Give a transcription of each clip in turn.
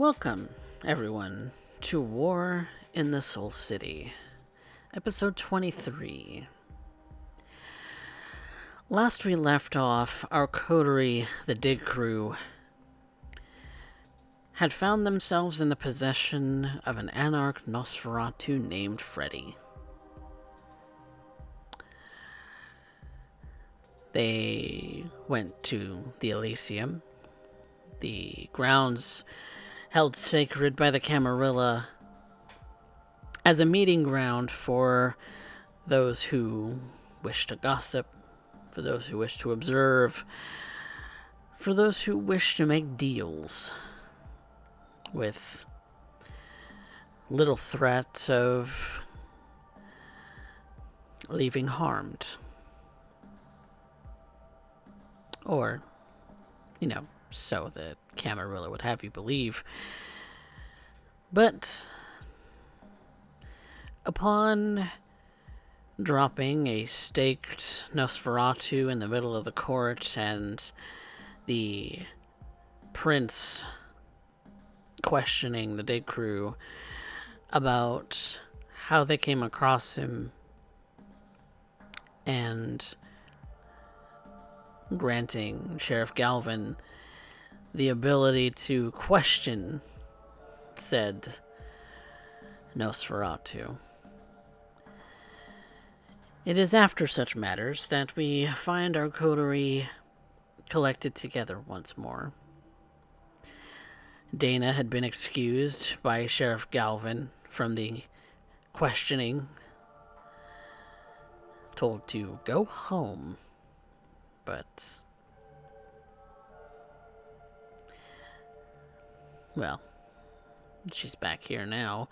Welcome, everyone, to War in the Soul City, episode 23. Last we left off, our coterie, the Dig Crew, had found themselves in the possession of an anarch Nosferatu named Freddy. They went to the Elysium, the grounds held sacred by the Camarilla, as a meeting ground for those who wish to gossip, for those who wish to observe, for those who wish to make deals with little threat of leaving harmed. Or, so the Camarilla would have you believe. But upon dropping a staked Nosferatu in the middle of the court and the prince questioning the Dig Crew about how they came across him and granting Sheriff Galvin the ability to question said Nosferatu. It is after such matters that we find our coterie collected together once more. Dana had been excused by Sheriff Galvin from the questioning, told to go home, but well, she's back here now,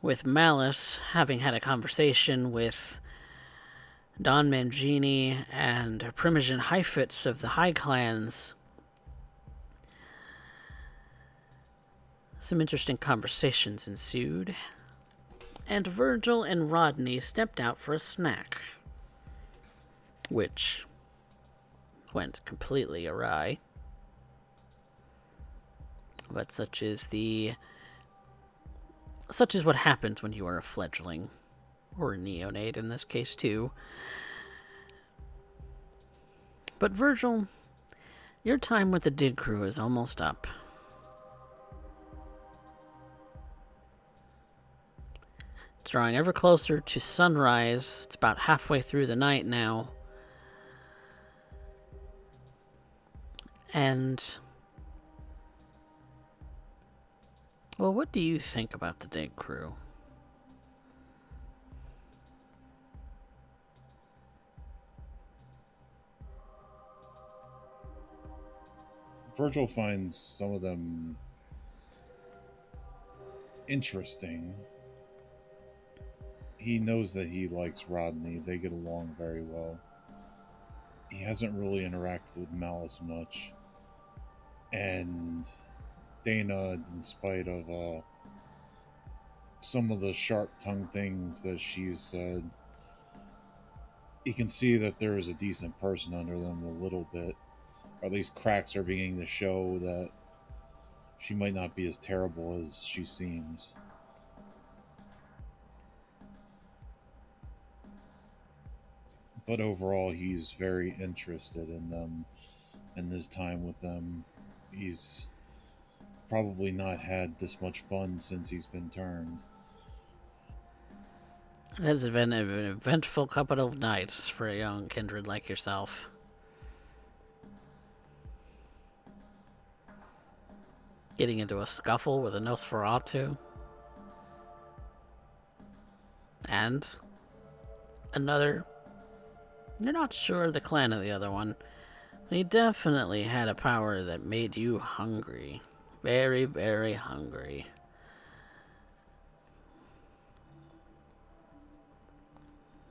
with Malice having had a conversation with Don Mangini and Primogen Heifetz of the High Clans. Some interesting conversations ensued, and Virgil and Rodney stepped out for a snack, which went completely awry. But such is what happens when you are a fledgling, or a neonate in this case too. But Virgil, your time with the Dig Crew is almost up. It's drawing ever closer to sunrise. It's about halfway through the night now. And, well, what do you think about the Dig Crew? Virgil finds some of them interesting. He knows that he likes Rodney. They get along very well. He hasn't really interacted with Malice much. And Dana, in spite of some of the sharp-tongued things that she's said, you can see that there is a decent person under them a little bit. Or at least cracks are beginning to show that she might not be as terrible as she seems. But overall, he's very interested in them and his time with them. He's probably not had this much fun since he's been turned. It has been an eventful couple of nights for a young kindred like yourself. Getting into a scuffle with a Nosferatu. And another. You're not sure of the clan of the other one. He definitely had a power that made you hungry. Very, very hungry.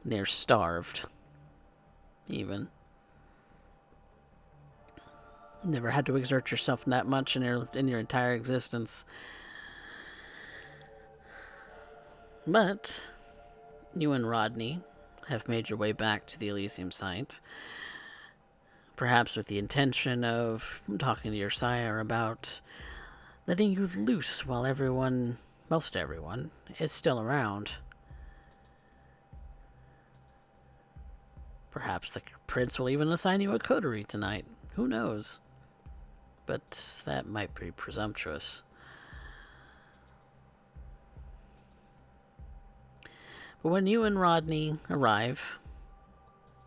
Near starved. Even. Never had to exert yourself that much in your entire existence. But you and Rodney have made your way back to the Elysium site, perhaps with the intention of talking to your sire about letting you loose while most everyone, is still around. Perhaps the prince will even assign you a coterie tonight. Who knows? But that might be presumptuous. But when you and Rodney arrive,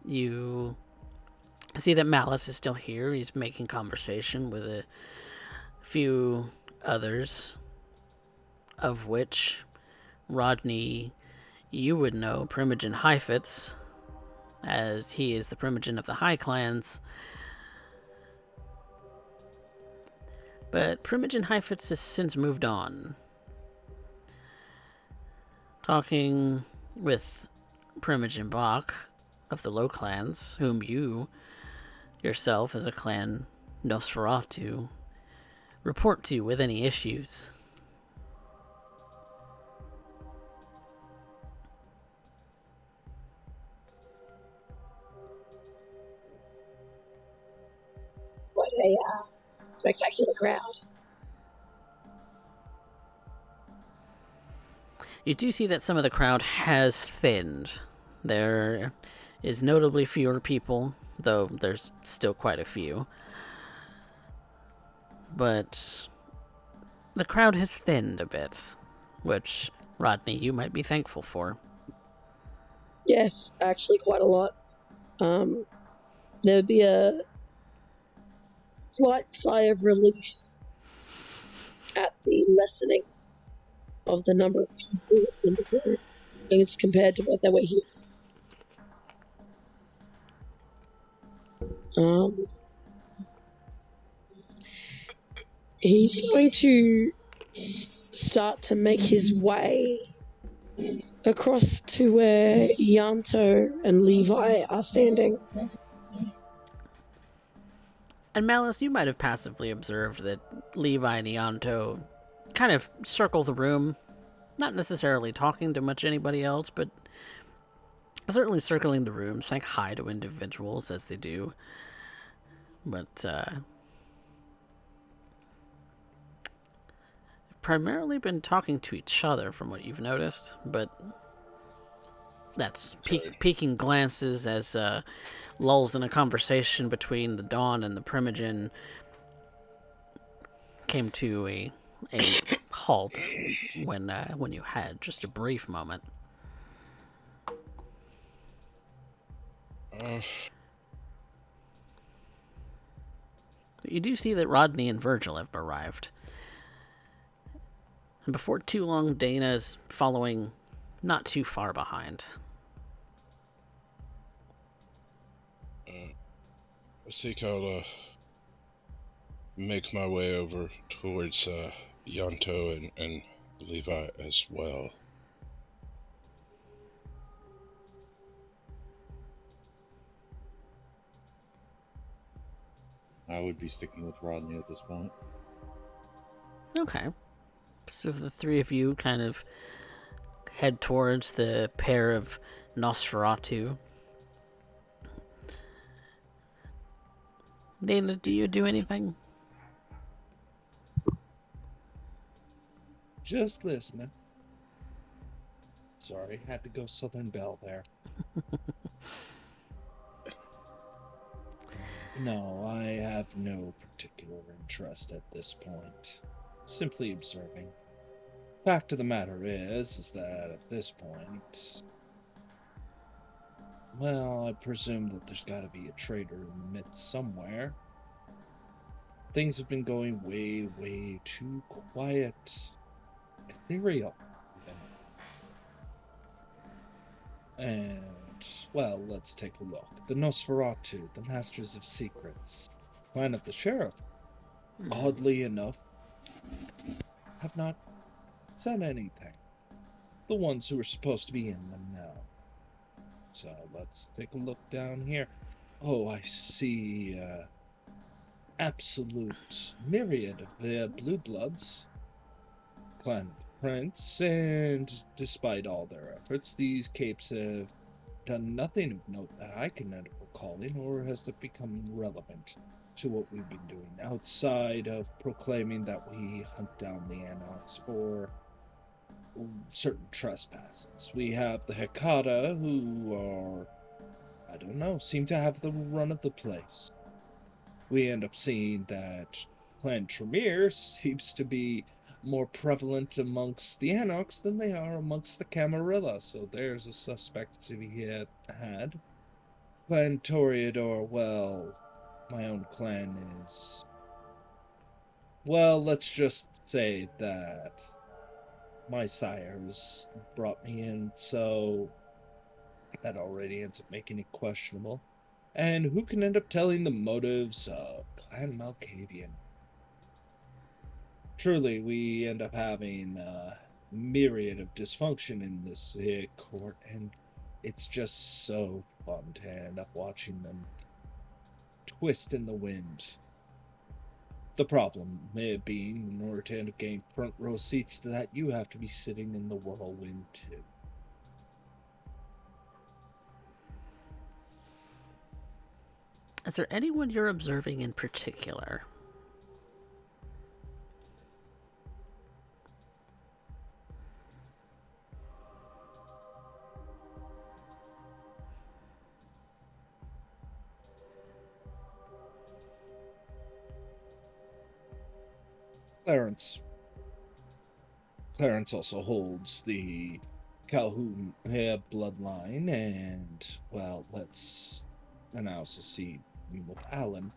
you see that Malice is still here. He's making conversation with a few others, of which Rodney, you would know Primogen Heifetz, as he is the Primogen of the High Clans. But Primogen Heifetz has since moved on. Talking with Primogen Bach of the Low Clans, whom you yourself as a clan Nosferatu report to with any issues. What a spectacular crowd. You do see that some of the crowd has thinned. There is notably fewer people, though there's still quite a few. But the crowd has thinned a bit, which, Rodney, you might be thankful for. Yes, actually quite a lot. There would be a slight sigh of relief at the lessening of the number of people in the room as compared to what they were here. He's going to start to make his way across to where Yanto and Levi are standing. And Malice, you might have passively observed that Levi and Ianto kind of circle the room, not necessarily talking to much anybody else, but certainly circling the room, saying hi to individuals as they do. But primarily been talking to each other from what you've noticed, but that's peeking glances as lulls in a conversation between the Dawn and the Primogen came to a halt when you had just a brief moment. You do see that Rodney and Virgil have arrived. And before too long, Dana is following not too far behind. I think I'll make my way over towards Yanto and Levi as well. I would be sticking with Rodney at this point. Okay. So the three of you kind of head towards the pair of Nosferatu. Dana, do you do anything? Just listening. Sorry, had to go Southern Belle there. No, I have no particular interest at this point. Simply observing. Fact of the matter is that at this point, well, I presume that there's got to be a traitor in the midst somewhere. Things have been going way, way too quiet. Ethereal. And, well, let's take a look. The Nosferatu, the Masters of Secrets, Clan of the Sheriff, oddly enough, have not said anything. The ones who are supposed to be in them now. So let's take a look down here. Oh, I see absolute myriad of blue bloods. Clan Prince, and despite all their efforts, these capes have done nothing of note that I can end up recalling, or has it become relevant? to what we've been doing outside of proclaiming that we hunt down the Anox for certain trespasses. We have the Hekata, who are, I don't know, seem to have the run of the place. We end up seeing that Clan Tremere seems to be more prevalent amongst the Anox than they are amongst the Camarilla, so there's a suspect to be had. Clan Toreador, well, my own clan is. Well, let's just say that my sires brought me in, so that already ends up making it questionable. And who can end up telling the motives of Clan Malkavian? Truly, we end up having a myriad of dysfunction in this court, and it's just so fun to end up watching them twist in the wind. The problem being, in order to end up getting front row seats to that, you have to be sitting in the whirlwind too. Is there anyone you're observing in particular? Clarence. Clarence also holds the Calhoun bloodline, and, well, let's also see with Alan.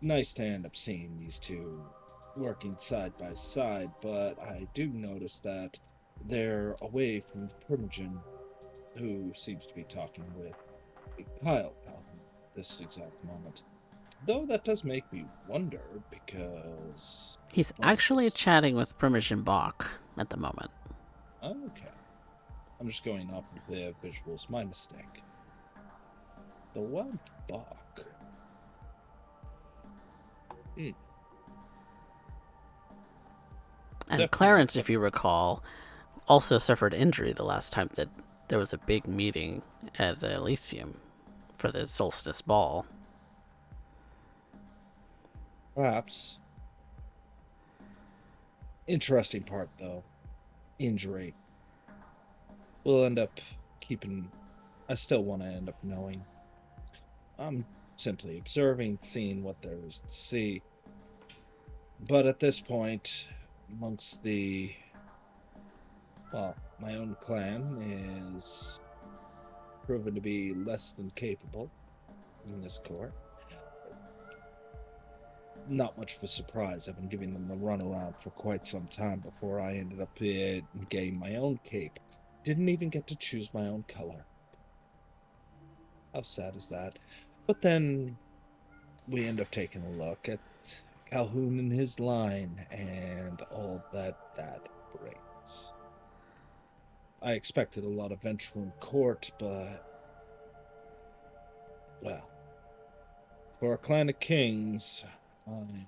Nice to end up seeing these two working side by side, but I do notice that they're away from the Primogen, who seems to be talking with Kyle Calhoun this exact moment. Though that does make me wonder, because... He's actually chatting with Primogen Bach at the moment. Okay. I'm just going off of the visuals. My mistake. The one Bach. And Definitely. Clarence, if you recall, also suffered injury the last time that there was a big meeting at Elysium for the Solstice Ball. Perhaps. Interesting part, though. Injury. We'll end up keeping... I still want to end up knowing. I'm simply observing, seeing what there is to see. But at this point, amongst the... Well, my own clan is proven to be less than capable in this court. Not much of a surprise. I've been giving them the runaround for quite some time before I ended up getting my own cape. Didn't even get to choose my own color. How sad is that? But then we end up taking a look at Calhoun and his line and all that brings. I expected a lot of venture in court, but... Well, for a clan of kings, I'm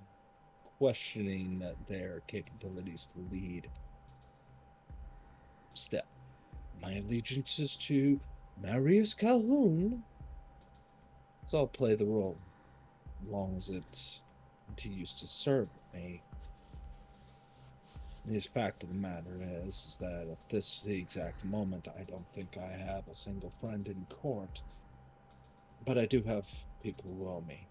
questioning their capabilities to lead. Still, my allegiance is to Marius Calhoun, so I'll play the role, as long as it continues to serve me. The fact of the matter is that at this exact moment, I don't think I have a single friend in court, but I do have people who owe me.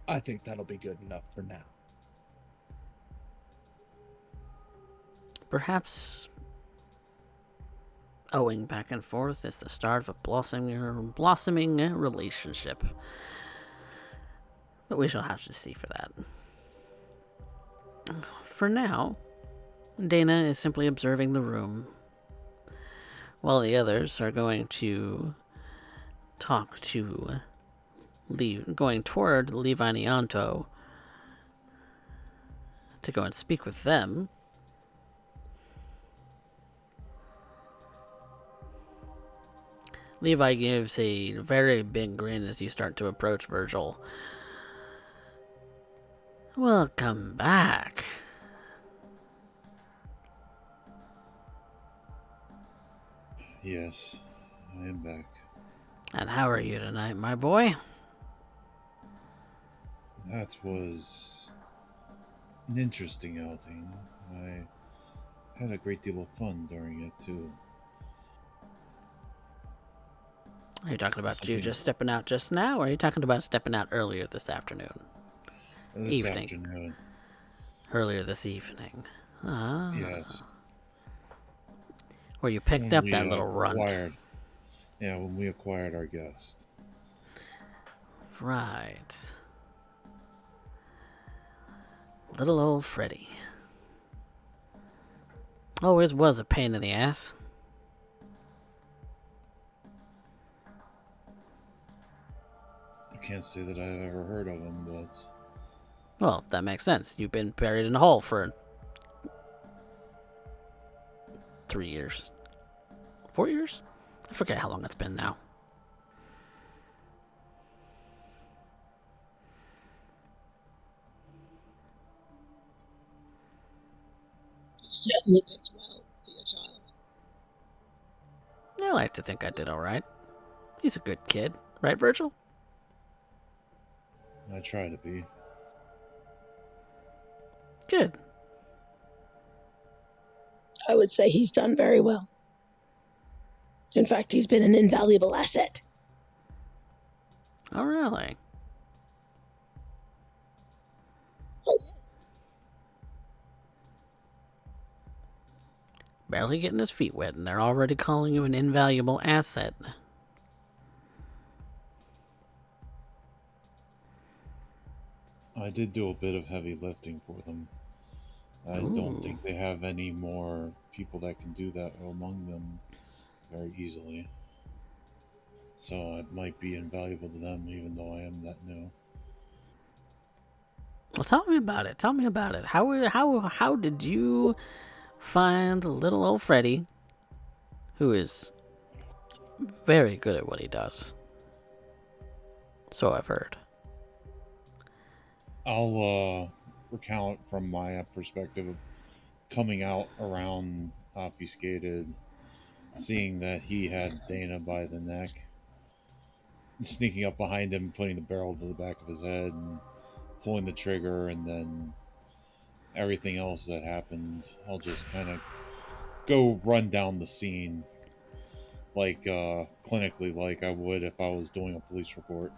I think that'll be good enough for now. Perhaps owing back and forth is the start of a blossoming relationship. But we shall have to see for that. For now, Dana is simply observing the room, while the others are going to talk to going toward Levi and Ianto to go and speak with them. Levi gives a very big grin as you start to approach Virgil. Welcome back. Yes, I am back. And how are you tonight, my boy? That was an interesting outing. I had a great deal of fun during it, too. Are you talking about you Something just stepping out just now, or are you talking about stepping out earlier this afternoon? this Evening. afternoon. Earlier this evening. Ah. Yes. Where you picked When up we that little runt. when we acquired our guest. Right. Little old Freddy. Always was a pain in the ass. I can't say that I've ever heard of him, but Well, that makes sense. You've been buried in a hole for 3 years. 4 years? I forget how long it's been now. You've certainly picked well for your child. I like to think I did alright. He's a good kid. Right, Virgil? I try to be. Good. I would say he's done very well. In fact, he's been an invaluable asset. Oh, really? Oh, yes. Barely getting his feet wet, and they're already calling you an invaluable asset. I did do a bit of heavy lifting for them. I don't Ooh. think they have any more people that can do that among them very easily. So it might be invaluable to them, even though I am that new. Well, tell me about it. Tell me about it. How did you find little old Freddy, who is very good at what he does? So I've heard. I'll recount from my perspective of coming out around obfuscated, seeing that he had Dana by the neck, sneaking up behind him, putting the barrel to the back of his head, and pulling the trigger, and then everything else that happened. I'll just kind of go run down the scene like clinically, like I would if I was doing a police report.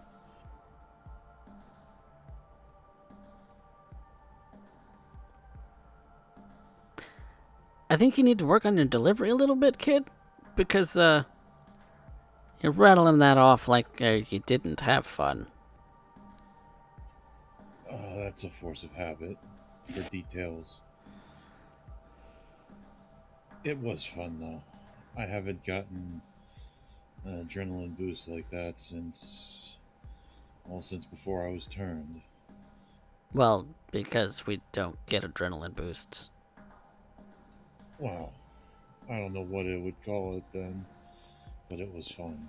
I think you need to work on your delivery a little bit, kid, because you're rattling that off like you didn't have fun. That's a force of habit for details. It was fun though. I haven't gotten an adrenaline boost like that since before I was turned. Well, because we don't get adrenaline boosts. Wow. I don't know what it would call it then, but it was fun.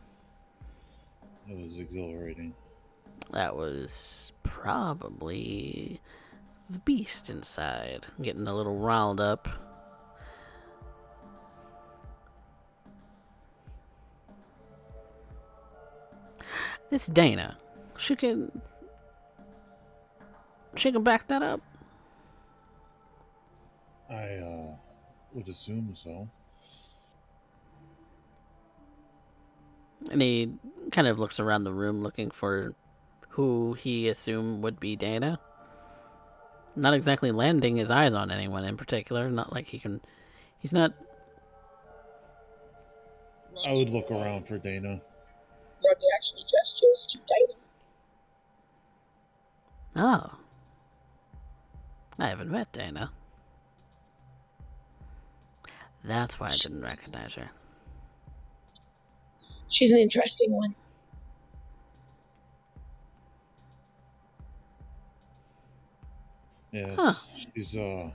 It was exhilarating. That was probably the beast inside, getting a little riled up. This Dana, she can back that up. I would assume so. And he kind of looks around the room looking for who he assumed would be Dana. Not exactly landing his eyes on anyone in particular. Not like he can. He's not. I would look around for Dana. Rodney actually gestures to Dana. Oh. I haven't met Dana. That's why I didn't recognize her. She's an interesting one. Yes, Huh. she's got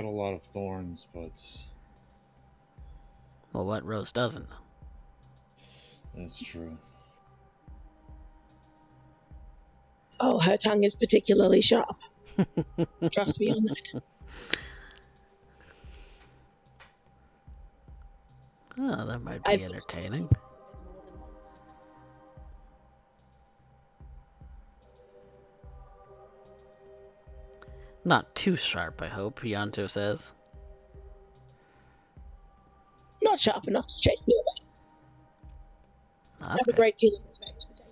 a lot of thorns, but Well, what Rose doesn't? that's true. Oh, her tongue is particularly sharp. Trust me on that. Oh, that might be entertaining. Not too sharp, I hope, Yanto says. Not sharp enough to chase me away. Oh, I that's have a good. great deal of respect for Dana.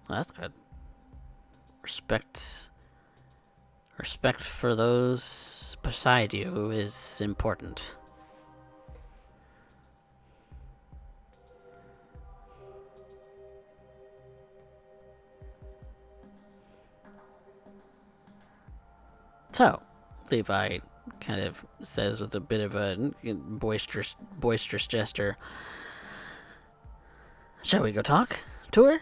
Oh, that's good. Respect for those beside you is important. So, Levi kind of says with a bit of a boisterous gesture, "Shall we go talk to her?"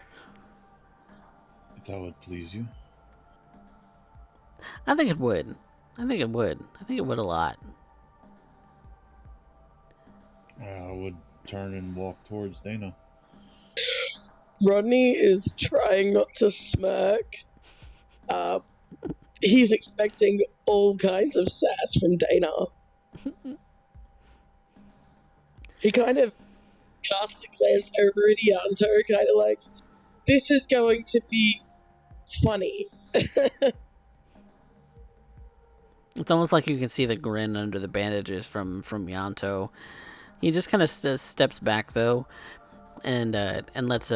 If that would please you. I think it would. I think it would. I think it would a lot. I would turn and walk towards Dana. Rodney is trying not to smirk. He's expecting all kinds of sass from Dana. He kind of casts a glance over at Ianto, kind of like, this is going to be funny. It's almost like you can see the grin under the bandages from Yanto. He just kind of steps back though, and lets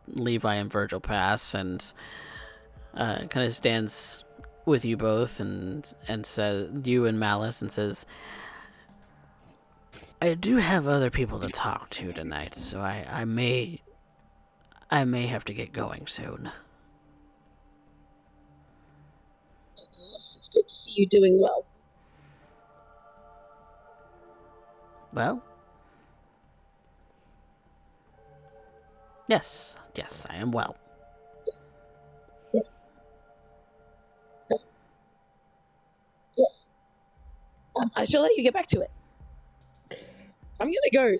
Levi and Virgil pass, and kind of stands with you both, and says, you and Malice, and says, "I do have other people to talk to tonight, so I may have to get going soon." Of course, it's good to see you doing well. Well, yes, I am well. Yes. Yes. I shall let you get back to it. I'm gonna go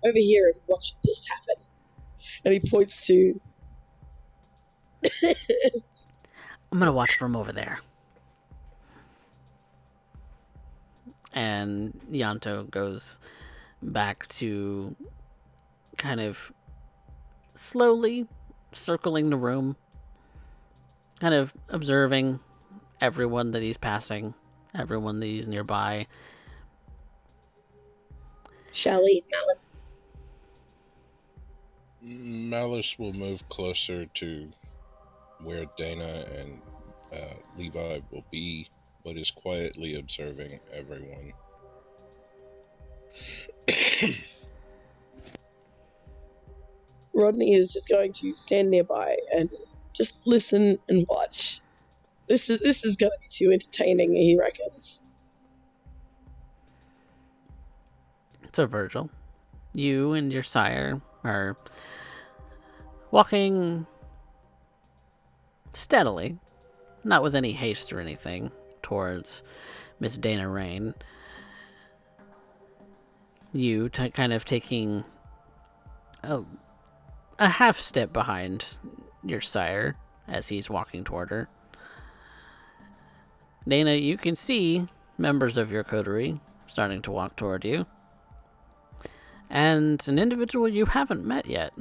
over here and watch this happen. And he points to. I'm gonna watch from over there. And Yanto goes back to kind of slowly circling the room, kind of observing everyone that he's passing, everyone that he's nearby. Shally, Malice. Malice will move closer to where Dana and Levi will be, but is quietly observing everyone. Rodney is just going to stand nearby and just listen and watch. This is going to be too entertaining, he reckons. So, Virgil, you and your sire are walking steadily, not with any haste or anything, towards Miss Dana Rain. You kind of taking a half step behind your sire as he's walking toward her. Dana, you can see members of your coterie starting to walk toward you, and an individual you haven't met yet.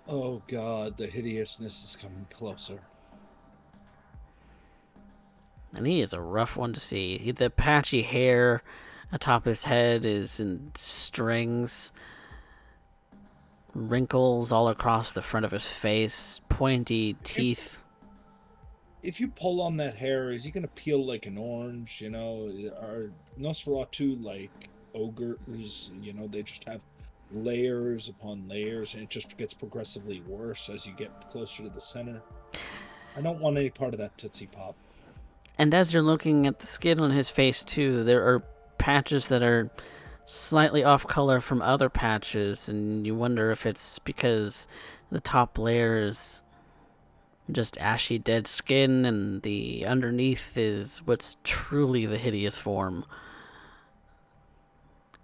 Oh god, the hideousness is coming closer. And he is a rough one to see. The patchy hair atop his head is in strings, wrinkles all across the front of his face, pointy teeth. If you pull on that hair, is he gonna peel like an orange? You know, are Nosferatu like ogres? You know, they just have layers upon layers, and it just gets progressively worse as you get closer to the center. I don't want any part of that Tootsie Pop. And as you're looking at the skin on his face, too, there are patches that are slightly off color from other patches, and you wonder if it's because the top layer is just ashy dead skin, and the underneath is what's truly the hideous form.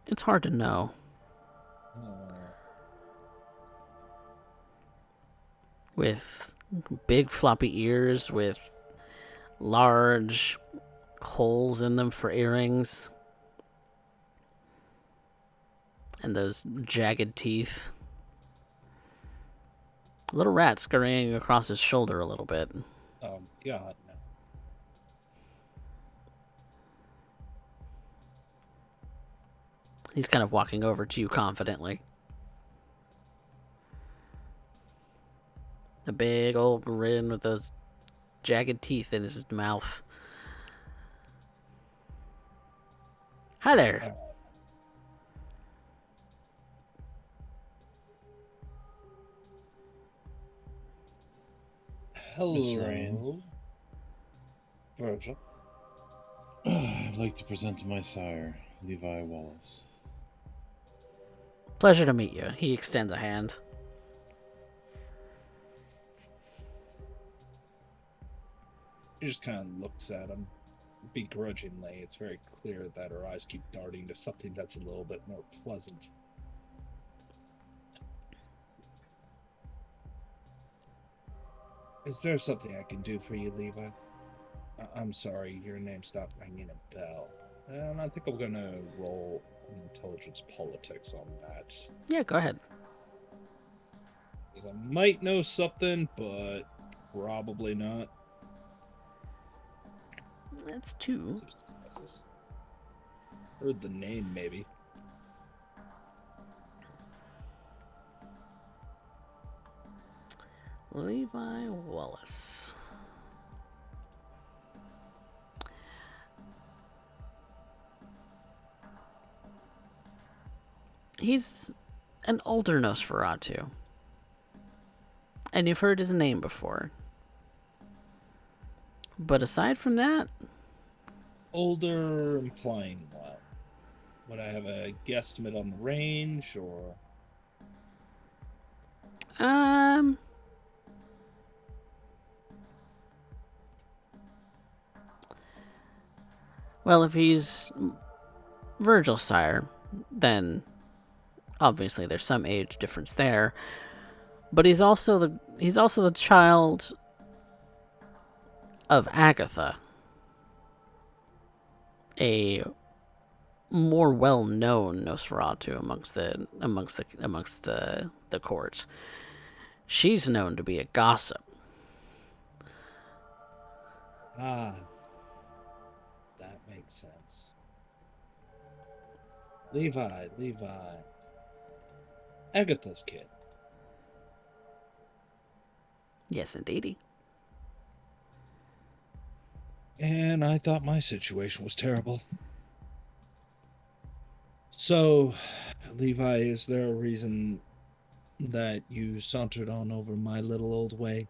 It's hard to know. With big floppy ears, with large holes in them for earrings, and those jagged teeth. Little rat scurrying across his shoulder a little bit. Oh, God, no. He's kind of walking over to you confidently. A big old grin with those jagged teeth in his mouth. Hi there. Hello, Virgil. I'd like to present to my sire, Levi Wallace. Pleasure to meet you. He extends a hand. She just kind of looks at him begrudgingly. It's very clear that her eyes keep darting to something that's a little bit more pleasant. Is there something I can do for you, Levi? I'm sorry, your name stopped ringing a bell. And I think I'm gonna roll an intelligence politics on that. Yeah, go ahead. Because I might know something, but probably not. That's 2. Heard the name, maybe. Levi Wallace. He's an older Nosferatu. And you've heard his name before. But aside from that... Older implying what? Would I have a guesstimate on the range, or...? Well, if he's Virgil's sire, then obviously there's some age difference there. But he's also the child of Agatha, a more well-known Nosferatu amongst the court. She's known to be a gossip. Ah, that makes sense. Levi. Agatha's kid. Yes, indeedy. And I thought my situation was terrible. So, Levi, is there a reason that you sauntered on over my little old way?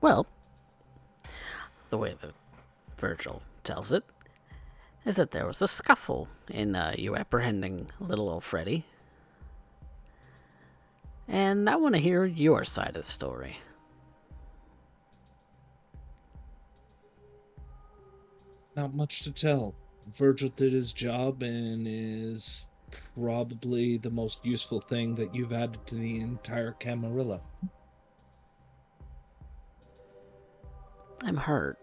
Well, the way that Virgil tells it is that there was a scuffle in you apprehending little old Freddy. And I want to hear your side of the story. Not much to tell. Virgil did his job and is probably the most useful thing that you've added to the entire Camarilla. I'm hurt.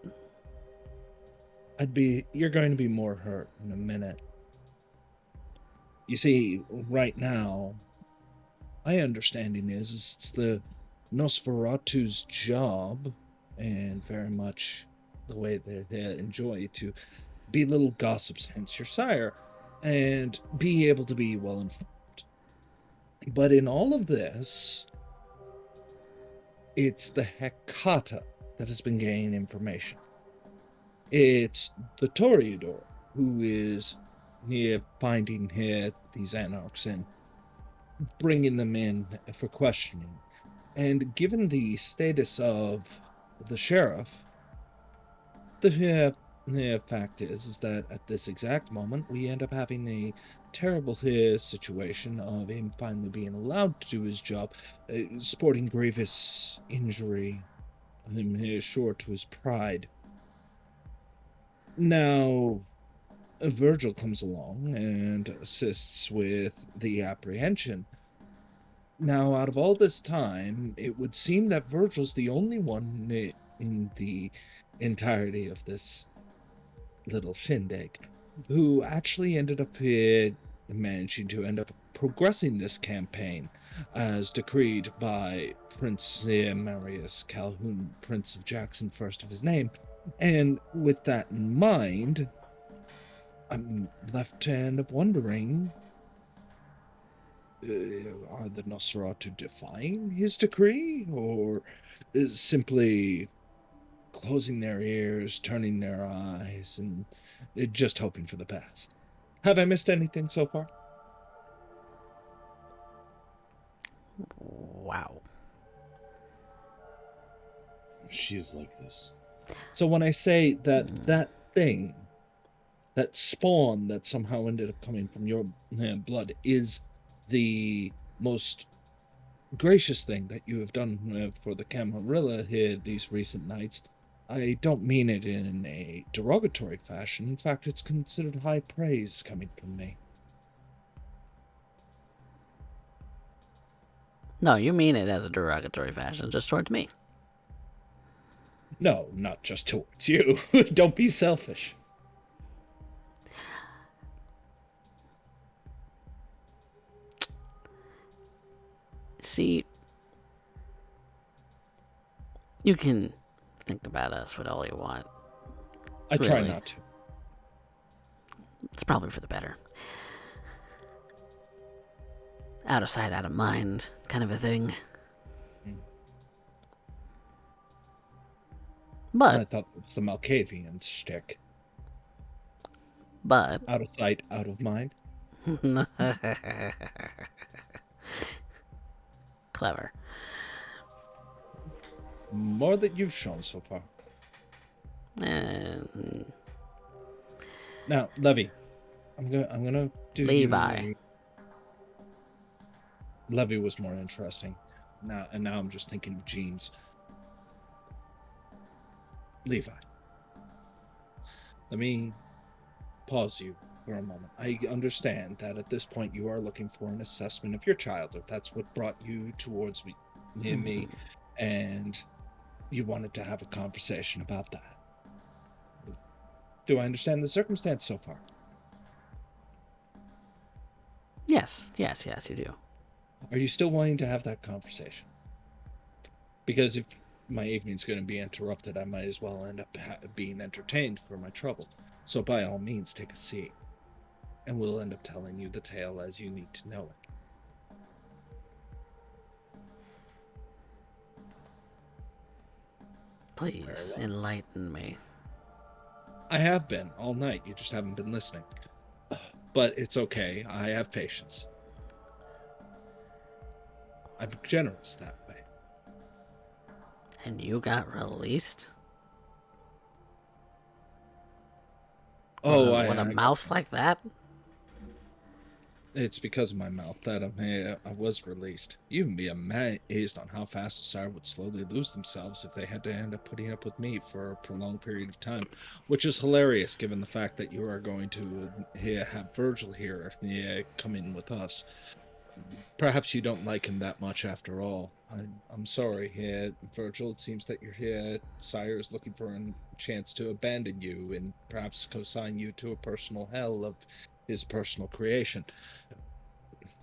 You're going to be more hurt in a minute. You see, right now, my understanding is it's the Nosferatu's job, and very much the way they enjoy to be little gossips, hence your sire, and be able to be well informed. But in all of this, it's the Hecata that has been gaining information. It's the Toreador who is here finding here these anarchs and bringing them in for questioning. And given the status of the sheriff, the fact is that at this exact moment, we end up having a terrible situation of him finally being allowed to do his job, sporting grievous injury, him short to his pride. Now, Virgil comes along and assists with the apprehension. Now, out of all this time, it would seem that Virgil's the only one in the entirety of this little shindig who actually ended up managing to end up progressing this campaign. as decreed by Prince Marius Calhoun, Prince of Jackson, first of his name. And with that in mind, I'm left to end up wondering, are the Nosferatu defying his decree, or is simply closing their ears, turning their eyes, and just hoping for the best? Have I missed anything so far? Wow. She's like this. So when I say that that thing, that spawn that somehow ended up coming from your blood, is the most gracious thing that you have done for the Camarilla here these recent nights, I don't mean it in a derogatory fashion. In fact, it's considered high praise coming from me. No, you mean it as a derogatory fashion, just towards me. No, not just towards you. Don't be selfish. See, you can think about us with all you want. I try Really. not to. It's probably for the better. Out of sight, out of mind, kind of a thing. I But, thought it was the Malkavian shtick. but, Out of sight, out of mind. clever. More that you've shown so far. And Now, Levy, I'm gonna do Levi. You Levy was more interesting. Now I'm just thinking of jeans. Levi, let me pause you for a moment. I understand that at this point you are looking for an assessment of your child, if that's what brought you towards me, and you wanted to have a conversation about that. Do I understand the circumstance so far? Yes, you do. Are you still wanting to have that conversation? Because if my evening's going to be interrupted, I might as well end up being entertained for my trouble. So by all means, take a seat, and we'll end up telling you the tale as you need to know it. Please enlighten me. I have been all night. You just haven't been listening. But it's okay. I have patience. I'm generous that way. And you got released? Oh, with a mouth like that? It's because of my mouth that I was released. You'd be amazed on how fast a sire would slowly lose themselves if they had to end up putting up with me for a prolonged period of time, which is hilarious given the fact that you are going to have Virgil here come in with us. Perhaps you don't like him that much after all. I'm sorry, Virgil. It seems that your sire is looking for a chance to abandon you and perhaps consign you to a personal hell of his personal creation.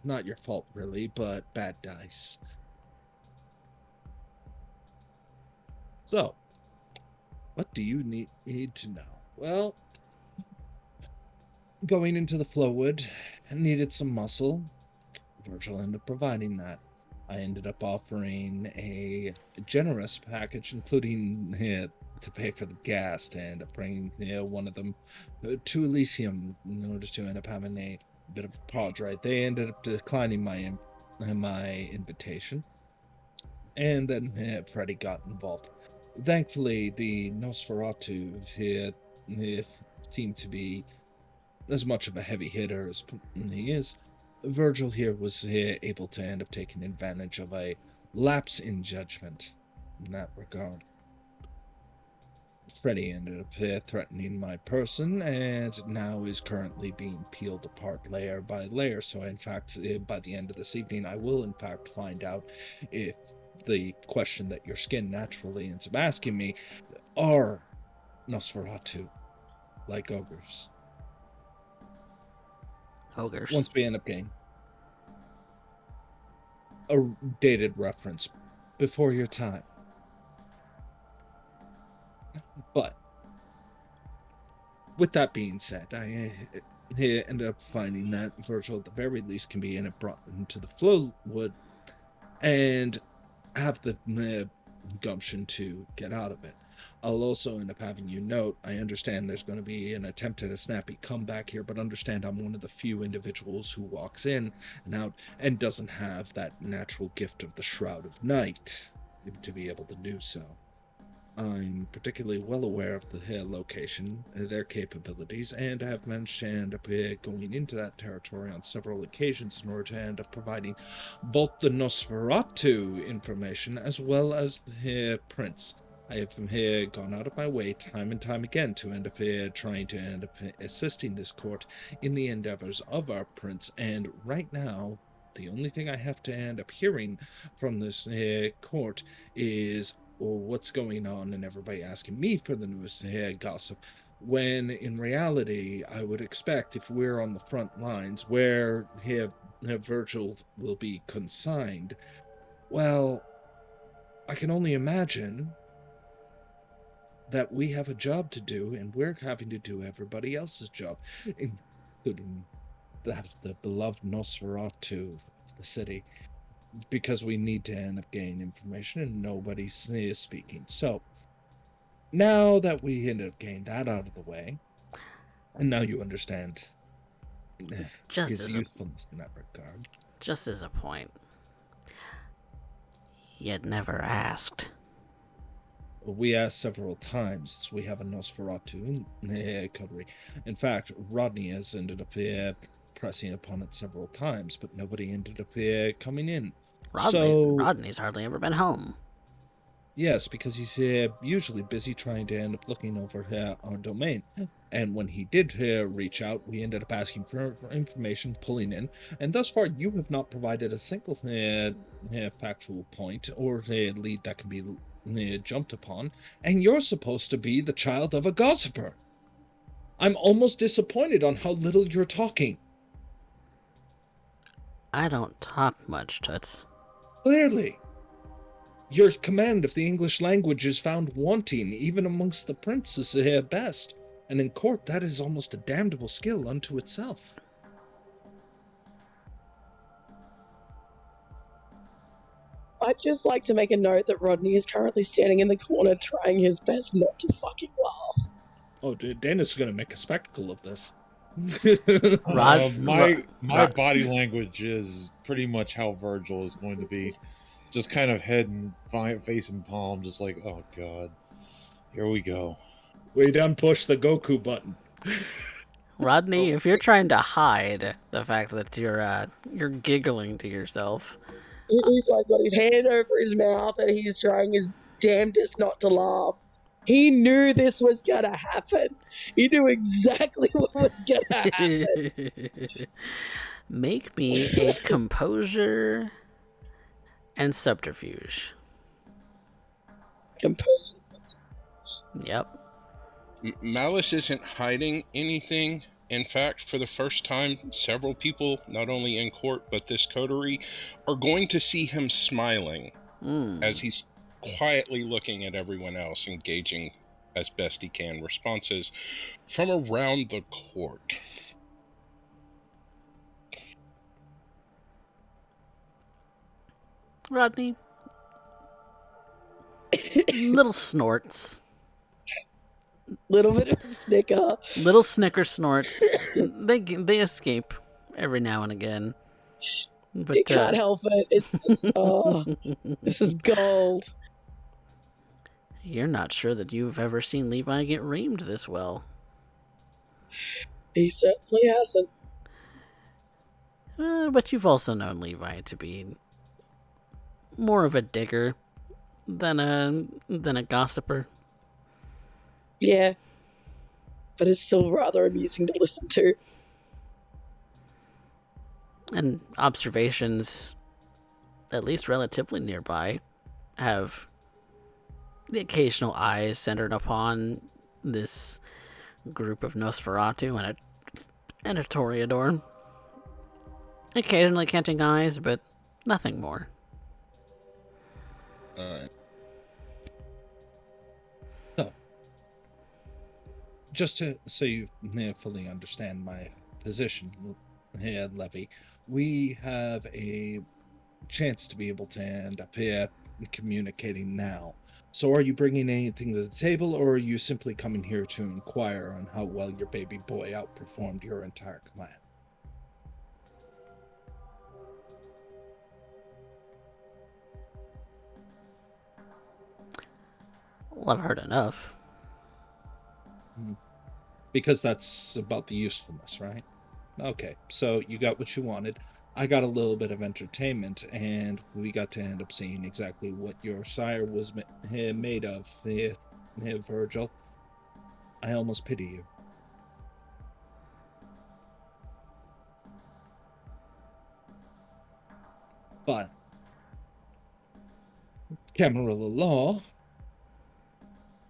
Not your fault, really, but bad dice. So, what do you need to know? Well, going into the Flowwood, I needed some muscle. Virgil ended up providing that. I ended up offering a generous package, including to pay for the gas, to end up bringing one of them to Elysium in order to end up having a bit of a pod ride. They ended up declining my invitation, and then Freddy got involved. Thankfully, the Nosferatu seemed to be as much of a heavy hitter as he is. Virgil here was able to end up taking advantage of a lapse in judgment in that regard. Freddy ended up threatening my person, and now is currently being peeled apart layer by layer. So, in fact, by the end of this evening, I will, in fact, find out if the question that your skin naturally ends up asking me are Nosferatu like ogres. Ogres. Once we end up getting... a dated reference before your time. But with that being said, I ended up finding that Virgil, at the very least, can be brought into the Flowwood and have the gumption to get out of it. I'll also end up having you note, I understand there's going to be an attempt at a snappy comeback here, but understand I'm one of the few individuals who walks in and out and doesn't have that natural gift of the Shroud of Night to be able to do so. I'm particularly well aware of the location, their capabilities, and have managed to end up going into that territory on several occasions in order to end up providing both the Nosferatu information as well as the prince. I have gone out of my way time and time again to end up trying to end up assisting this court in the endeavors of our prince, and right now, the only thing I have to end up hearing from this court is what's going on, and everybody asking me for the newest gossip, when in reality I would expect, if we're on the front lines where Virgil will be consigned, well, I can only imagine that we have a job to do, and we're having to do everybody else's job, including that of the beloved Nosferatu of the city, because we need to end up getting information and nobody's speaking. So now that we ended up getting that out of the way, and now you understand his usefulness in that regard. Just as a point, you'd never asked. We asked several times. We have a Nosferatu in coterie. In fact, Rodney has ended up pressing upon it several times, but nobody ended up coming in. Rodney's hardly ever been home. Yes, because he's usually busy trying to end up looking over our domain. And when he did reach out, we ended up asking for information, pulling in, and thus far you have not provided a single factual point or lead that can be jumped upon, and you're supposed to be the child of a gossiper. I'm almost disappointed on how little you're talking. I don't talk much, Toots. Clearly. Your command of the English language is found wanting, even amongst the princes best, and in court that is almost a damnable skill unto itself. I'd just like to make a note that Rodney is currently standing in the corner trying his best not to fucking laugh. Oh, dude, Dana's gonna make a spectacle of this. My body language is pretty much how Virgil is going to be. Just kind of head and face and palm, just like, oh god, here we go. We done pushed the Goku button. Rodney, if you're trying to hide the fact that you're giggling to yourself, he's like got his hand over his mouth and he's trying his damnedest not to laugh. He knew this was gonna happen. He knew exactly what was gonna happen. Make me a composure and subterfuge. Composure subterfuge. Yep. Malice isn't hiding anything. In fact, for the first time, several people, not only in court but this coterie, are going to see him smiling as he's quietly looking at everyone else, engaging as best he can responses from around the court. Rodney. Little snorts. Little bit of a snicker. Little snicker snorts. They escape every now and again. But you can't help it. It's just, this is gold. You're not sure that you've ever seen Levi get reamed this well. He certainly hasn't. But you've also known Levi to be more of a digger than a gossiper. Yeah. But it's still rather amusing to listen to. And observations, at least relatively nearby, have the occasional eyes centered upon this group of Nosferatu and a Toreador. Occasionally catching eyes, but nothing more. So, just so you fully understand my position here, Levy, we have a chance to be able to end up here communicating now. So are you bringing anything to the table, or are you simply coming here to inquire on how well your baby boy outperformed your entire clan? Well, I've heard enough. Because that's about the usefulness, right? Okay, so you got what you wanted. I got a little bit of entertainment, and we got to end up seeing exactly what your sire was made of. Virgil, I almost pity you. But Camarilla law,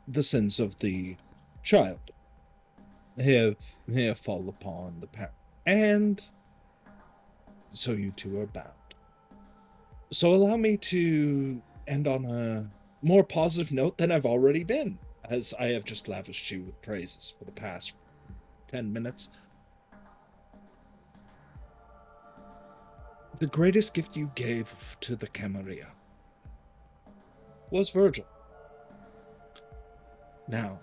the sins of the child have fall upon the parent, and so you two are bound. So allow me to end on a more positive note than I've already been, as I have just lavished you with praises for the past 10 minutes. The greatest gift you gave to the Camarilla was Virgil. Now,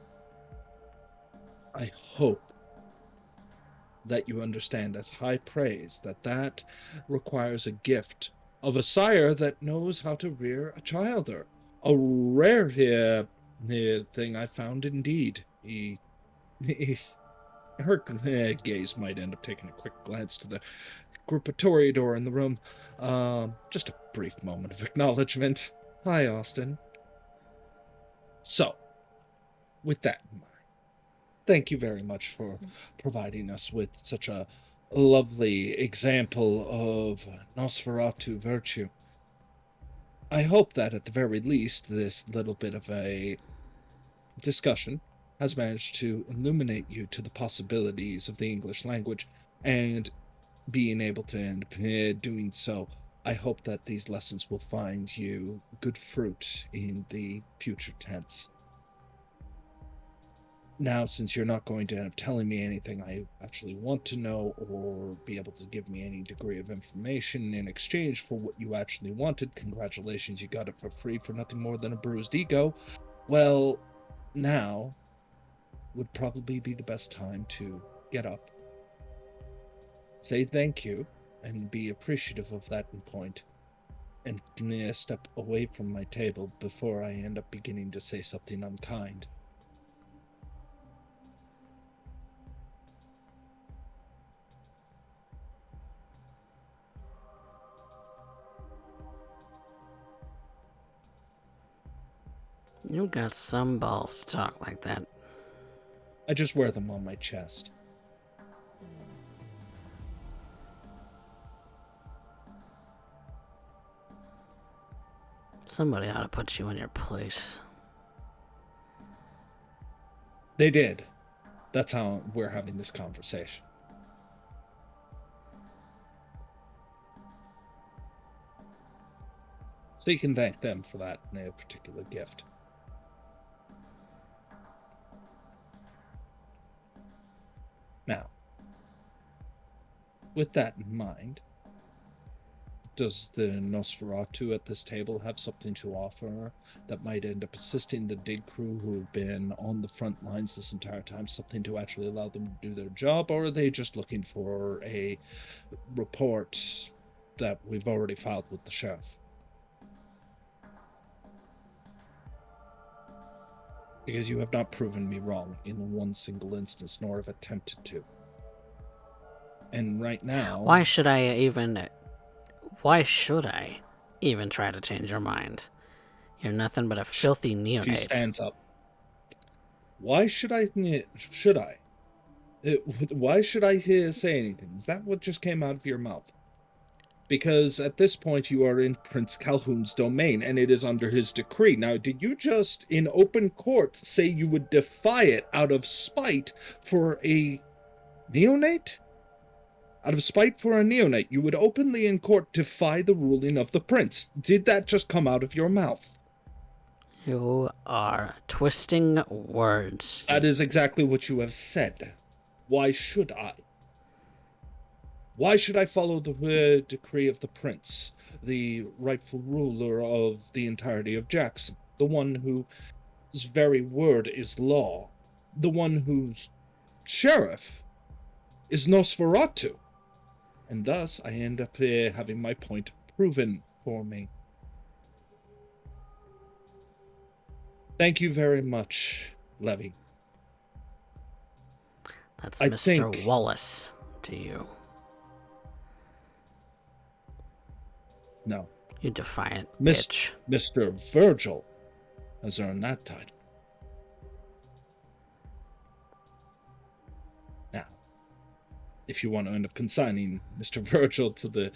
I hope that you understand as high praise that requires a gift of a sire that knows how to rear a childer. A rare thing I found indeed. Her gaze might end up taking a quick glance to the group of Toreador in the room. Just a brief moment of acknowledgement. Hi, Austin. So, with that in mind, thank you very much for providing us with such a lovely example of Nosferatu virtue. I hope that at the very least, this little bit of a discussion has managed to illuminate you to the possibilities of the English language, and being able to end doing so, I hope that these lessons will find you good fruit in the future tense. Now, since you're not going to end up telling me anything I actually want to know, or be able to give me any degree of information in exchange for what you actually wanted, congratulations, you got it for free for nothing more than a bruised ego. Well, now would probably be the best time to get up, say thank you, and be appreciative of that point, and step away from my table before I end up beginning to say something unkind. You got some balls to talk like that. I just wear them on my chest. Somebody ought to put you in your place. They did. That's how we're having this conversation. So you can thank them for that particular gift. Now, with that in mind, does the Nosferatu at this table have something to offer that might end up assisting the dig crew who have been on the front lines this entire time, something to actually allow them to do their job, or are they just looking for a report that we've already filed with the sheriff? Because you have not proven me wrong in one single instance, nor have attempted to. And right now... Why should I even try to change your mind? You're nothing but a filthy neonate. She stands up. Why should I? Why should I say anything? Is that what just came out of your mouth? Because at this point you are in Prince Calhoun's domain, and it is under his decree. Now, did you just, in open court, say you would defy it out of spite for a neonate? Out of spite for a neonate, you would openly in court defy the ruling of the prince. Did that just come out of your mouth? You are twisting words. That is exactly what you have said. Why should I? Why should I follow the decree of the prince, the rightful ruler of the entirety of Jackson, the one whose very word is law, the one whose sheriff is Nosferatu? And thus I end up having my point proven for me. Thank you very much, Levy. That's I Mr. think- Wallace to you. No, You defiant Miss- bitch. Mr. Virgil has earned that title. Now, if you want to end up consigning Mr. Virgil to the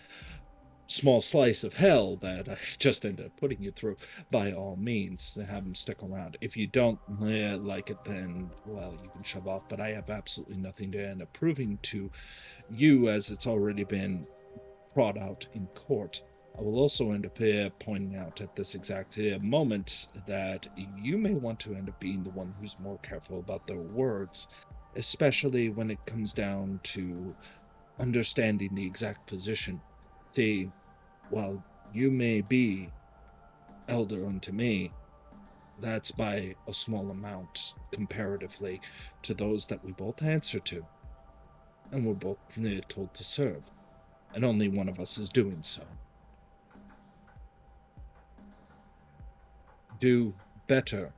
small slice of hell that I just ended up putting you through, by all means, have him stick around. If you don't like it, then, well, you can shove off, but I have absolutely nothing to end up proving to you, as it's already been brought out in court. I will also end up pointing out at this exact moment that you may want to end up being the one who's more careful about their words, especially when it comes down to understanding the exact position. See, while you may be elder unto me, that's by a small amount comparatively to those that we both answer to, and we're both told to serve, and only one of us is doing so. Do better,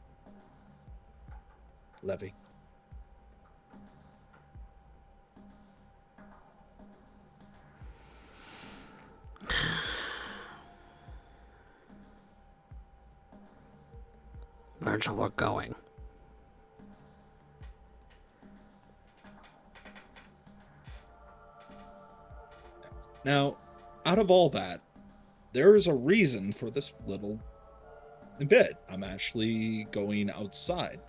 Levy. Virgil, we're going. Now, out of all that, there is a reason for this little bit. I'm actually going outside.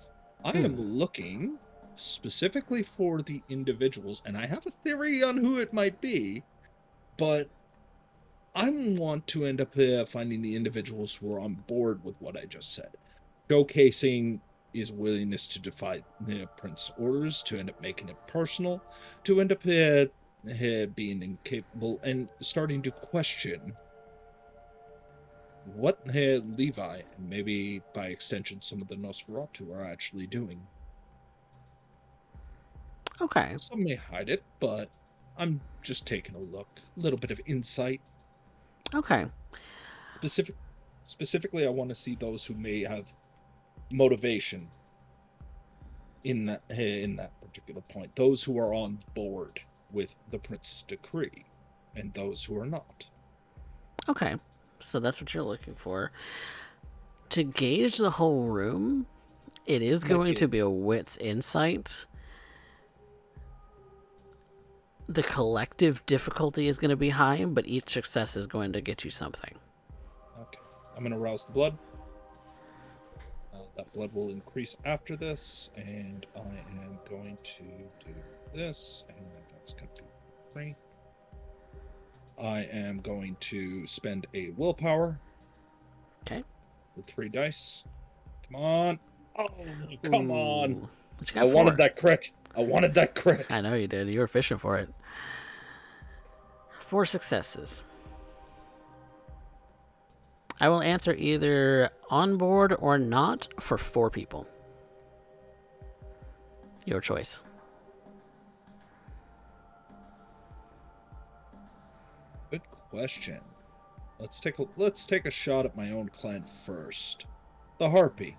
I am looking specifically for the individuals, and I have a theory on who it might be, but I want to end up finding the individuals who are on board with what I just said, showcasing his willingness to defy the Prince's orders, to end up making it personal, to end up being incapable and starting to question what Levi, and maybe by extension some of the Nosferatu, are actually doing. Okay. Some may hide it, but I'm just taking a look. A little bit of insight. Okay. Specifically, I want to see those who may have motivation in that particular point. Those who are on board with the Prince's decree, and those who are not. Okay. So that's what you're looking for. To gauge the whole room, it is going to be a wit's insight. The collective difficulty is going to be high, but each success is going to get you something. Okay. I'm going to rouse the blood. That blood will increase after this, and I am going to do this, and that's going to be 3. I am going to spend a willpower. Okay. With 3 dice. Come on. Oh, come on. What you got? I wanted that crit. I wanted that crit. I know you did. You were fishing for it. 4 successes. I will answer either on board or not for 4 people. Your choice. Good question. Let's take a shot at my own clan first. The Harpy.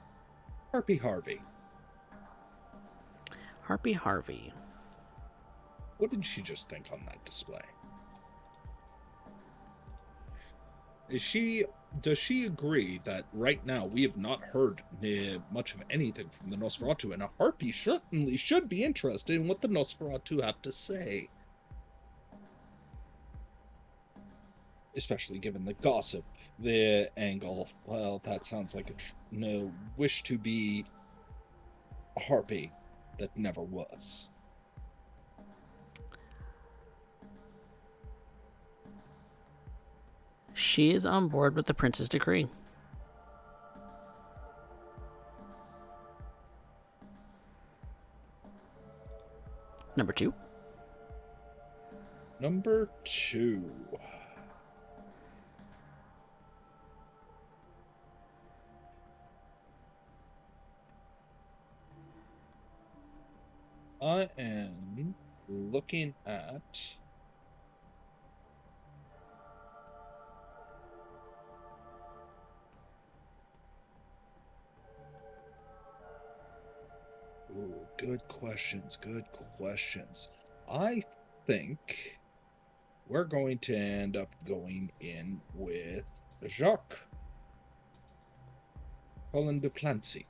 Harpy Harvey. Harpy Harvey. What did she just think on that display? Does she agree that right now we have not heard much of anything from the Nosferatu, and a Harpy certainly should be interested in what the Nosferatu have to say? Especially given the gossip, the angle. Well, that sounds like a wish to be a Harpy that never was. She is on board with the Prince's decree. Number 2. Number 2. I am looking at... Ooh, good questions, good questions. I think we're going to end up going in with Jacques. Colin de Clancy.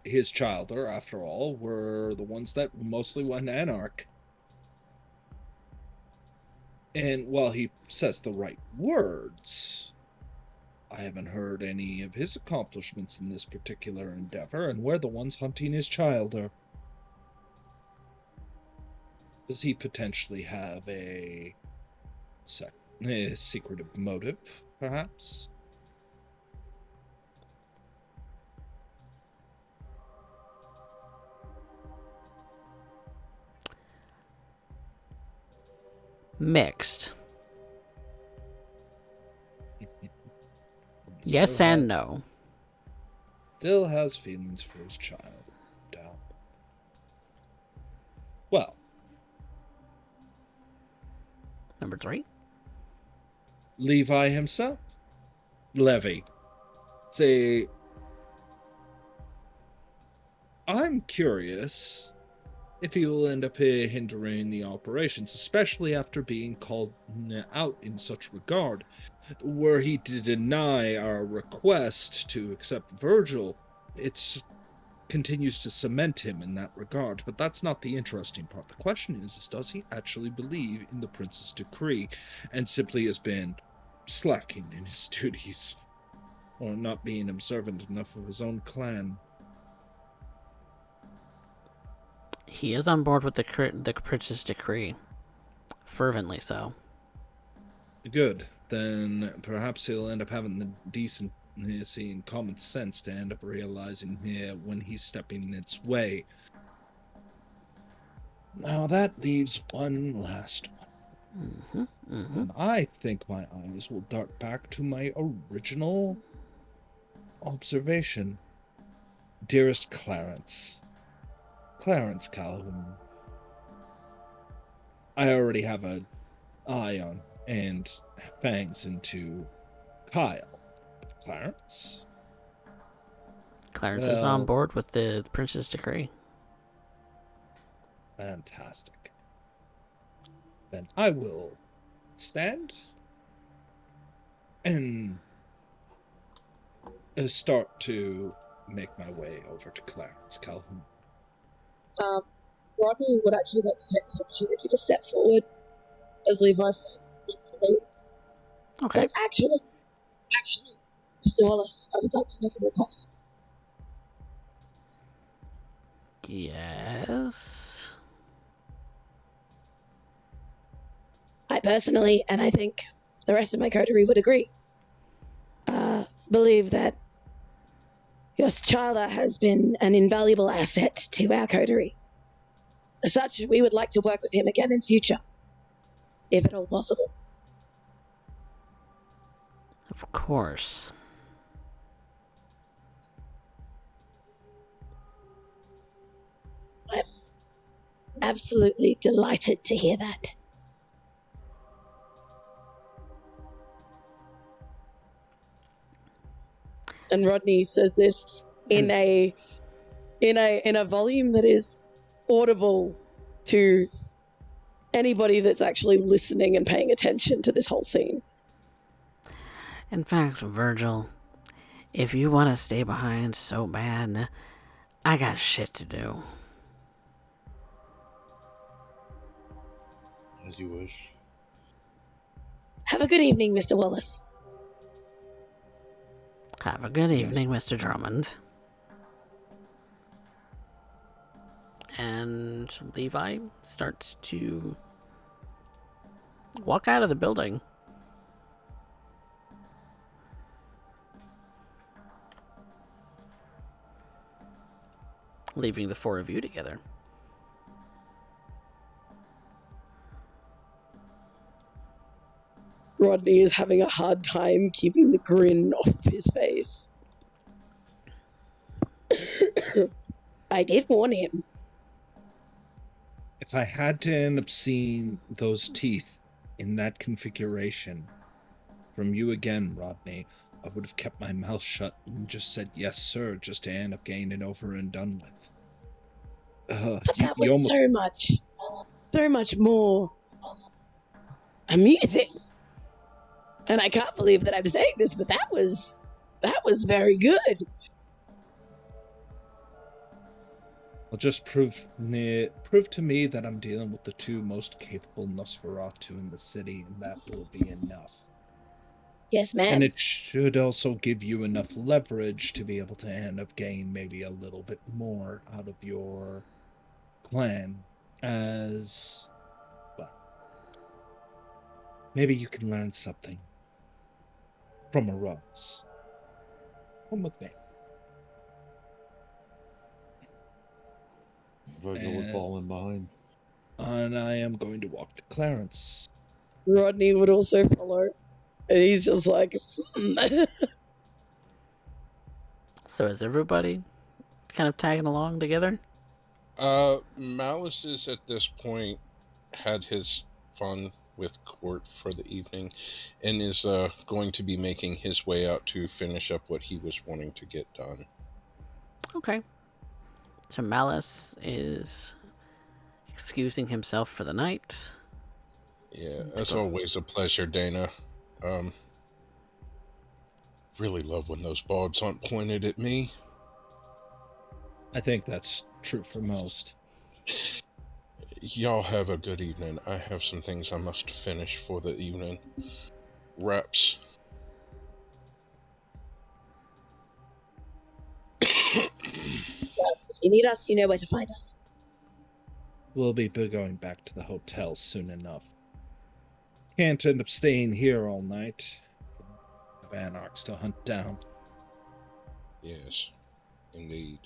His childer, after all, were the ones that mostly went anarch. And while he says the right words, I haven't heard any of his accomplishments in this particular endeavor, and we're the ones hunting his childer. Does he potentially have a secretive motive, perhaps? Mixed. Yes and no. Still has feelings for his child. Doubt. Well. Number 3. Levi himself. Levy. Say, I'm curious if he will end up hindering the operations, especially after being called out in such regard. Were he to deny our request to accept Virgil, it continues to cement him in that regard. But that's not the interesting part. The question is does he actually believe in the prince's decree and simply has been slacking in his duties or not being observant enough of his own clan? He is on board with the prince's decree. Fervently so. Good. Then perhaps he'll end up having the decency and common sense to end up realizing when he's stepping in its way. Now that leaves one last one. And I think my eyes will dart back to my original observation. Dearest Clarence Calhoun. I already have an eye on and fangs into Kyle. Clarence is on board with the prince's decree. Fantastic. Then I will stand and start to make my way over to Clarence Calhoun. Rodney would actually like to take this opportunity to step forward as Levi needs to leave. Okay. So actually, Mr. Wallace, I would like to make a request. Yes. I personally, and I think the rest of my coterie would agree, believe that your childer has been an invaluable asset to our coterie. As such, we would like to work with him again in future, if at all possible. Of course. I'm absolutely delighted to hear that. And Rodney says this in a volume that is audible to anybody that's actually listening and paying attention to this whole scene. In fact, Virgil, if you want to stay behind so bad, I got shit to do. As you wish. Have a good evening, Mr. Wallace. Have a good evening, Mr. Drummond. And Levi starts to walk out of the building. leaving the four of you together. Rodney is having a hard time keeping the grin off his face. I did warn him. If I had to end up seeing those teeth in that configuration from you again, Rodney, I would have kept my mouth shut and just said yes, sir, just to end up getting it over and done with. But that was so much more amusing. And I can't believe that I'm saying this, but that was very good. Well, just prove to me that I'm dealing with the two most capable Nosferatu in the city, and that will be enough. Yes, ma'am. And it should also give you enough leverage to be able to end up getting maybe a little bit more out of your plan, as well. Maybe you can learn something from a rose. Come with me. Virgil would fall in behind. And I am going to walk to Clarence. Rodney would also follow. And he's just like, So is everybody kind of tagging along together? Malice is at this point had his fun with court for the evening and is going to be making his way out to finish up what he was wanting to get done. Okay. So Malice is excusing himself for the night. Yeah, as always, a pleasure, Dana. Really love when those barbs aren't pointed at me. I think that's true for most. Y'all have a good evening. I have some things I must finish for the evening. Wraps. if you need us, you know where to find us. We'll be going back to the hotel soon enough. Can't end up staying here all night. Have anarchs to hunt down. Yes, indeed.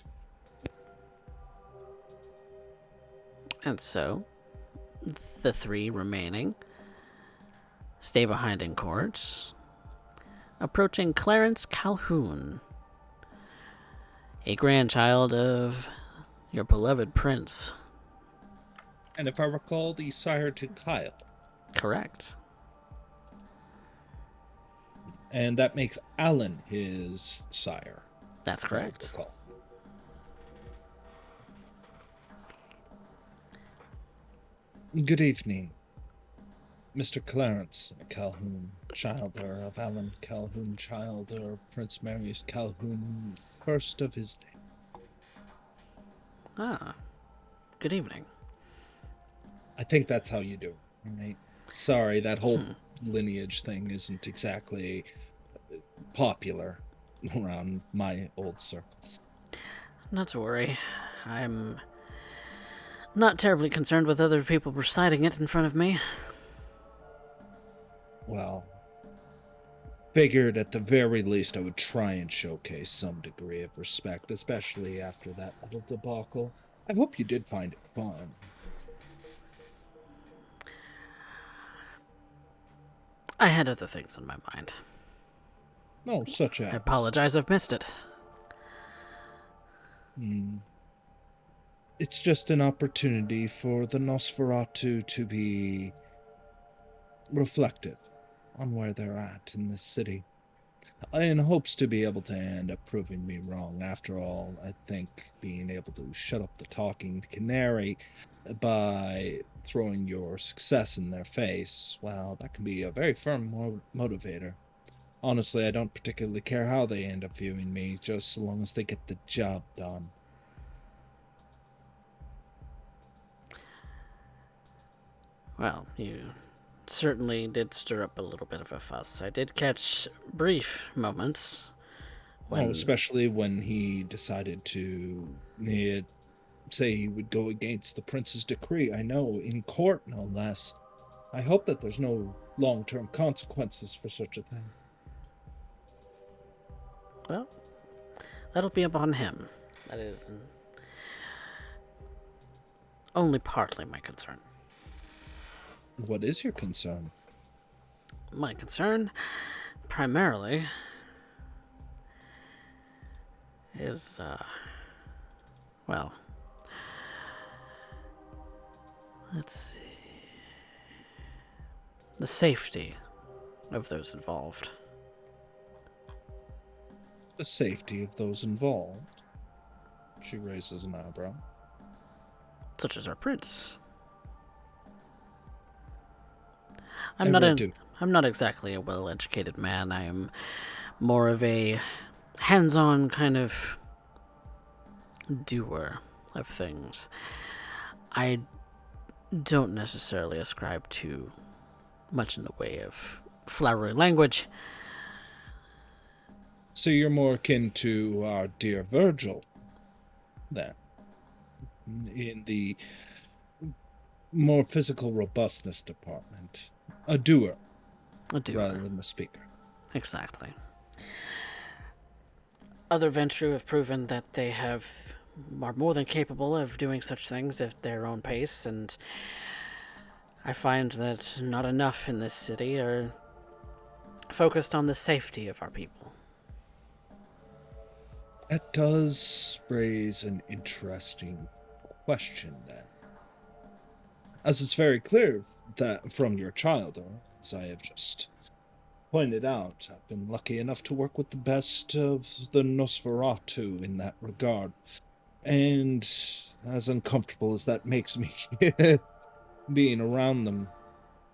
And so, the three remaining stay behind in court, approaching Clarence Calhoun, a grandchild of your beloved prince. And if I recall, the sire to Kyle. Correct. And that makes Alan his sire. That's correct. Good evening, Mr. Clarence Calhoun, childer of Alan Calhoun, childer of Prince Marius Calhoun, first of his day. Ah, good evening. I think that's how you do it, right? Sorry, that whole lineage thing isn't exactly popular around my old circles. Not to worry. I'm not terribly concerned with other people reciting it in front of me. Well, figured at the very least I would try and showcase some degree of respect, especially after that little debacle. I hope you did find it fun. I had other things on my mind. No, such as... I apologize, I've missed it. It's just an opportunity for the Nosferatu to be reflective on where they're at in this city, in hopes to be able to end up proving me wrong. After all, I think being able to shut up the talking canary by throwing your success in their face, well, that can be a very firm motivator. Honestly, I don't particularly care how they end up viewing me, just so long as they get the job done. Well, you certainly did stir up a little bit of a fuss. I did catch brief moments. Well, especially when he decided to say he would go against the prince's decree. I know, in court, no less. I hope that there's no long-term consequences for such a thing. Well, that'll be upon him. That is only partly my concern. What is your concern? My concern, primarily, is, well, let's see. The safety of those involved. The safety of those involved. She raises an eyebrow. Such as our prince. I I'm not exactly a well-educated man. I am more of a hands-on kind of doer of things. I don't necessarily ascribe to much in the way of flowery language. So you're more akin to our dear Virgil, then, in the more physical robustness department. A doer, A doer. rather than a speaker. Exactly. Other Ventru have proven that they are more than capable of doing such things at their own pace, and I find that not enough in this city are focused on the safety of our people. That does raise an interesting question, then. As it's very clear that from your childhood, as I have just pointed out, I've been lucky enough to work with the best of the Nosferatu in that regard. And as uncomfortable as that makes me, being around them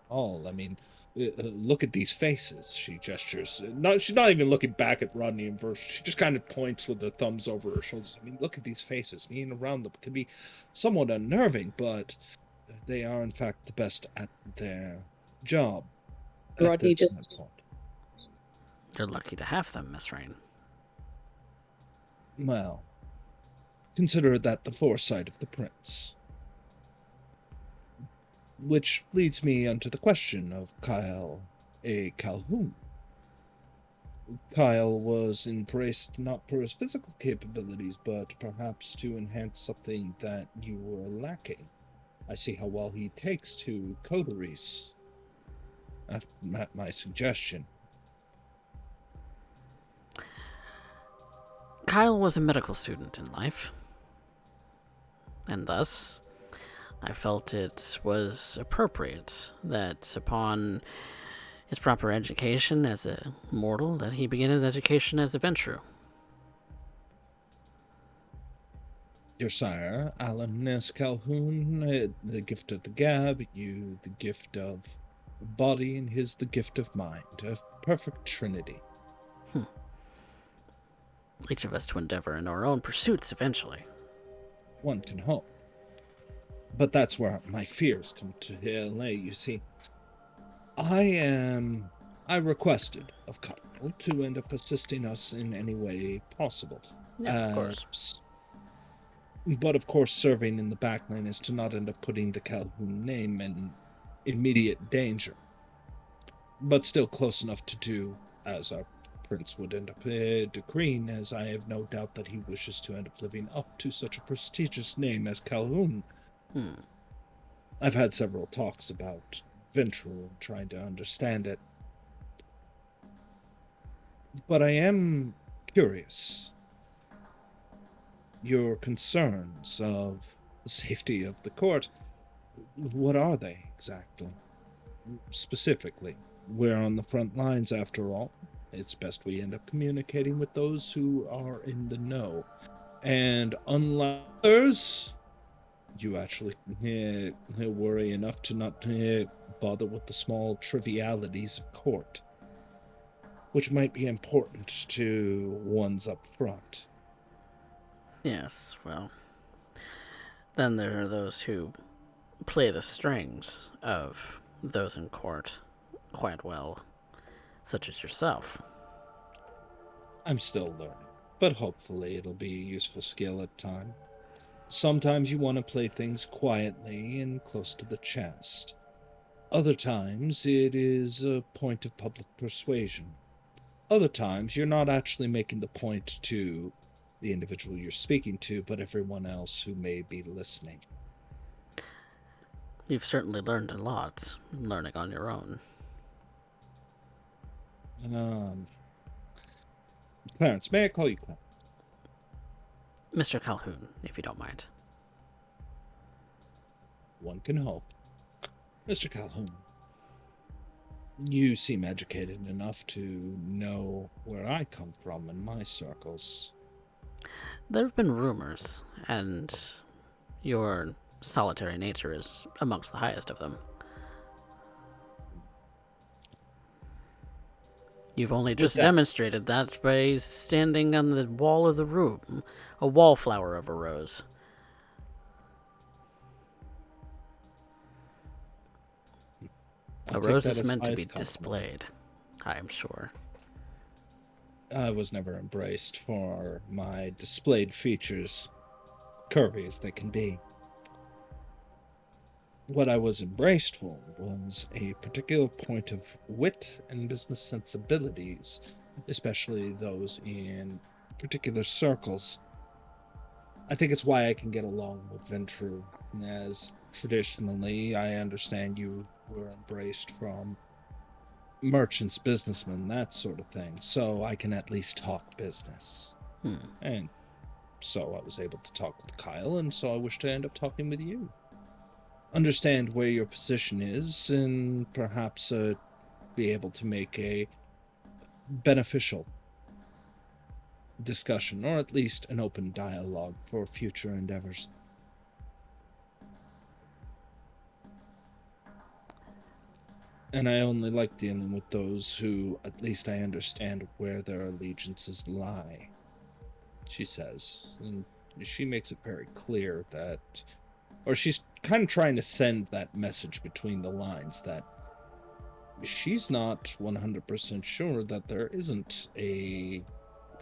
all, I mean, look at these faces, she gestures. She's not even looking back at Rodney and Verse. She just kind of points with her thumbs over her shoulders. I mean, look at these faces. Being around them can be somewhat unnerving, but they are, in fact, the best at their job. Rodney just You're lucky to have them, Miss Rain. Well, consider that the foresight of the prince. Which leads me onto the question of Kyle A. Calhoun. Kyle was embraced not for his physical capabilities, but perhaps to enhance something that you were lacking. I see how well he takes to coteries. At my suggestion. Kyle was a medical student in life, and thus I felt it was appropriate that upon his proper education as a mortal, that he begin his education as a Ventru. Your sire, Alan S. Calhoun, had the gift of the gab, you the gift of body, and his the gift of mind. A perfect trinity. Each of us to endeavor in our own pursuits eventually. One can hope. But that's where my fears come to lay, you see. I requested of Kyle to end up assisting us in any way possible. Yes, of course. But of course, serving in the backline is to not end up putting the Calhoun name in immediate danger. But still close enough to do as our prince would end up decreeing, as I have no doubt that he wishes to end up living up to such a prestigious name as Calhoun. I've had several talks about Ventru and trying to understand it. But I am curious. Your concerns of the safety of the court, what are they exactly? Specifically, we're on the front lines after all. It's best we end up communicating with those who are in the know. And unlike others, you actually worry enough to not bother with the small trivialities of court, which might be important to ones up front. Yes, well, then there are those who play the strings of those in court quite well, such as yourself. I'm still learning, but hopefully it'll be a useful skill at time. Sometimes you want to play things quietly and close to the chest. Other times it is a point of public persuasion. Other times you're not actually making the point to the individual you're speaking to, but everyone else who may be listening. You've certainly learned a lot, learning on your own. Clarence, may I call you Clarence? Mr. Calhoun, if you don't mind. One can hope. Mr. Calhoun, you seem educated enough to know where I come from in my circles. There have been rumors, and your solitary nature is amongst the highest of them. You've only just demonstrated that by standing on the wall of the room, a wallflower of a rose. A rose is meant to be displayed, I am sure. I was never embraced for my displayed features, curvy as they can be. What I was embraced for was a particular point of wit and business sensibilities, especially those in particular circles. I think it's why I can get along with Ventru, as traditionally I understand you were embraced from merchants, businessmen, that sort of thing, so I can at least talk business. And so I was able to talk with Kyle, and so I wish to end up talking with you. Understand where your position is, and perhaps be able to make a beneficial discussion, or at least an open dialogue for future endeavors. And I only like dealing with those who, at least I understand where their allegiances lie, she says. And she makes it very clear that, or she's kind of trying to send that message between the lines that she's not 100% sure that there isn't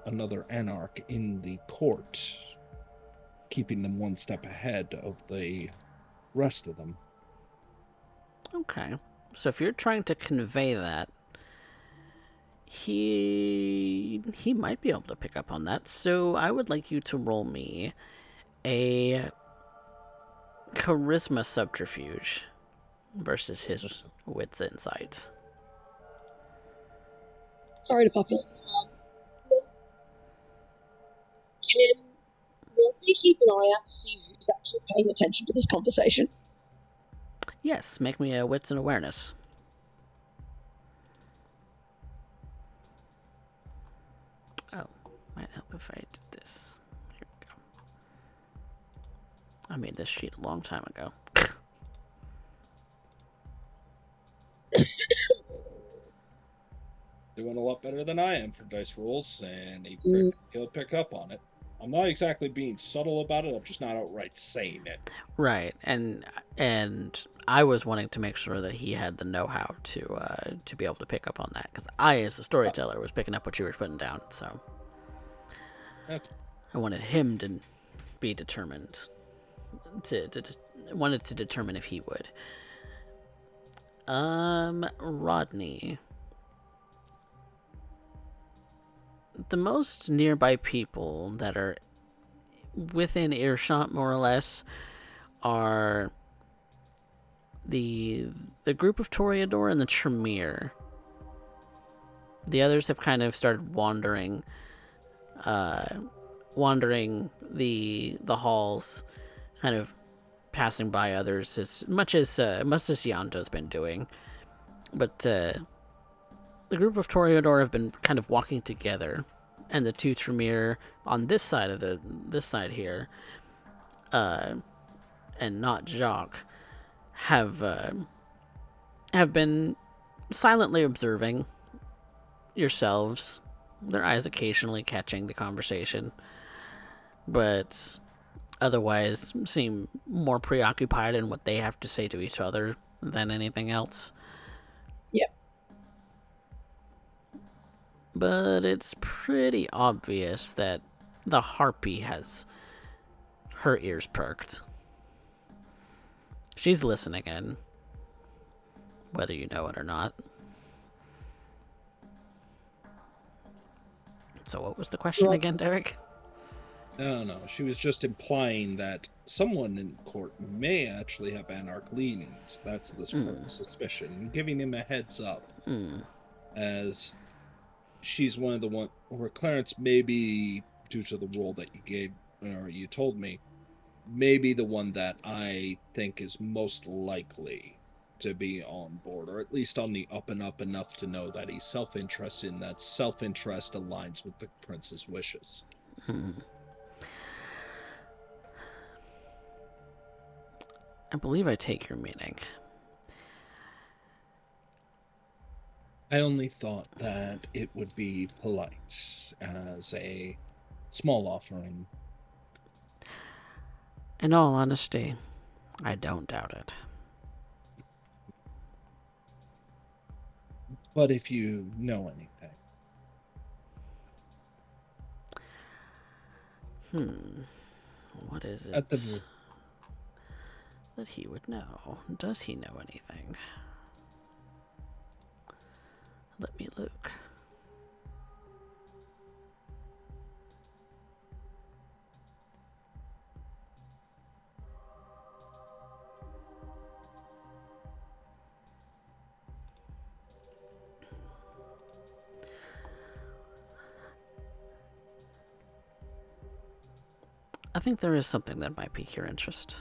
another anarch in the court, keeping them one step ahead of the rest of them. Okay. So if you're trying to convey that, he might be able to pick up on that. So I would like you to roll me a charisma subterfuge versus his wits insight. Sorry to pop in. Can Rodney keep an eye out to see who's actually paying attention to this conversation? Yes, make me a wits and awareness. Oh, might help if I did this. Here we go. I made this sheet a long time ago. Doing a lot better than I am for dice rolls, and he'll pick up on it. I'm not exactly being subtle about it. I'm just not outright saying it. Right, and I was wanting to make sure that he had the know-how to be able to pick up on that, because I, as the storyteller, was picking up what you were putting down. So okay. I wanted him to be determined. Wanted to determine if he would. Rodney. The most nearby people that are within earshot, more or less, are the group of Toreador and the Tremere. The others have kind of started wandering the halls, kind of passing by others as much as Yanto's been doing. But the group of Toreador have been kind of walking together, and the two Tremere on this side of this side here, and not Jacques, have been silently observing yourselves, their eyes occasionally catching the conversation, but otherwise seem more preoccupied in what they have to say to each other than anything else. Yep. But it's pretty obvious that the harpy has her ears perked. She's listening in, whether you know it or not. So what was the question again, Derek? No. She was just implying that someone in court may actually have anarch leanings. That's this court's suspicion. Giving him a heads up, as she's one of the one where Clarence, maybe due to the role that you gave or you told me, maybe the one that I think is most likely to be on board, or at least on the up and up enough to know that he's self-interested, and that self-interest aligns with the prince's wishes. I believe I take your meaning. I only thought that it would be polite as a small offering. In all honesty, I don't doubt it. But if you know anything. What is it At the that he would know? Does he know anything? Let me look. I think there is something that might pique your interest,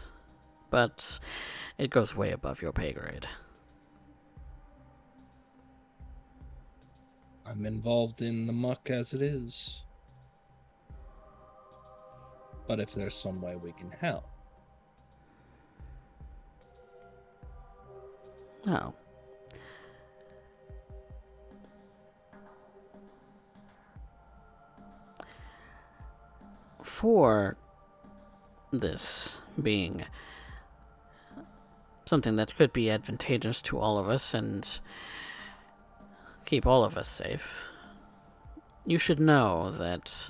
but it goes way above your pay grade. I'm involved in the muck as it is. But if there's some way we can help. Oh. For this being something that could be advantageous to all of us and keep all of us safe, you should know that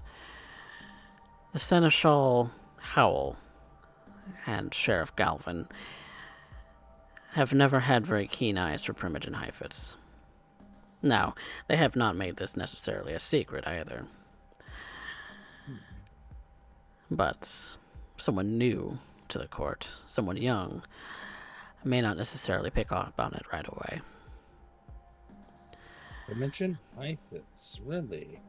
the Seneschal Howell and Sheriff Galvin have never had very keen eyes for Primogen Heifetz. Now, they have not made this necessarily a secret either. But someone new to the court, someone young, may not necessarily pick up on it right away. Primogen Heifetz, really?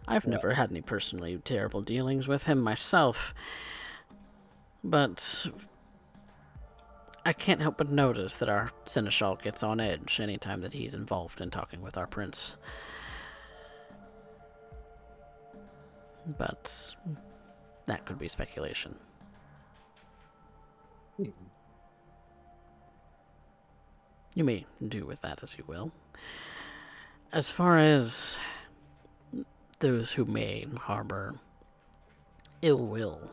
I've never had any personally terrible dealings with him myself, but I can't help but notice that our Seneschal gets on edge anytime that he's involved in talking with our prince. But that could be speculation. You may do with that as you will. As far as those who may harbor ill will,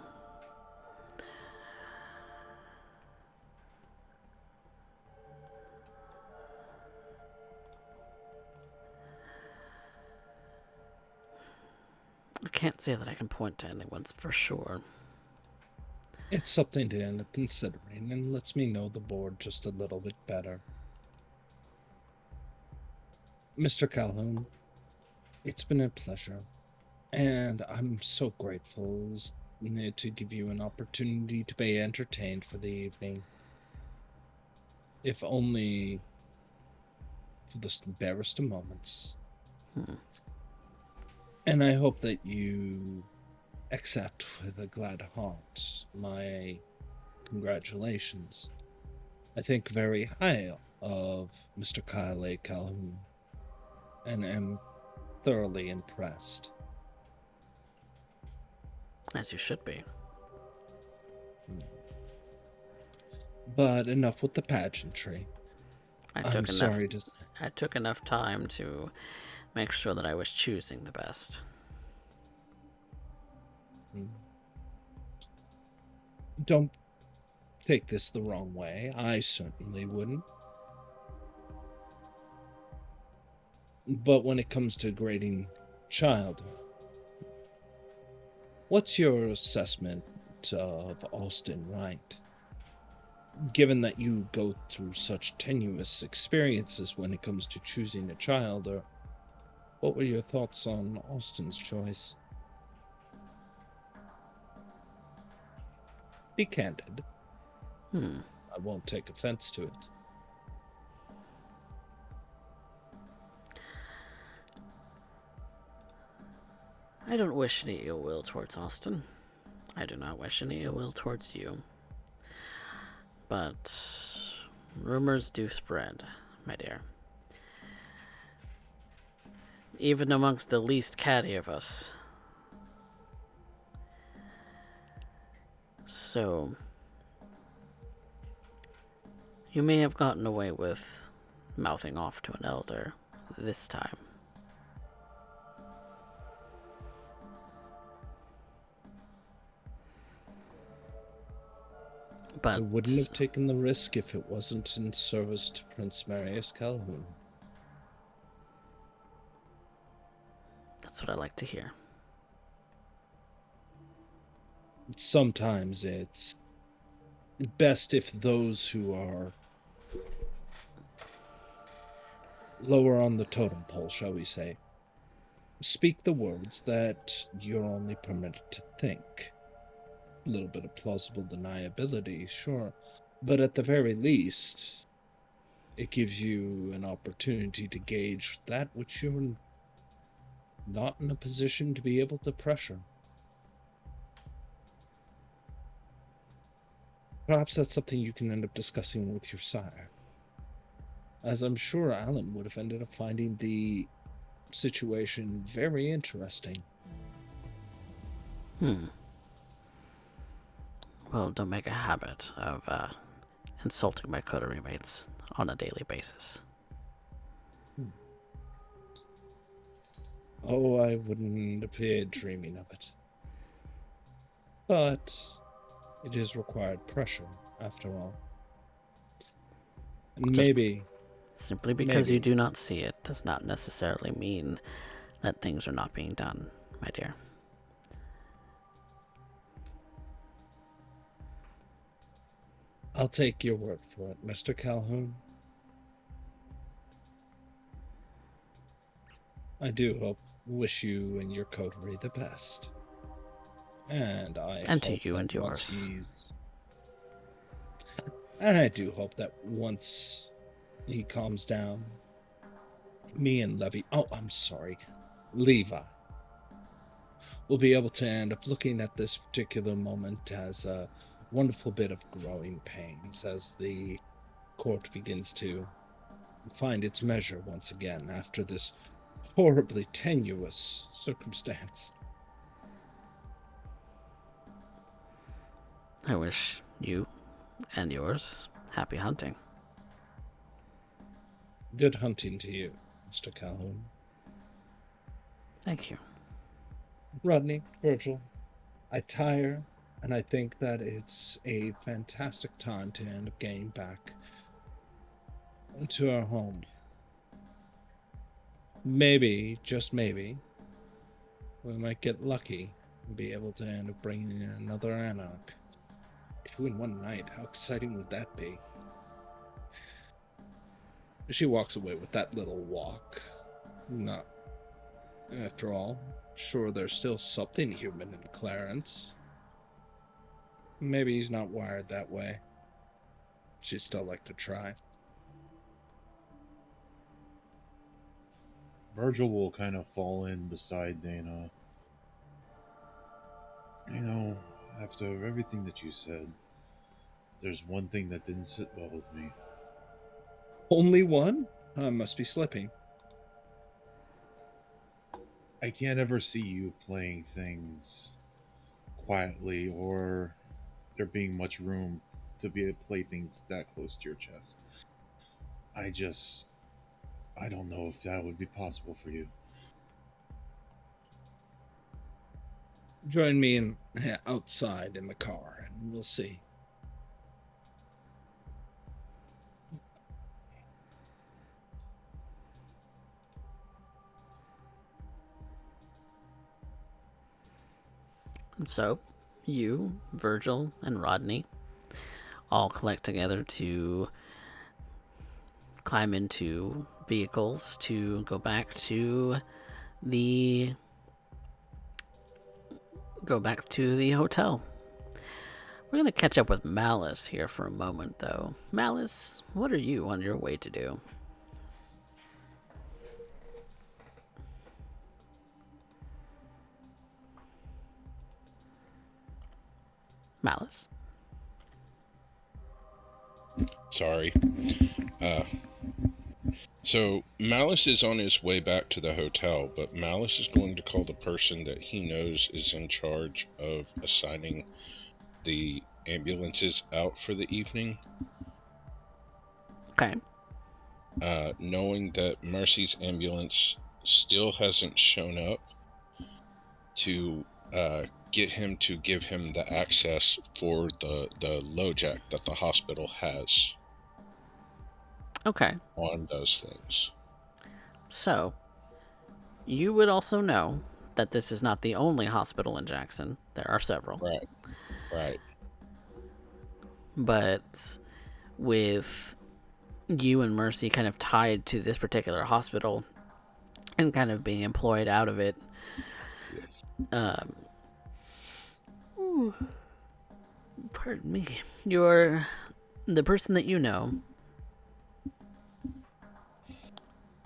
I can't say that I can point to anyone for sure. It's something to end up considering, and lets me know the board just a little bit better. Mr. Calhoun, it's been a pleasure, and I'm so grateful to give you an opportunity to be entertained for the evening. If only for the barest of moments. And I hope that you accept with a glad heart my congratulations. I think very high of Mr. Kyle A. Calhoun, and am thoroughly impressed. As you should be. But enough with the pageantry. I'm sorry to... I took enough time to make sure that I was choosing the best. Don't take this the wrong way. I certainly wouldn't. But when it comes to grading childhood, what's your assessment of Austin Wright? Given that you go through such tenuous experiences when it comes to choosing a child, or what were your thoughts on Austin's choice? be candid. Hmm. I won't take offense to it. I don't wish any ill will towards Austin. I do not wish any ill will towards you. But rumors do spread, my dear. Even amongst the least catty of us. So, you may have gotten away with mouthing off to an elder this time. But I wouldn't have taken the risk if it wasn't in service to Prince Marius Calhoun. that's what I like to hear. Sometimes it's best if those who are lower on the totem pole, shall we say, speak the words that you're only permitted to think. A little bit of plausible deniability, sure, but at the very least, it gives you an opportunity to gauge that which you're not in a position to be able to pressure. Perhaps that's something you can end up discussing with your sire, as I'm sure Alan would have ended up finding the situation very interesting. Well, don't make a habit of insulting my coterie mates on a daily basis. Oh, I wouldn't appear dreaming of it. But it is required pressure, after all. And maybe, Simply because you do not see it does not necessarily mean that things are not being done, my dear. I'll take your word for it, Mr. Calhoun. I do wish you and your coterie the best. And to you and yours. And I do hope that once he calms down, me and Levi, will be able to end up looking at this particular moment as a wonderful bit of growing pains as the court begins to find its measure once again after this horribly tenuous circumstance. I wish you and yours happy hunting. Good hunting to you, Mr. Calhoun. Thank you. Rodney, Virgil, I tire, and I think that it's a fantastic time to end up getting back to our home. Maybe, just maybe, we might get lucky and be able to end up bringing in another Anarch. 2 in one night, how exciting would that be? She walks away with that little walk. Not, after all, sure there's still something human in Clarence. Maybe he's not wired that way. She'd still like to try. Virgil will kind of fall in beside Dana. You know, after everything that you said, there's one thing that didn't sit well with me. Only one? I must be slipping. I can't ever see you playing things quietly or there being much room to be able to play things that close to your chest. I don't know if that would be possible for you. Join me outside in the car, and we'll see. And so, you, Virgil, and Rodney all collect together to climb into vehicles to go back to the hotel. We're going to catch up with Malice here for a moment, though. Malice, what are you on your way to do? Malice? Sorry. So Malice is on his way back to the hotel, but Malice is going to call the person that he knows is in charge of assigning the ambulances out for the evening. Okay. Knowing that Mercy's ambulance still hasn't shown up, to get him to give him the access for the LoJack that the hospital has. Okay. On those things. So, you would also know that this is not the only hospital in Jackson. There are several. Right. But with you and Mercy kind of tied to this particular hospital and kind of being employed out of it, pardon me, the person that you know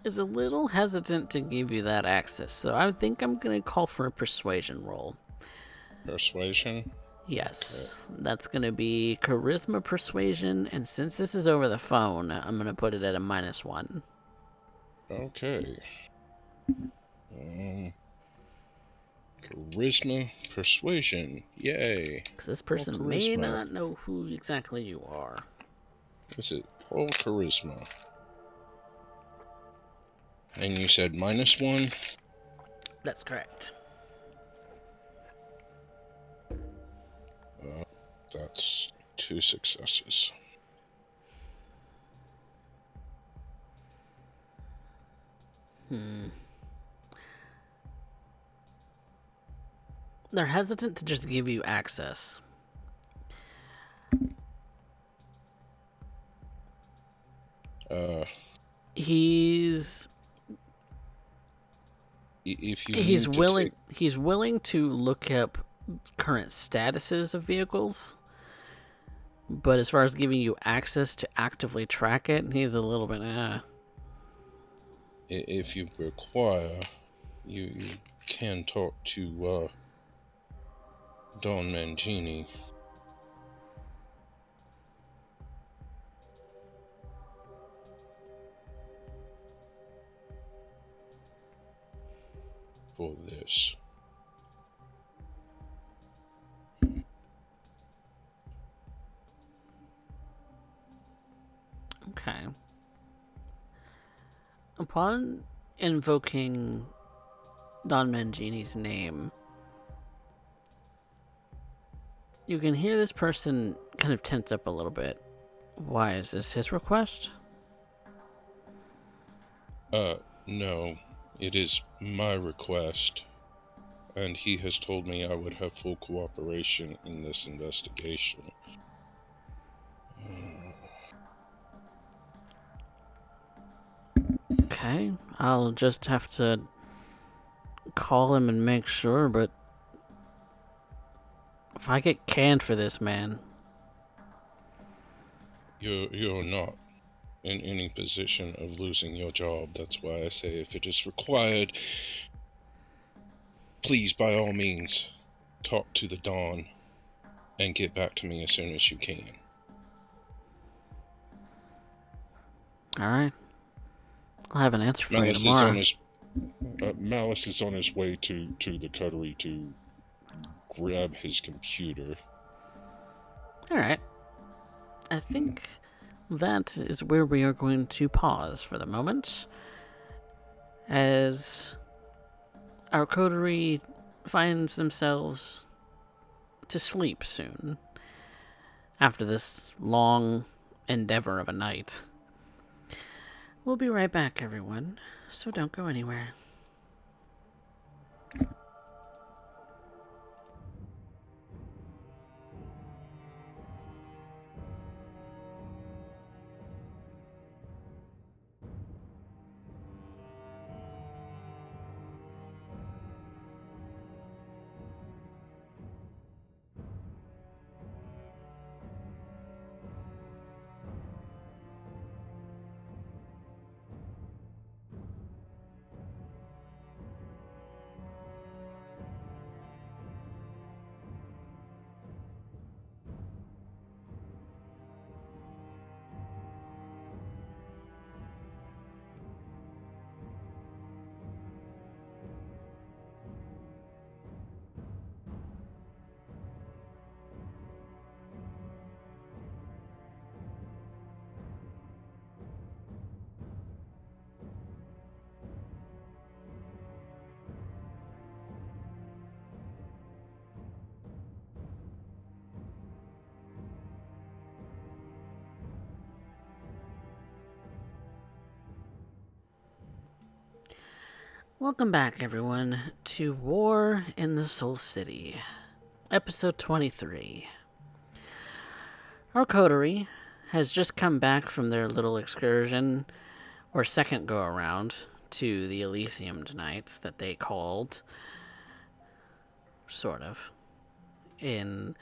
is a little hesitant to give you that access, so I think I'm going to call for a persuasion roll. Persuasion? Yes, that's going to be charisma persuasion, and since this is over the phone, I'm going to put it at a -1. Okay. Charisma persuasion. Yay. Because this person may not know who exactly you are. Is it all charisma? And you said -1? That's correct. That's 2 successes. They're hesitant to just give you access. He's willing to look up current statuses of vehicles, but as far as giving you access to actively track it, he's a little bit If you require, you can talk to Don Mangini. For this. Okay. Upon invoking Don Mangini's name, you can hear this person kind of tense up a little bit. Why, is this his request? No. It is my request, and he has told me I would have full cooperation in this investigation. Okay, I'll just have to call him and make sure, but if I get canned for this, man... You're not in any position of losing your job. That's why I say if it is required, please, by all means, talk to the Dawn and get back to me as soon as you can. Alright. I'll have an answer for you tomorrow. Malice is on his way to the coterie to grab his computer. Alright. I think that is where we are going to pause for the moment, as our coterie finds themselves to sleep soon, after this long endeavor of a night. We'll be right back, everyone, so don't go anywhere. Welcome back, everyone, to War in the Soul City, episode 23. Our coterie has just come back from their little excursion, or second go-around, to the Elysium tonight that they called, sort of, in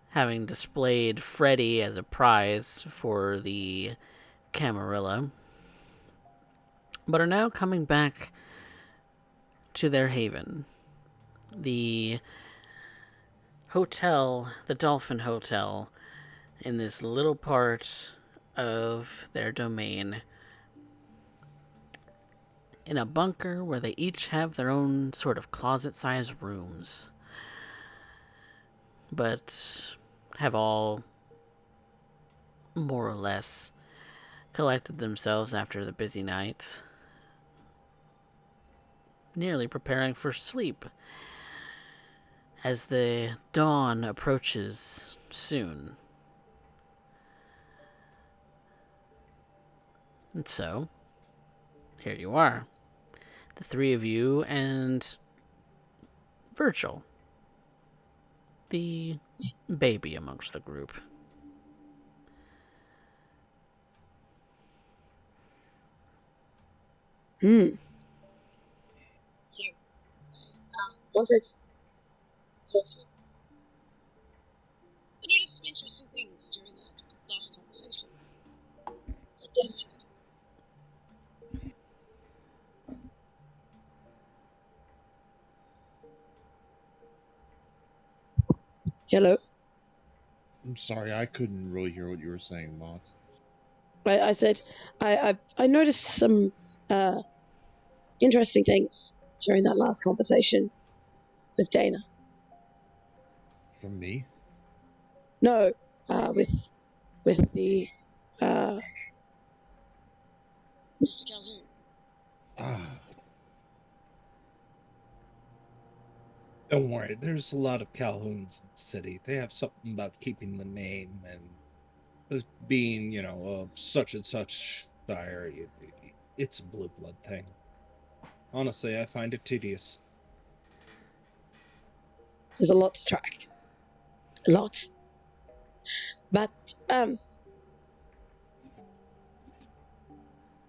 having displayed Freddy as a prize for the Camarilla, but are now coming back to their haven. The hotel, the Dolphin Hotel, in this little part of their domain, in a bunker where they each have their own sort of closet-sized rooms, but have all more or less collected themselves after the busy night, nearly preparing for sleep as the dawn approaches soon. And so, here you are, the three of you and Virgil, the baby amongst the group. So, wanted to talk to him. I noticed some interesting things during that last conversation that Dana had. Hello? I'm sorry, I couldn't really hear what you were saying, Mox. I said, I noticed some interesting things during that last conversation with Dana. From me? No, with the Mr. Calhoun. Ah, Don't worry, there's a lot of Calhouns in the city. They have something about keeping the name and being, of such and such sire. It's a blue blood thing. Honestly, I find it tedious. There's a lot to track. A lot. But I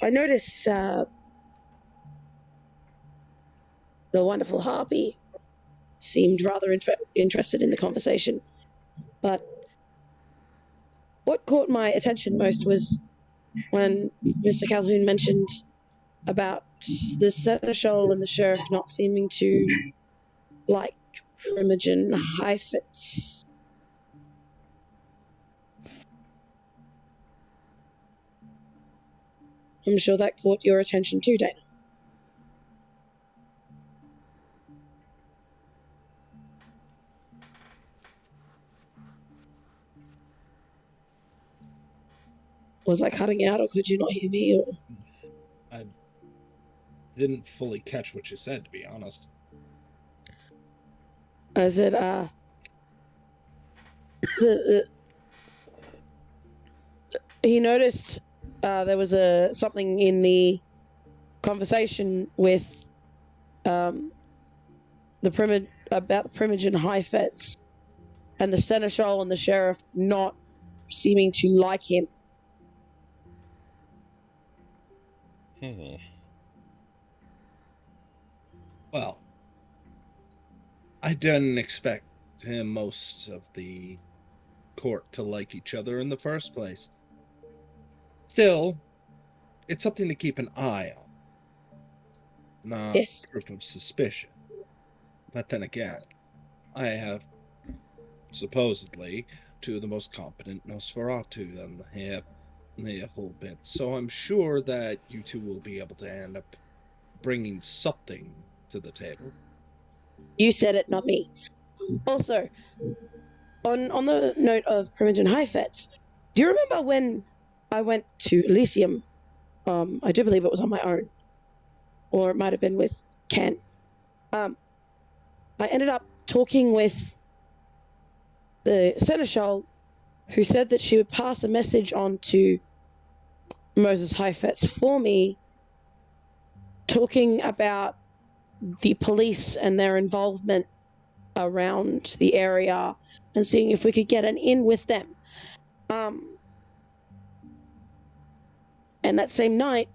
noticed the wonderful Harpy seemed rather interested in the conversation. But what caught my attention most was when Mr. Calhoun mentioned about the seneschal and the sheriff not seeming to like Primogen Heifetz. I'm sure that caught your attention too, Dana. Was I cutting out, or could you not hear me? Or... I didn't fully catch what you said, to be honest. I said, he noticed there was something in the conversation with about the Primogen Heifetz and the seneschal and the sheriff not seeming to like him. Well, I didn't expect most of the court to like each other in the first place. Still, it's something to keep an eye on. Not Yes. proof of suspicion. But then again, I have supposedly two of the most competent Nosferatu on the whole bit, so I'm sure that you two will be able to end up bringing something to the table. You said it, not me. Also, on the note of Primogen Heifetz, do you remember when I went to Elysium? I do believe it was on my own, or it might have been with Ken. I ended up talking with the seneschal, who said that she would pass a message on to Moses Heifetz for me talking about the police and their involvement around the area and seeing if we could get an in with them. And that same night,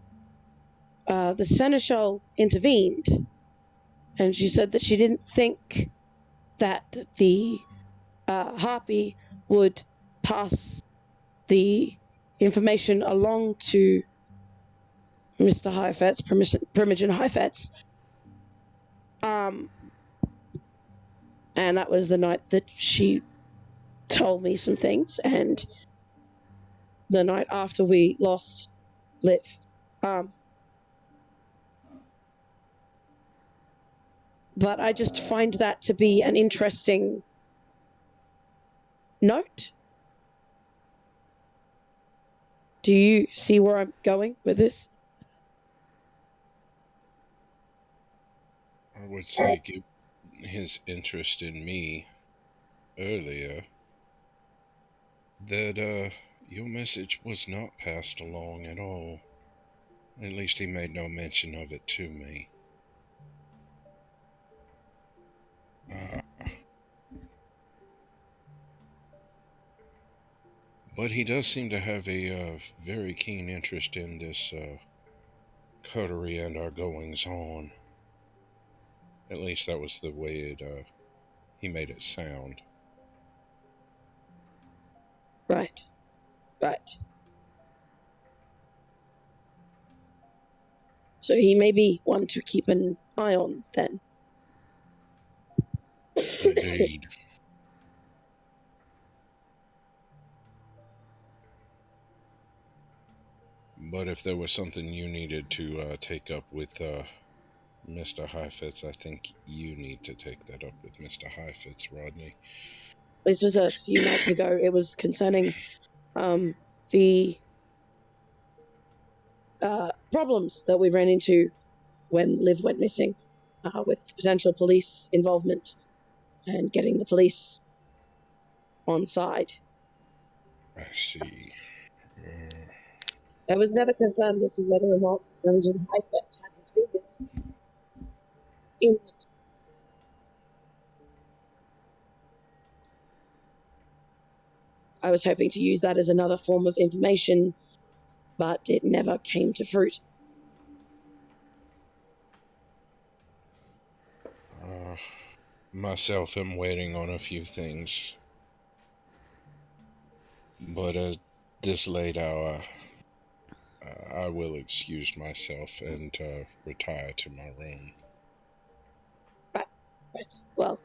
the seneschal intervened, and she said that she didn't think that the harpy would pass the information along to Mr. Heifetz, Primogen Heifetz. And that was the night that she told me some things, and the night after we lost Liv. But I just find that to be an interesting note. Do you see where I'm going with this? I would say, given his interest in me earlier, that your message was not passed along at all. At least he made no mention of it to me. But he does seem to have a very keen interest in this coterie and our goings on. At least that was the way he made it sound. Right. So he may be one to keep an eye on then. Indeed. But if there was something you needed to take up with Mr. Heifetz, I think you need to take that up with Mr. Heifetz, Rodney. This was a few nights ago. It was concerning the problems that we ran into when Liv went missing, with potential police involvement and getting the police on side. I see. It was never confirmed as to whether or not Primogen Heifetz had his fingers in the. I was hoping to use that as another form of information, but it never came to fruit. Myself am waiting on a few things. But at this late hour, I will excuse myself and retire to my room. Right. Well,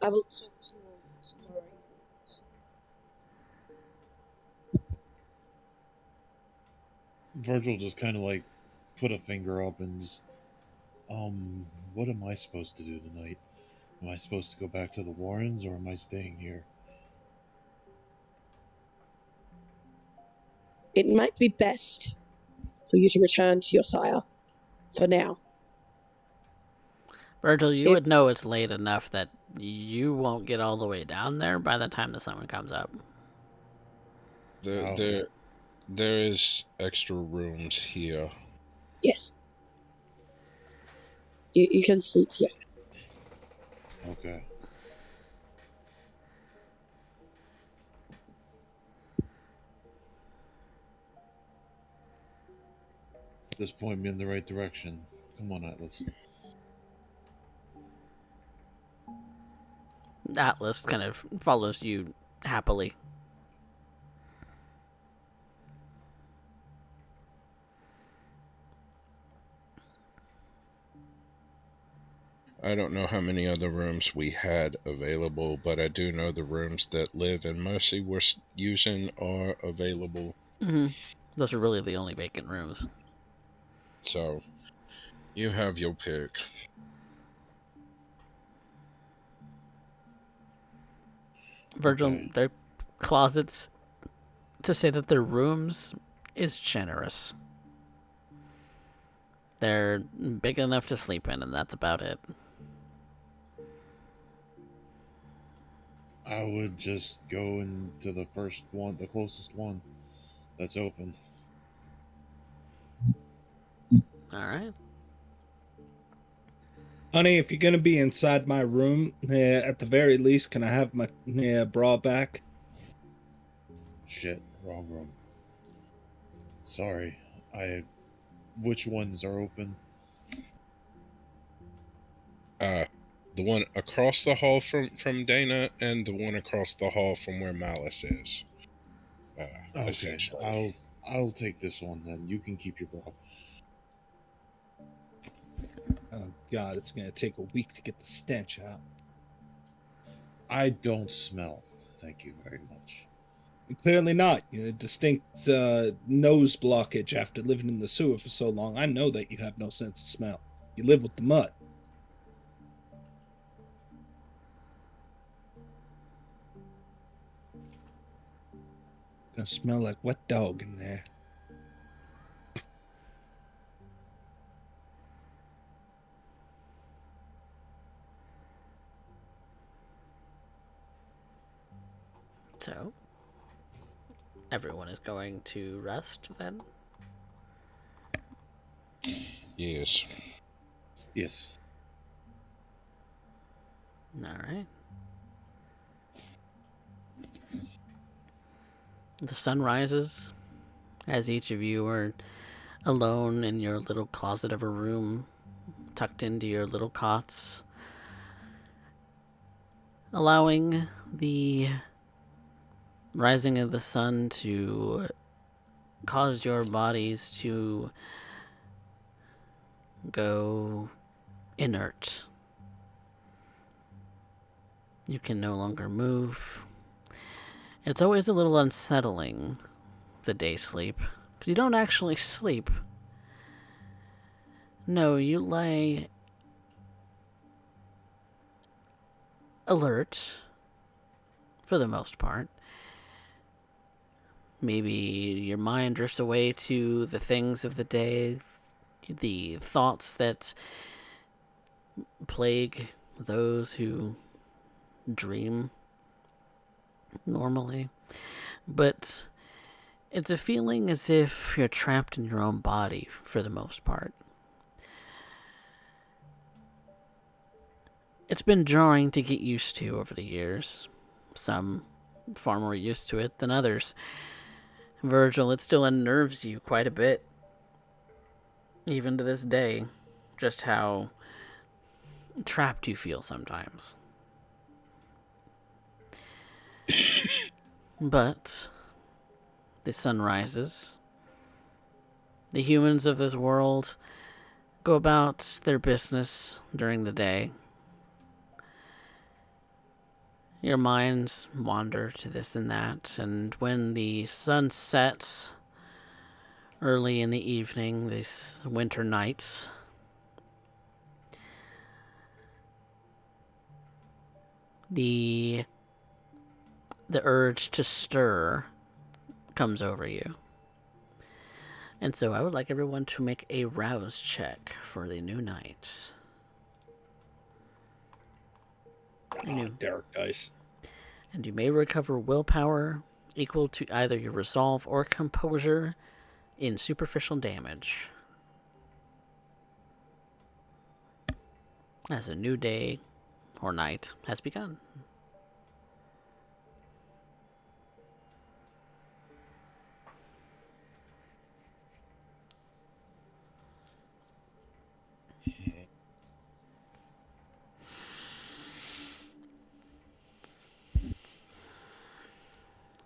I will talk to you all tomorrow evening. Virgil just kind of like put a finger up and just, what am I supposed to do tonight? Am I supposed to go back to the Warrens or am I staying here? It might be best for you to return to your sire for now. Virgil, you would know it's late enough that you won't get all the way down there by the time the sun comes up. There is extra rooms here. Yes. You can sleep here. Okay. Just point me in the right direction. Come on, Atlas. Atlas kind of follows you happily. I don't know how many other rooms we had available, but I do know the rooms that Liv and Mercy were using are available. Mm-hmm. Those are really the only vacant rooms. So, you have your pick. Virgil, Okay. their closets, to say that they're rooms is generous. They're big enough to sleep in, and that's about it. I would just go into the first one, the closest one that's open. All right. Honey, if you're gonna be inside my room, at the very least, can I have my bra back? Shit, wrong room. Sorry. Which ones are open? The one across the hall from Dana, and the one across the hall from where Malice is. Okay, Essentially. I'll take this one then. You can keep your bra. Oh God, it's gonna take a week to get the stench out. I don't smell. Thank you very much. Clearly not. You have a distinct nose blockage after living in the sewer for so long. I know that you have no sense of smell. You live with the mud. Gonna smell like wet dog in there. So, everyone is going to rest then? Yes. Yes. Alright. The sun rises as each of you are alone in your little closet of a room, tucked into your little cots, allowing the rising of the sun to cause your bodies to go inert. You can no longer move. It's always a little unsettling, the day sleep, because you don't actually sleep. No, you lay alert, for the most part. Maybe your mind drifts away to the things of the day, the thoughts that plague those who dream normally. But it's a feeling as if you're trapped in your own body for the most part. It's been jarring to get used to over the years. Some far more used to it than others. Virgil, it still unnerves you quite a bit. Even to this day, just how trapped you feel sometimes. But the sun rises. The humans of this world go about their business during the day. Your minds wander to this and that, and when the sun sets early in the evening, these winter nights, the urge to stir comes over you. And so I would like everyone to make a rouse check for the new night. Derek dice. And you may recover willpower equal to either your resolve or composure in superficial damage. As a new day or night has begun.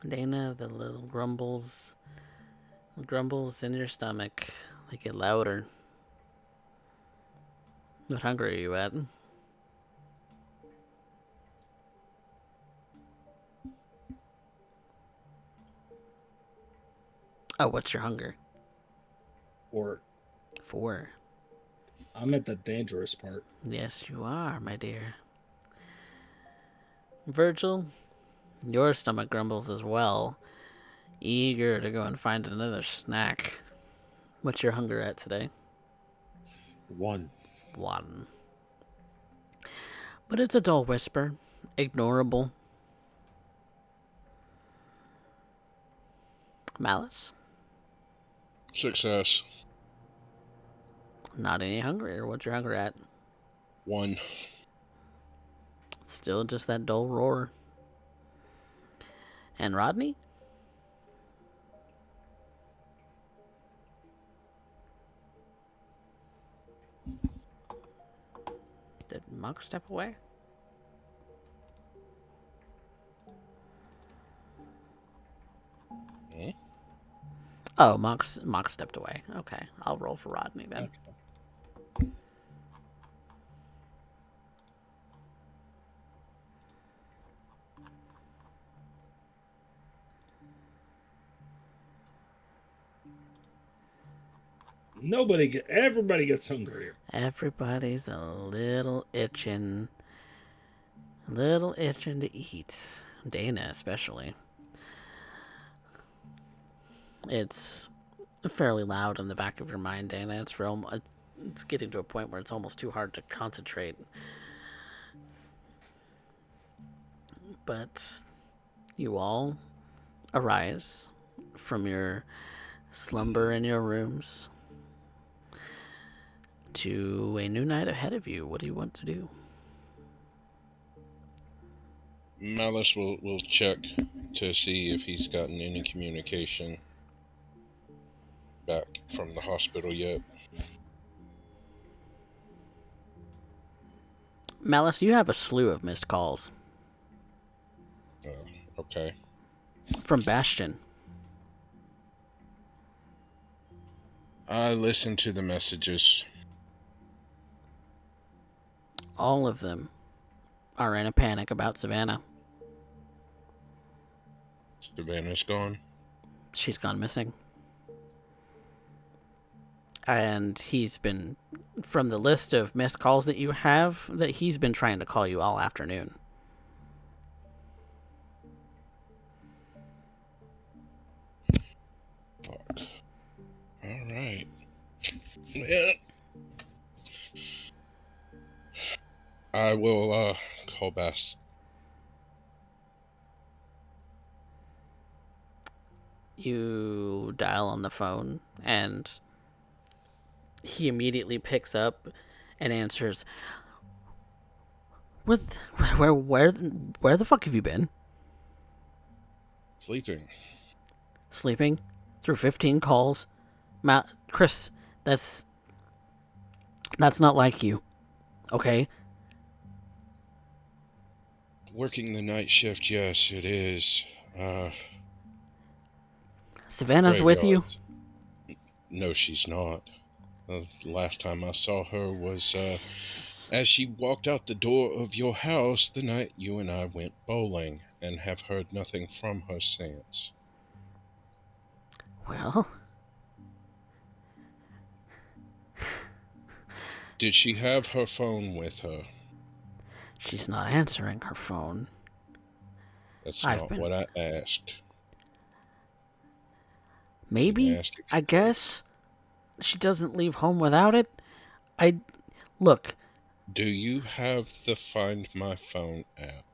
Dana, the little grumbles in your stomach, they get louder. What hunger are you at? Oh, what's your hunger? Or 4. I'm at the dangerous part. Yes, you are, my dear. Virgil, your stomach grumbles as well, eager to go and find another snack. What's your hunger at today? 1. 1. But it's a dull whisper, ignorable. Malice? Success. Not any hungrier. What's your hunger at? 1. Still just that dull roar. And Rodney? Did Muck step away? Hmm? Oh, Mock stepped away. Okay, I'll roll for Rodney then. Okay. Everybody gets hungry. Everybody's a little itching to eat. Dana especially. It's fairly loud in the back of your mind, Dana. It's getting to a point where it's almost too hard to concentrate. But you all arise from your slumber in your rooms to a new night ahead of you. What do you want to do? Malice will check to see if he's gotten any communication back from the hospital yet. Malice, you have a slew of missed calls. Okay. From Bastion. I listened to the messages. All of them are in a panic about Savannah. Savannah's gone. She's gone missing. And he's been, from the list of missed calls that you have, that he's been trying to call you all afternoon. Fuck. All right. Yeah. I will call Bass. You dial on the phone, and he immediately picks up and answers. Where the fuck have you been? Sleeping. Sleeping through 15 calls. Chris, that's not like you. Okay? Working the night shift, yes, it is. Savannah's with you? No, she's not. The last time I saw her was as she walked out the door of your house the night you and I went bowling, and have heard nothing from her since. Well... Did she have her phone with her? She's not answering her phone. That's not what I asked. Maybe, I guess, she doesn't leave home without it. Look. Do you have the Find My Phone app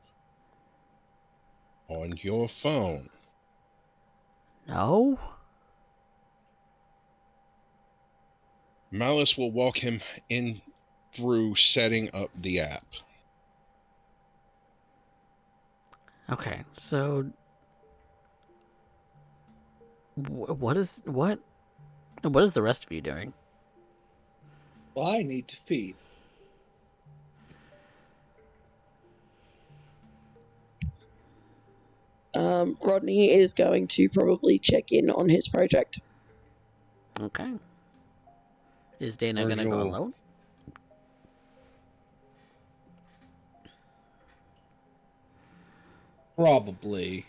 on your phone? No. Malice will walk him in through setting up the app. Okay, so what is the rest of you doing? Well, I need to feed. Rodney is going to probably check in on his project. Okay. Is Dana going to go alone? Probably.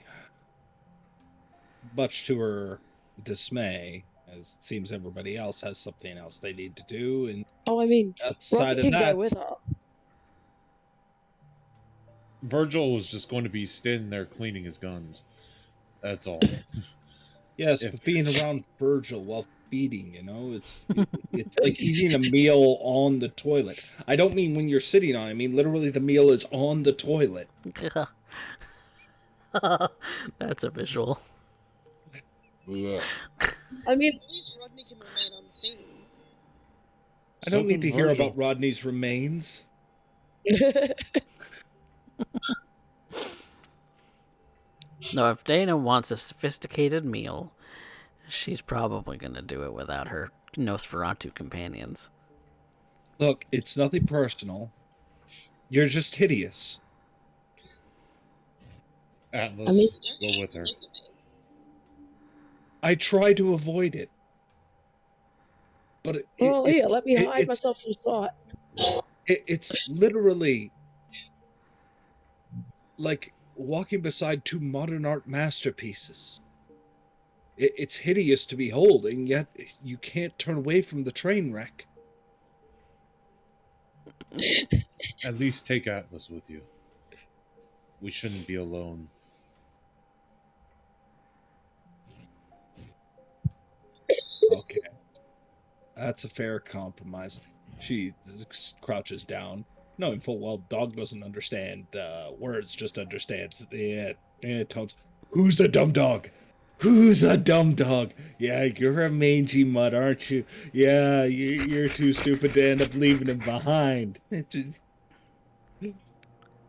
Much to her dismay, as it seems everybody else has something else they need to do. And outside Rodney of that, go with her. Virgil was just going to be standing there cleaning his guns. That's all. Yes, but being around Virgil while feeding, it's like eating a meal on the toilet. I don't mean when you're sitting on it. I mean literally the meal is on the toilet. That's a visual. Yeah. I mean, at least Rodney can remain unseen. I don't need to hear about Rodney's remains. No, if Dana wants a sophisticated meal, she's probably going to do it without her Nosferatu companions. Look, it's nothing personal. You're just hideous. Atlas, I mean, you don't go have with to her. look at me. I try to avoid it. But Well, here, let me hide myself from sight. it's literally like walking beside two modern art masterpieces. It's hideous to behold, and yet you can't turn away from the train wreck. At least take Atlas with you. We shouldn't be alone. Okay, that's a fair compromise. She crouches down, knowing full well dog doesn't understand words, just understands tones. Who's a dumb dog? Who's a dumb dog? Yeah, you're a mangy mutt, aren't you? Yeah, you're too stupid to end up leaving him behind.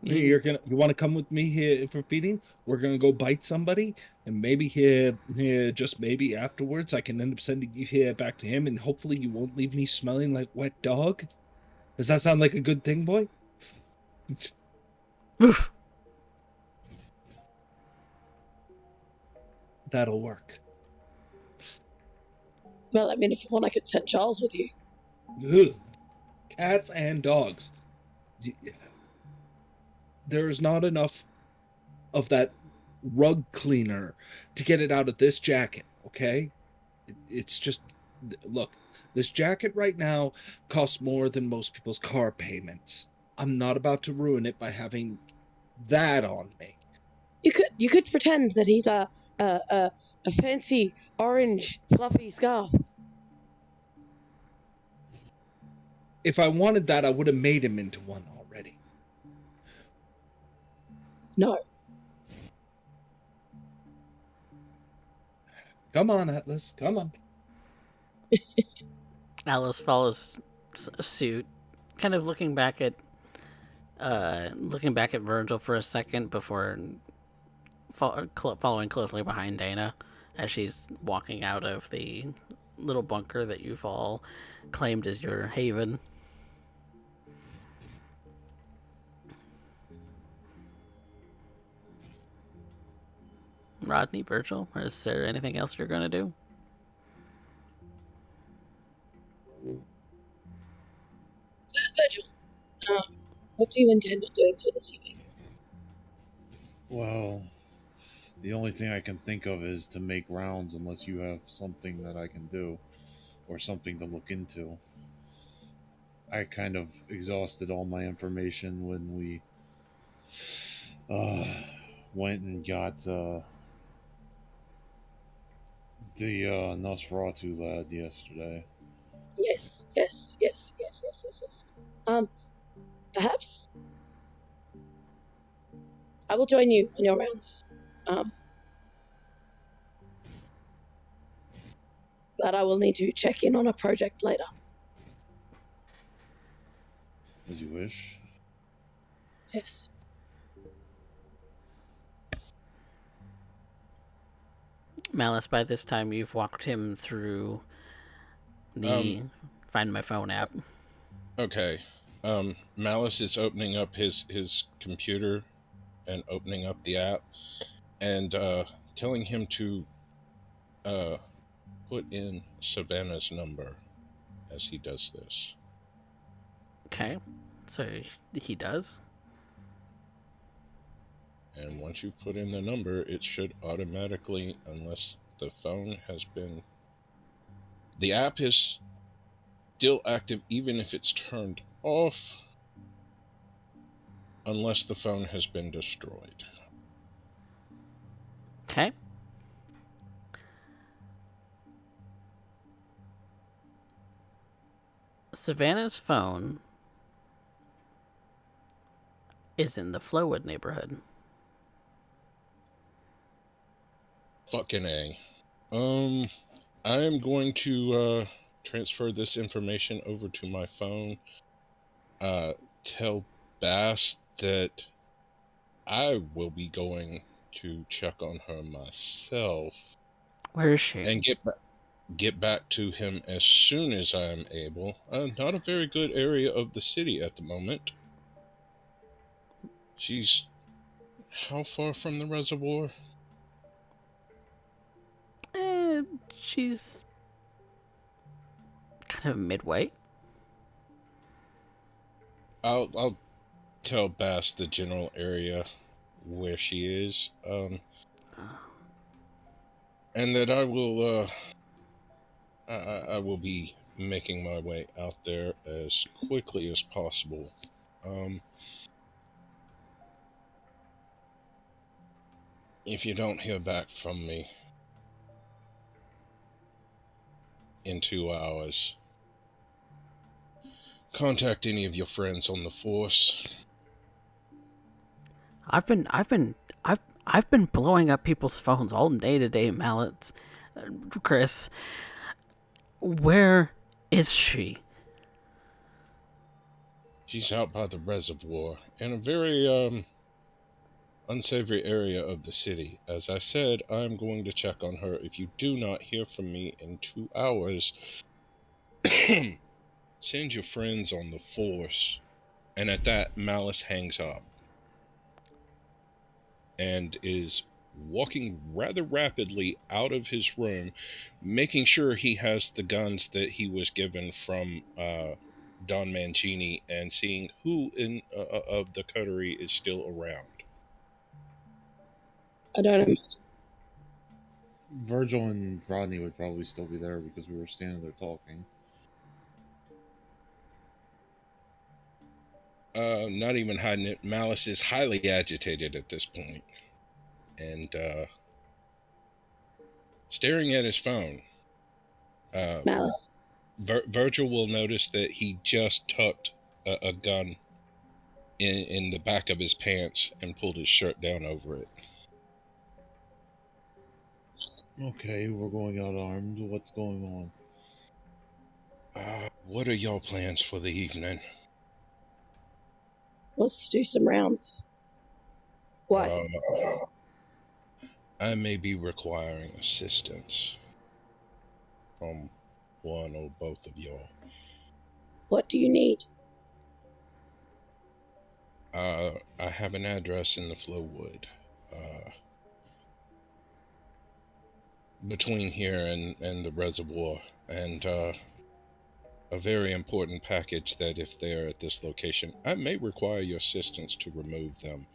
You want to come with me here for feeding? We're gonna go bite somebody, and maybe here, just maybe afterwards, I can end up sending you here back to him, and hopefully you won't leave me smelling like wet dog. Does that sound like a good thing, boy? That'll work. Well, I mean, if you want, I could send Charles with you. Ugh. Cats and dogs. There's not enough of that rug cleaner to get it out of this jacket, okay? It's just, look, this jacket right now costs more than most people's car payments. I'm not about to ruin it by having that on me. You could pretend that he's a fancy orange fluffy scarf. If I wanted that, I would have made him into one already. No. Come on, Atlas, come on. Alice follows suit, kind of looking back at Virgil for a second before following closely behind Dana as she's walking out of the little bunker that you've all claimed as your haven. Rodney, Virgil, is there anything else you're going to do? Virgil, what do you intend on doing for this evening? Well, the only thing I can think of is to make rounds unless you have something that I can do or something to look into. I kind of exhausted all my information when we uh, went and got the Nosferatu lad yesterday. Yes. Perhaps I will join you on your rounds. But I will need to check in on a project later. As you wish. Yes. Malice, by this time you've walked him through the Find My Phone app. Okay. Malice is opening up his computer and opening up the app and telling him to put in Savannah's number as he does this. Okay, so he does. And once you put in the number, it should automatically, unless the phone has been... The app is still active even if it's turned off, unless the phone has been destroyed. Okay. Savannah's phone is in the Flowood neighborhood. Fucking A. I am going to transfer this information over to my phone. Tell Bass that I will be going to check on her myself Where is she? and get back to him as soon as I am able. Not a very good area of the city at the moment. She's how far from the reservoir? Eh, she's kind of midway. I'll tell Bass the general area where she is, and that I will be making my way out there as quickly as possible. Um, if you don't hear back from me in 2 hours, contact any of your friends on the force. I've been I've been blowing up people's phones all day today, Mallets. Chris, where is she? She's out by the reservoir in a very unsavory area of the city. As I said, I'm going to check on her. If you do not hear from me in 2 hours, send your friends on the force. And at that, Malice hangs up and is walking rather rapidly out of his room, making sure he has the guns that he was given from Don Mancini, and seeing who in of the coterie is still around. I don't imagine. Virgil and Rodney would probably still be there because we were standing there talking. Not even hiding it. Malice is highly agitated at this point, and staring at his phone. Malice. Virgil will notice that he just tucked a gun in the back of his pants and pulled his shirt down over it. Okay, we're going out armed. What's going on? What are y'all plans for the evening? Let's do some rounds. What? I may be requiring assistance from one or both of y'all. What do you need? I have an address in the Flowwood. Between here and the reservoir, and a very important package that, if they are at this location, I may require your assistance to remove them,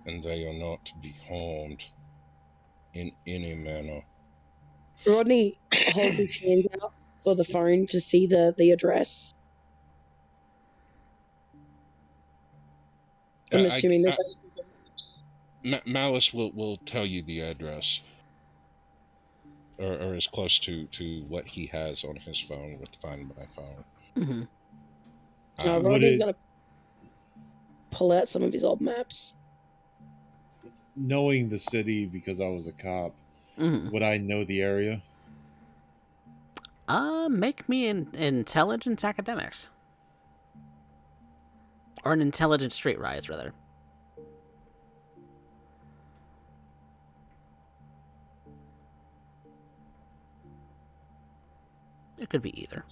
and they are not to be harmed in any manner. Rodney holds his hands out for the phone to see the address. I'm assuming there's maps. Malice will tell you the address, or as close to what he has on his phone with Find My Phone. Mm-hmm. Rodney's going to pull out some of his old maps. Knowing the city because I was a cop, would I know the area? Make me an intelligence academics. Or an intelligence streetwise, rather. It could be either.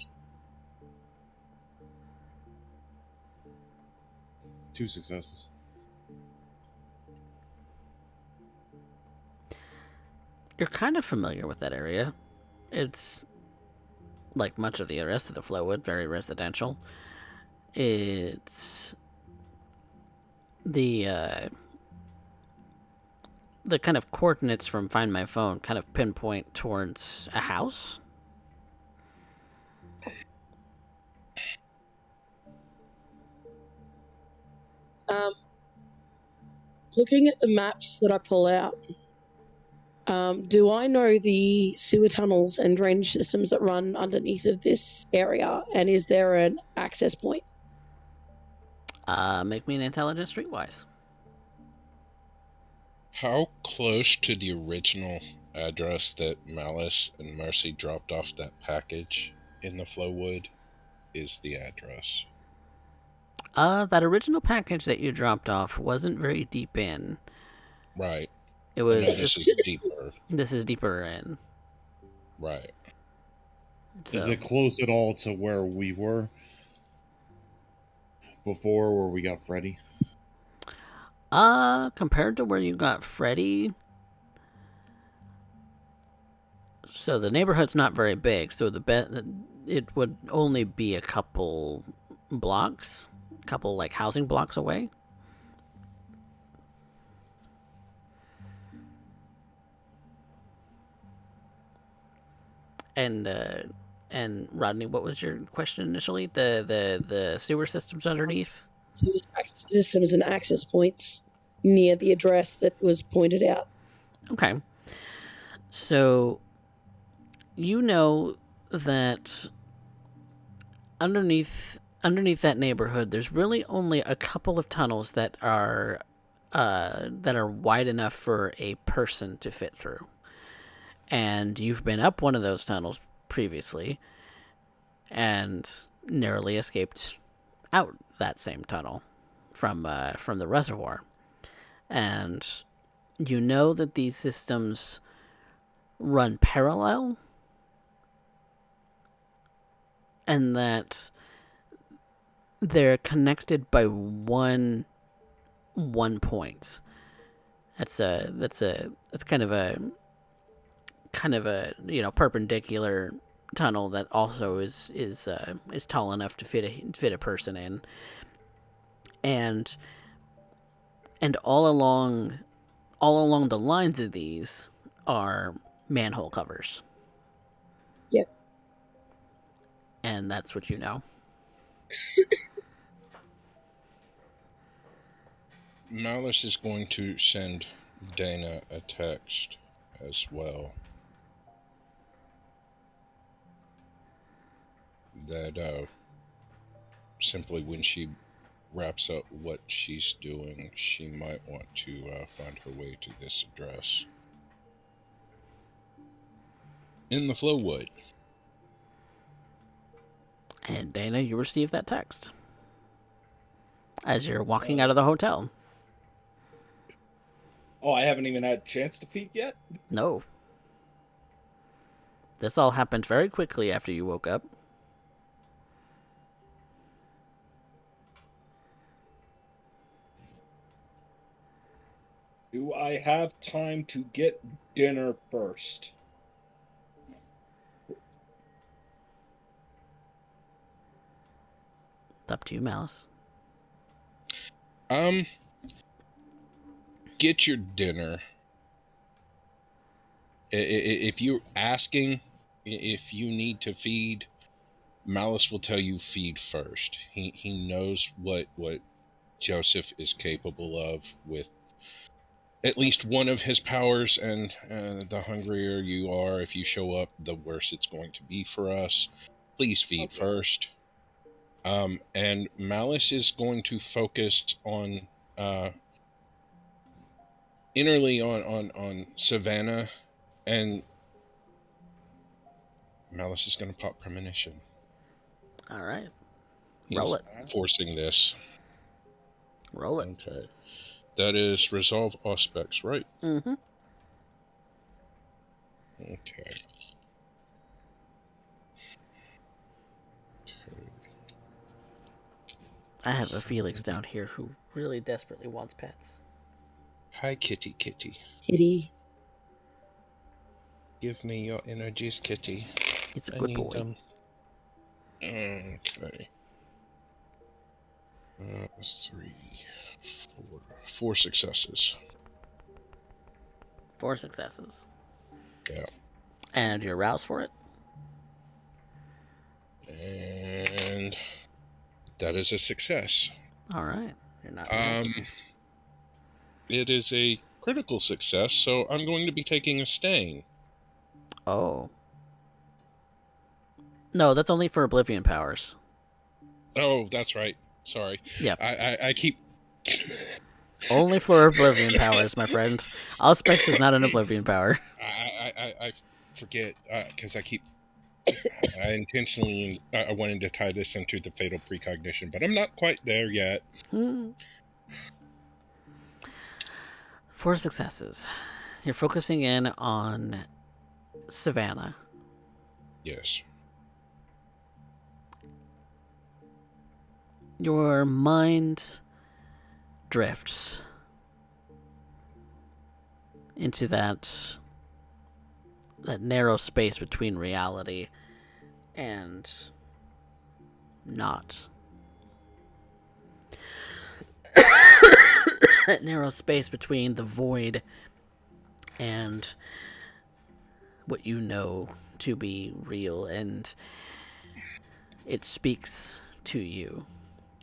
2 successes. You're kind of familiar with that area. It's like much of the rest of the Flowwood, very residential. It's the kind of coordinates from Find My Phone kind of pinpoint towards a house. Looking at the maps that I pull out, do I know the sewer tunnels and drainage systems that run underneath of this area? And is there an access point? Make me an intelligence streetwise. How close to the original address that Malice and Mercy dropped off that package in the Flowwood is the address? That original package that you dropped off wasn't very deep in. Right. It I was know just. this is deeper. This is deeper in. Right. So. Is it close at all to where we were before, where we got Freddy? Compared to where you got Freddy, so the neighborhood's not very big. So it would only be a couple blocks, couple like housing blocks away. And Rodney, what was your question initially? The sewer systems underneath. Systems and access points near the address that was pointed out. Okay. So you know that underneath that neighborhood, there's really only a couple of tunnels that are wide enough for a person to fit through. And you've been up one of those tunnels previously and narrowly escaped out that same tunnel from the reservoir. And you know that these systems run parallel and that they're connected by one point. That's kind of a perpendicular tunnel that also is tall enough to fit a person in, and all along the lines of these are manhole covers. Yeah. And that's what you know. Malice is going to send Dana a text as well. That simply when she wraps up what she's doing, she might want to find her way to this address in the Flowwood. And Dana, you receive that text as you're walking out of the hotel. Oh, I haven't even had a chance to peek yet? No. This all happened very quickly after you woke up. Do I have time to get dinner first? It's up to you, Malice. Get your dinner. If you're asking if you need to feed, Malice will tell you feed first. He knows what Joseph is capable of with at least one of his powers, and the hungrier you are, if you show up, the worse it's going to be for us. Please feed first. And Malice is going to focus on innerly on Savannah, and Malice is going to pop premonition. All right. He's Roll it. forcing this. Roll it. Okay. That is resolve aspects, right? Mm-hmm. Okay. I have a Felix down here who really desperately wants pets. Hi, Kitty. Kitty. Give me your energies, Kitty. He's a good boy. Them. Okay. 3, 4. 4 successes. 4 successes. Yeah. And you're roused for it? And that is a success. All right. You're not. It is a critical success, so I'm going to be taking a stain. Oh. No, that's only for Oblivion powers. Oh, that's right. Sorry. Yeah. I keep... Only for Oblivion powers, my friend. Auspex is not an Oblivion power. I forget, because I keep I intentionally I wanted to tie this into the fatal precognition, but I'm not quite there yet. 4 successes. You're focusing in on Savannah. Yes. Your mind drifts into that narrow space between reality and not. That narrow space between the void and what you know to be real, and it speaks to you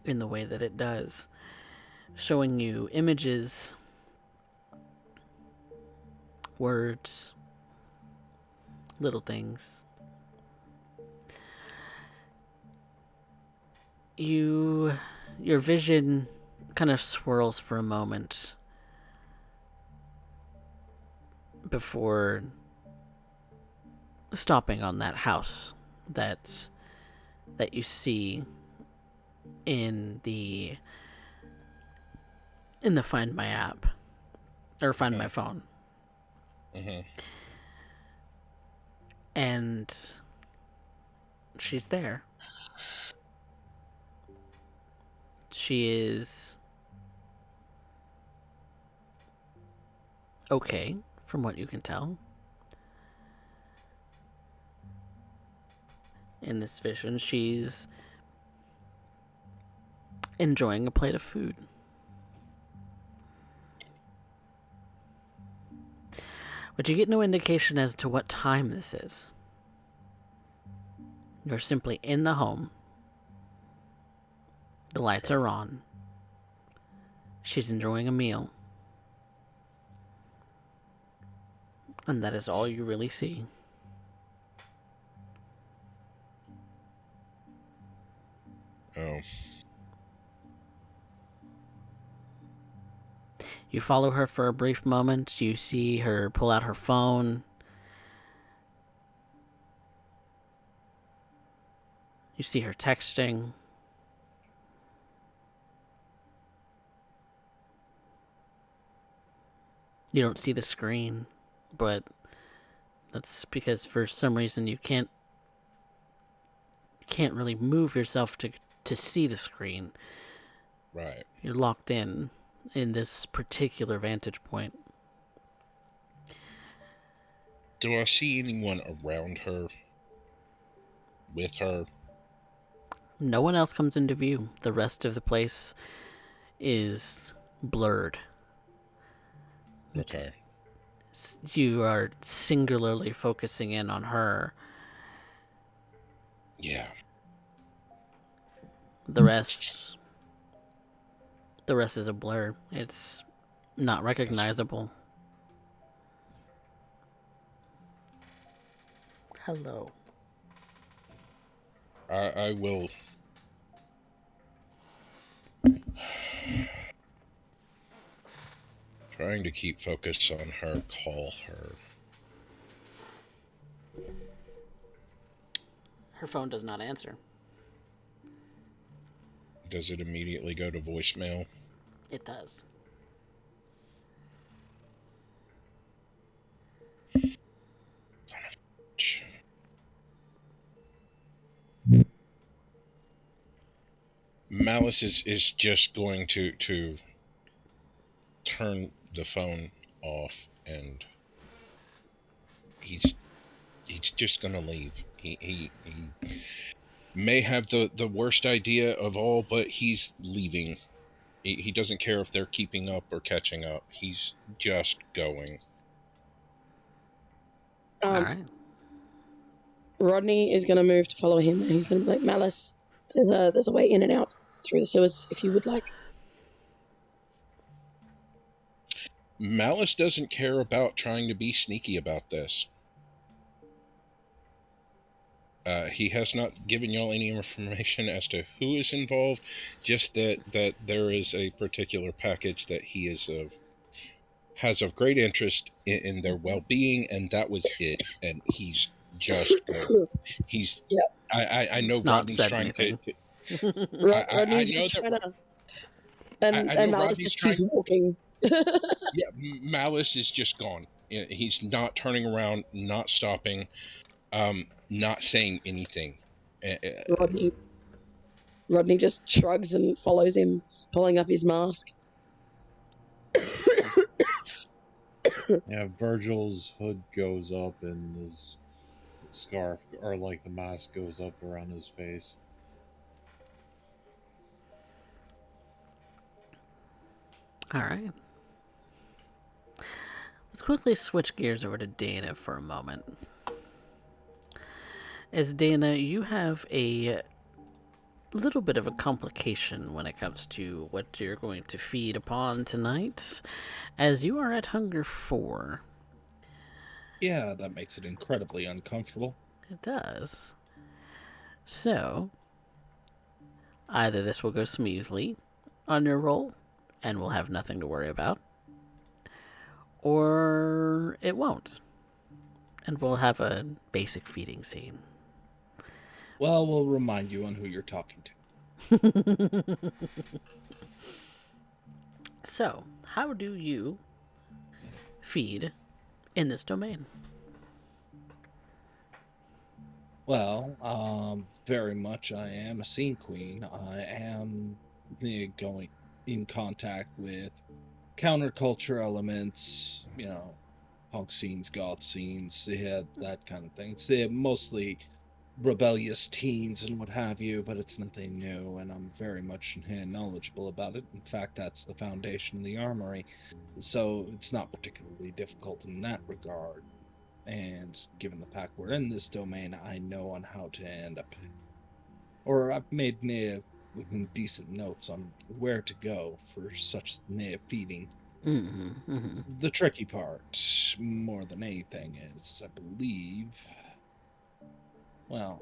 in the way that it does, showing you images, words, little things. Your vision kind of swirls for a moment before stopping on that house that you see in the Find My app or Find My phone. Mm-hmm. And she's there. She is okay, from what you can tell. In this vision, she's enjoying a plate of food. But you get no indication as to what time this is. You're simply in the home. The lights are on. She's enjoying a meal. And that is all you really see. Oh. You follow her for a brief moment. You see her pull out her phone. You see her texting. You don't see the screen, but that's because for some reason you can't really move yourself to see the screen. Right. You're locked in this particular vantage point. Do I see anyone around her? With her? No one else comes into view. The rest of the place is blurred. Okay. You are singularly focusing in on her. Yeah. The rest is a blur. It's not recognizable. Hello. I will. Trying to keep focus on her, call her. Her phone does not answer. Does it immediately go to voicemail? It does. Malice is just going to turn the phone off, and he's just gonna leave. He may have the worst idea of all, but he's leaving. He doesn't care if they're keeping up or catching up. He's just going. All right. Rodney is going to move to follow him, and he's going to be like, Malice, there's a way in and out through the sewers if you would like. Malice doesn't care about trying to be sneaky about this. He has not given y'all any information as to who is involved, just that there is a particular package that he has of great interest in their well-being, and that was it. And he's just go. He's. Yep. I know It's not Rodney's said trying anything. to. Rodney's know just that. trying to, I and know Malice Rodney's just trying. keeps walking. Yeah, Malice is just gone. He's not turning around, not stopping, not saying anything. Rodney just shrugs and follows him, pulling up his mask. Yeah, Virgil's hood goes up and his scarf, or like the mask, goes up around his face. All right. Let's quickly switch gears over to Dana for a moment. As Dana, you have a little bit of a complication when it comes to what you're going to feed upon tonight, as you are at hunger 4. Yeah, that makes it incredibly uncomfortable. It does. So, either this will go smoothly on your roll, and we'll have nothing to worry about, or it won't, and we'll have a basic feeding scene. Well, we'll remind you on who you're talking to. So, how do you feed in this domain? Well, very much I am a scene queen. I am going in contact with counterculture elements, punk scenes, goth scenes, yeah, that kind of thing. It's mostly rebellious teens and what have you, but it's nothing new, and I'm very much knowledgeable about it. In fact, that's the foundation of the armory, so it's not particularly difficult in that regard. And given the fact we're in this domain, I know on how to end up, or I've made decent notes on where to go for such feeding. The tricky part, more than anything, is I believe. Well,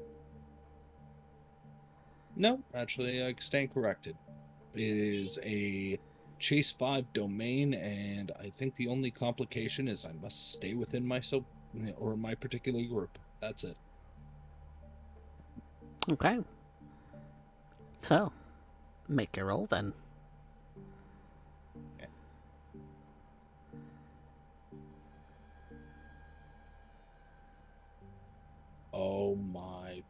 no, actually, I stand corrected. It is a Chase 5 domain, and I think the only complication is I must stay within or my particular group. That's it. Okay. So, make your roll then. Okay. Oh my.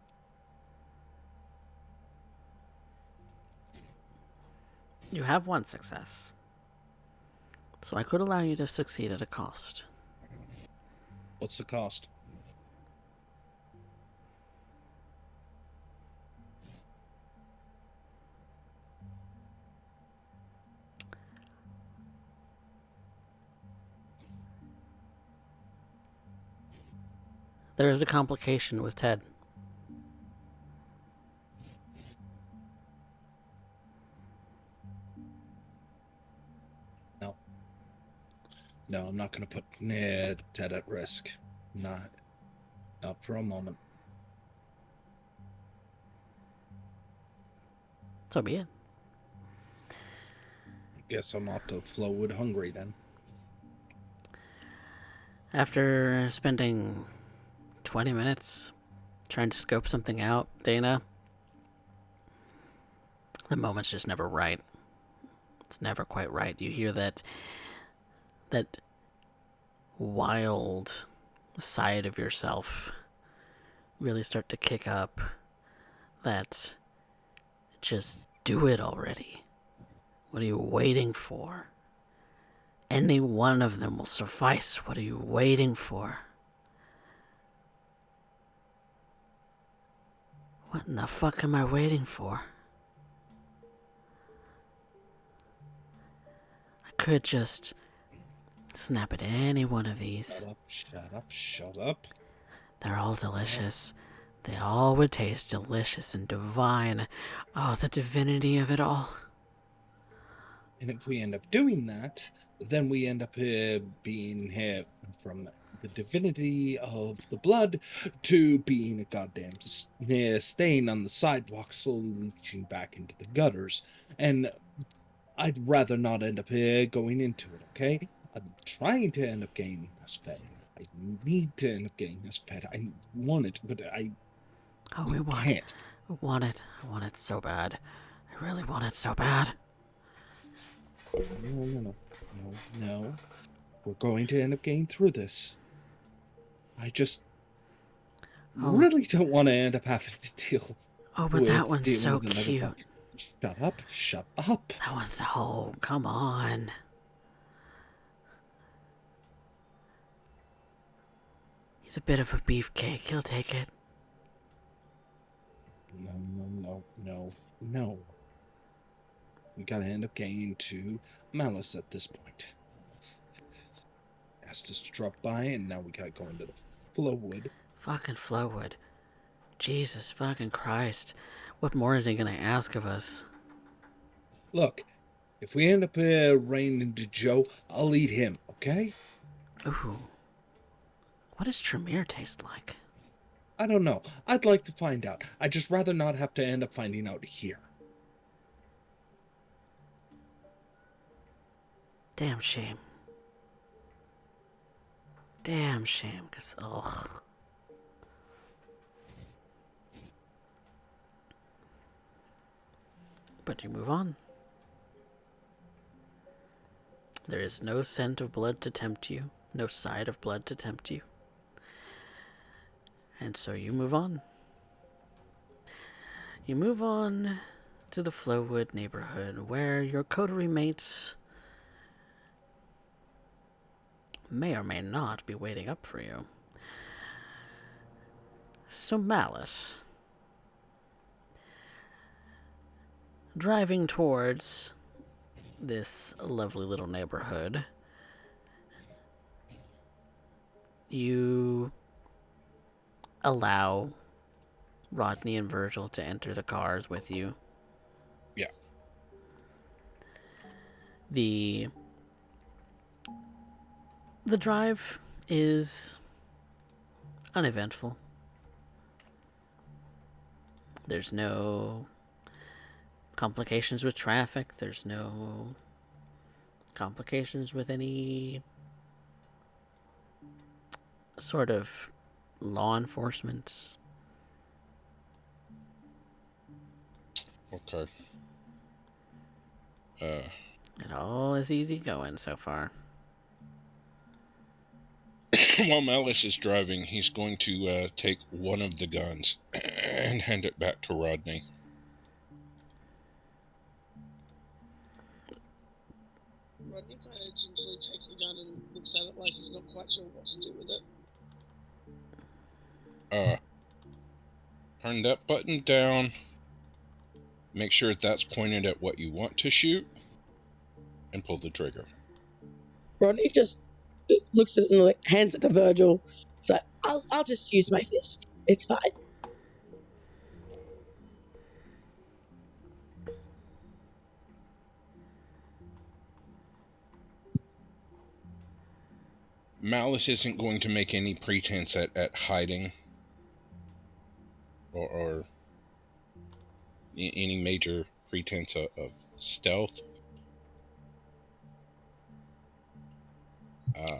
You have one success. So I could allow you to succeed at a cost. What's the cost? There is a complication with Ted. No. No, I'm not going to put Ted at risk. Not for a moment. So be it. I guess I'm off to Flowwood hungry then. After spending 20 minutes trying to scope something out, Dana, the moment's just never right. It's never quite right. You hear that wild side of yourself really start to kick up. That just do it already. What are you waiting for? Any one of them will suffice. What are you waiting for? What in the fuck am I waiting for? I could just snap at any one of these. Shut up, shut up. They're all delicious. They all would taste delicious and divine. Oh, the divinity of it all. And if we end up doing that, then we end up being from the divinity of the blood to being a goddamn stain on the sidewalk, slowly leaching back into the gutters. And I'd rather not end up going into it, okay? I'm trying to end up gaining this fame. I need to end up getting this pet. I want it, but Oh, can't. I want it. I want it so bad. I really want it so bad. No. We're going to end up getting through this. I just really don't want to end up having to deal Oh, but that one's dealing so with another cute. one. Shut up. Shut up. That one's... Oh, come on. He's a bit of a beefcake. He'll take it. No. We gotta end up getting to Malice at this point. Asked us to drop by, and now we gotta go into the Flowwood. Fucking Flowwood. Jesus fucking Christ. What more is he gonna ask of us? Look, if we end up running into Joe, I'll eat him, okay? Ooh. What does Tremere taste like? I don't know. I'd like to find out. I'd just rather not have to end up finding out here. Damn shame. Damn shame, because, ugh. But you move on. There is no scent of blood to tempt you, no sight of blood to tempt you. And so you move on. You move on to the Flowwood neighborhood, where your coterie mates may or may not be waiting up for you. So Malice, driving towards this lovely little neighborhood, you allow Rodney and Virgil to enter the cars with you. Yeah. The drive is uneventful. There's no complications with traffic. There's no complications with any sort of law enforcement. Okay. It all is easy going so far. While Malice is driving, he's going to take one of the guns and hand it back to Rodney. Rodney kind of gingerly takes the gun and looks at it like he's not quite sure what to do with it. Turn that button down. Make sure that's pointed at what you want to shoot, and pull the trigger. Rodney just looks at it and hands it to Virgil. He's like, I'll just use my fist. It's fine. Malice isn't going to make any pretense at hiding or any major pretense of stealth.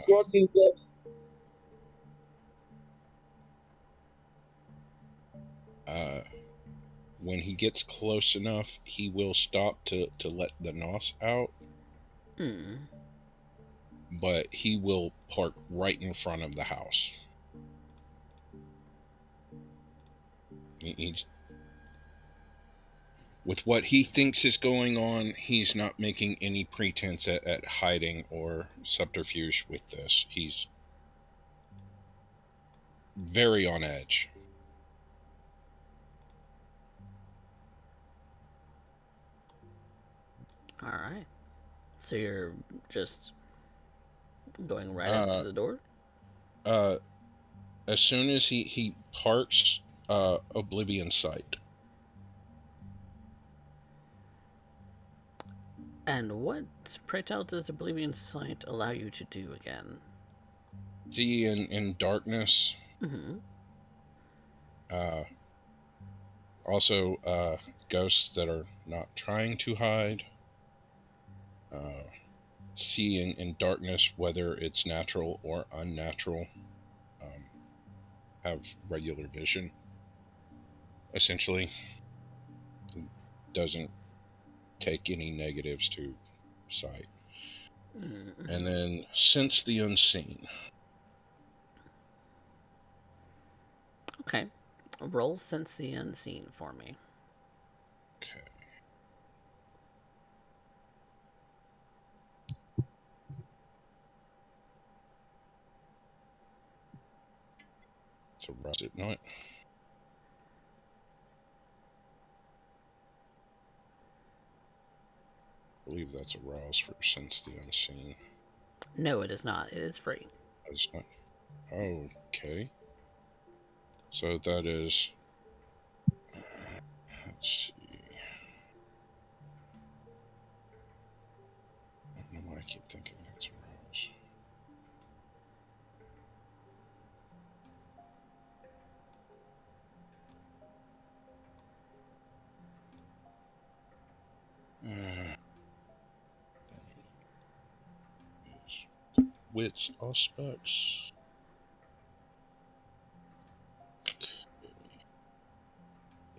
Rodney When he gets close enough, he will stop to let the nos out. But he will park right in front of the house. With what he thinks is going on, he's not making any pretense at hiding or subterfuge with this. He's very on edge. All right. So you're just going right up to the door? As soon as he parks, Oblivion Sight. And what, pray tell, does Oblivion Sight allow you to do again? See in darkness. Also, ghosts that are not trying to hide. see in darkness, whether it's natural or unnatural. Have regular vision. Essentially, doesn't take any negatives to sight. And then sense the unseen. Okay. Roll sense the unseen for me. Okay. So rest it not. I believe that's a rouse for sense the unseen. No, it is not. It is free. It's not. Okay. So that is. Let's see. I don't know why I keep thinking that's a rouse. Wits aspects.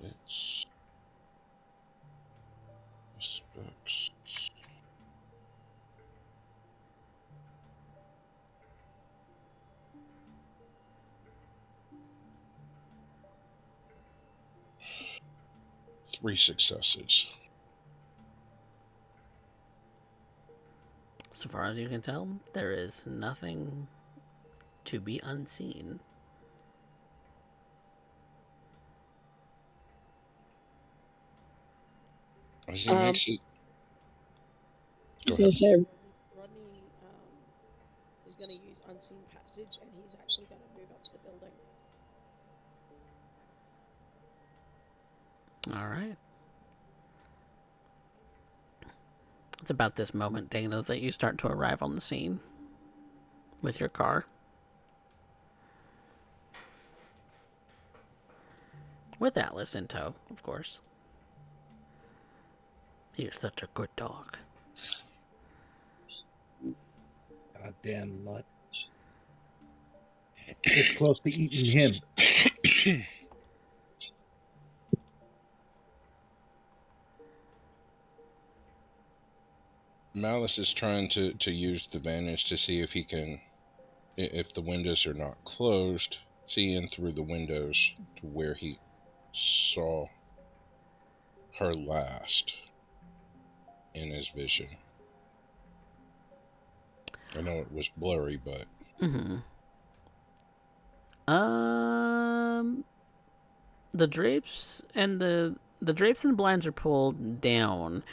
Wits aspects. Three successes. So far as you can tell, there is nothing to be unseen. As he makes it. I Go was going ahead. to say, Rodney is going to use Unseen Passage, and he's actually going to move up to the building. All right. It's about this moment, Dana, that you start to arrive on the scene with your car. With Atlas in tow, of course. You're such a good dog. Goddamn nut. It's close to eating him. Malice is trying to use the vantage to see if he can, if the windows are not closed, see in through the windows to where he saw her last in his vision. I know it was blurry, but The drapes and the drapes and blinds are pulled down,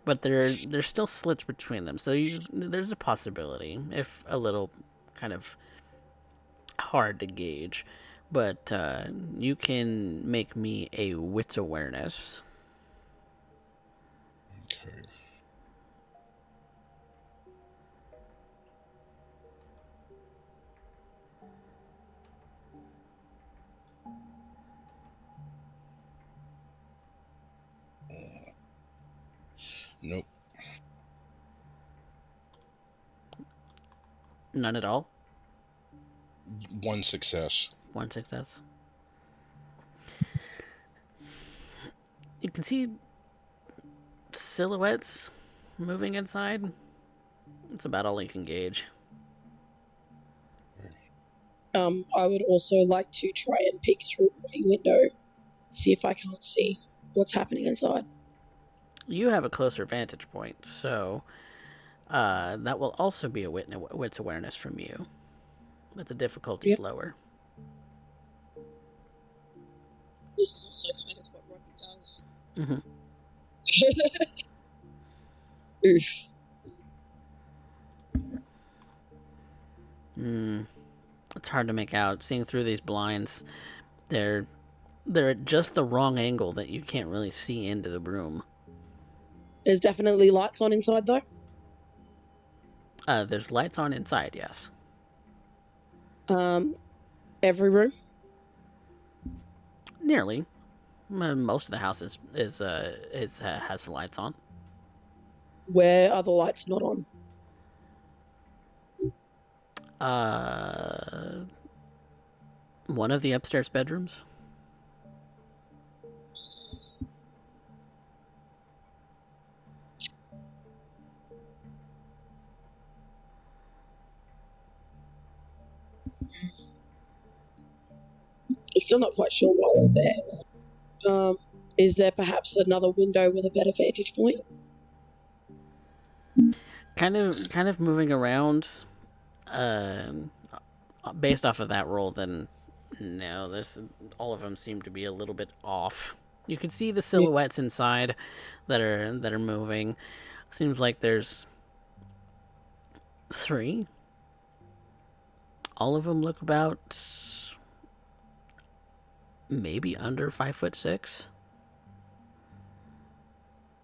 but there's still slits between them. So there's a possibility, if a little kind of hard to gauge, but you can make me a wits awareness. okay. Nope. None at all. One success. One success. You can see silhouettes moving inside. That's about all you can gauge. I would also like to try and peek through a window, see if I can't see what's happening inside. You have a closer vantage point, so that will also be a wits awareness from you, but the difficulty's Yep. lower. This is also kind of what Rodney does. Oof. It's hard to make out. Seeing through these blinds, they're at just the wrong angle that you can't really see into the room. There's definitely lights on inside, though. There's lights on inside, yes. Every room. Nearly. Most of the house has lights on. Where are the lights not on? One of the upstairs bedrooms. Upstairs. I'm still not quite sure why they're there. Is there perhaps another window with a better vantage point? Kind of moving around. Based off of that roll, then no. This all of them seem to be a little bit off. You can see the silhouettes inside that are moving. Seems like there's 3. All of them look about maybe under 5'6".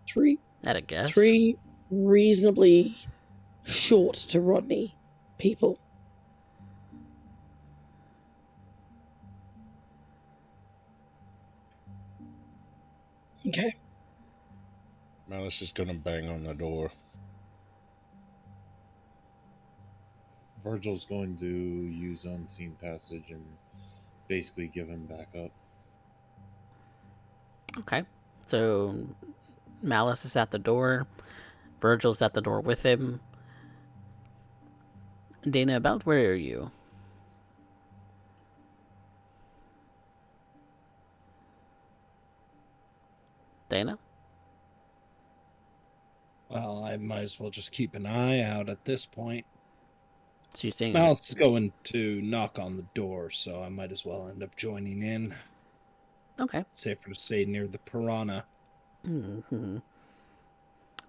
3 At a guess. 3 reasonably short to Rodney people. Okay. Malice is gonna bang on the door. Virgil's going to use Unseen Passage and basically give him back up. Okay. So Malice is at the door. Virgil's at the door with him. Dana, about where are you? Dana? Well, I might as well just keep an eye out at this point. So you're saying Malice is going to knock on the door, so I might as well end up joining in. Okay. Safer to stay near the piranha. Mm-hmm.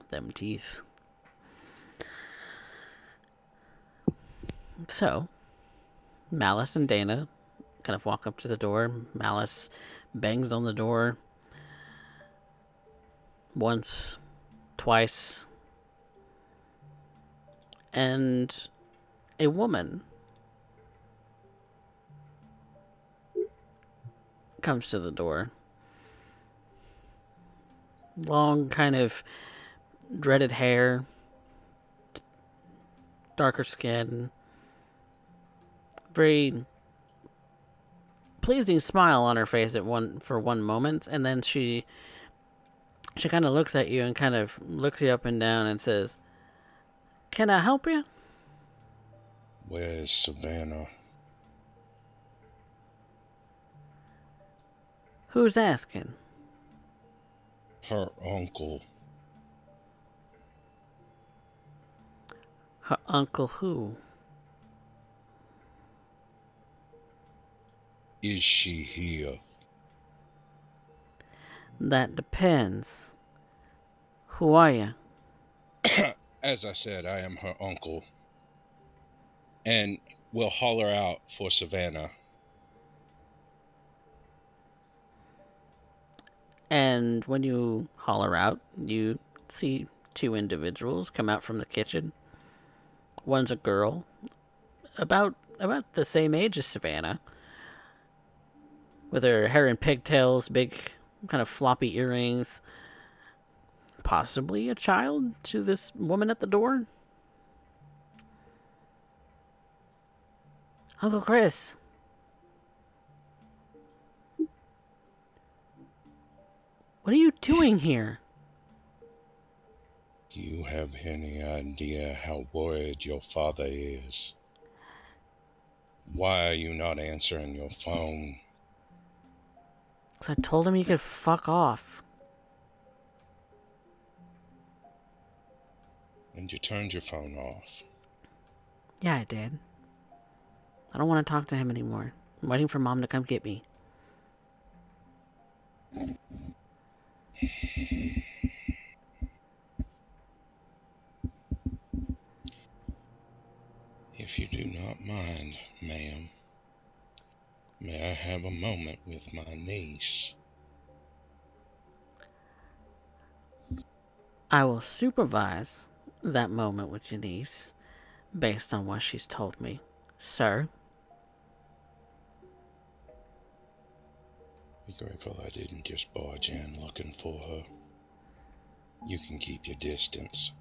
Them teeth. So, Malice and Dana kind of walk up to the door. Malice bangs on the door once, twice, and a woman comes to the door. Long, kind of dreaded hair, darker skin, very pleasing smile on her face for one moment, and then she kind of looks at you and kind of looks you up and down and says, "Can I help you?" Where's Savannah? Who's asking? Her uncle. Her uncle who? Is she here? That depends. Who are you? As I said, I am her uncle. And we'll holler out for Savannah. And when you holler out, you see 2 individuals come out from the kitchen. One's a girl, about the same age as Savannah, with her hair in pigtails, big kind of floppy earrings. Possibly a child to this woman at the door. Uncle Chris. What are you doing here? Do you have any idea how worried your father is? Why are you not answering your phone? 'Cause I told him he could fuck off. And you turned your phone off. Yeah, I did. I don't want to talk to him anymore. I'm waiting for Mom to come get me. If you do not mind, ma'am, may I have a moment with my niece? I will supervise that moment with your niece based on what she's told me, sir. Be grateful I didn't just barge in looking for her. You can keep your distance.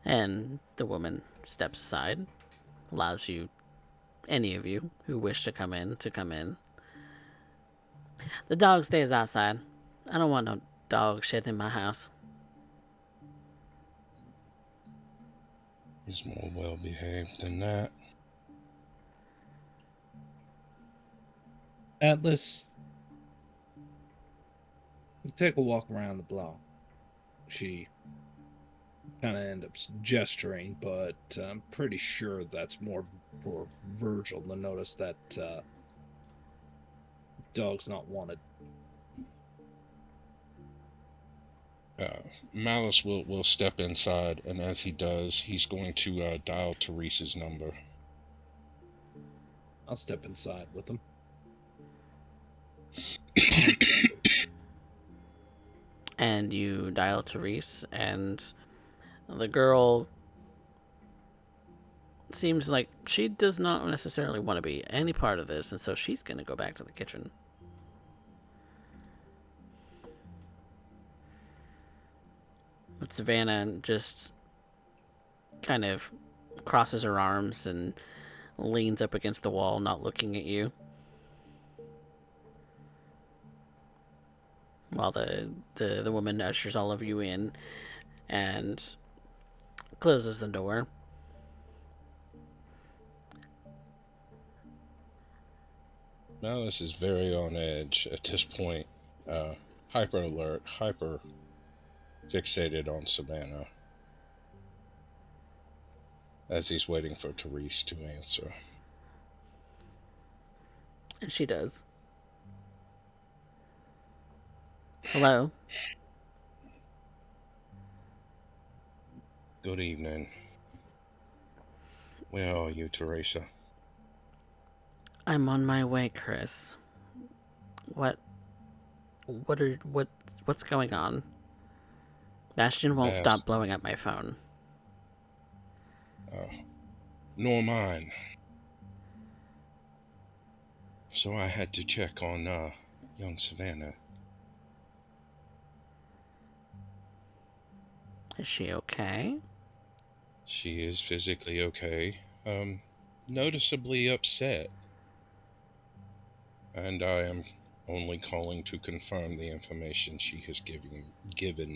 And the woman steps aside, allows you, any of you who wish to come in, to come in. The dog stays outside. I don't want no dog shit in my house. He's more well behaved than that. Atlas, you take a walk around the block. She kind of ends up gesturing, but I'm pretty sure that's more for Virgil to notice that dog's not wanted. Malice will step inside, and as he does, he's going to dial Teresa's number. I'll step inside with him. And you dial Therese, and the girl seems like she does not necessarily want to be any part of this, and so she's going to go back to the kitchen. But Savannah just kind of crosses her arms and leans up against the wall, not looking at you. While the woman ushers all of you in and closes the door. Malice is very on edge at this point. Hyper alert, hyper fixated on Savannah. As he's waiting for Therese to answer. And she does. Hello? Good evening. Where are you, Teresa? I'm on my way, Chris. What's going on? Bastion won't stop blowing up my phone. Nor mine. So I had to check on young Savannah. Is she okay? She is physically okay. Noticeably upset. And I am only calling to confirm the information she has given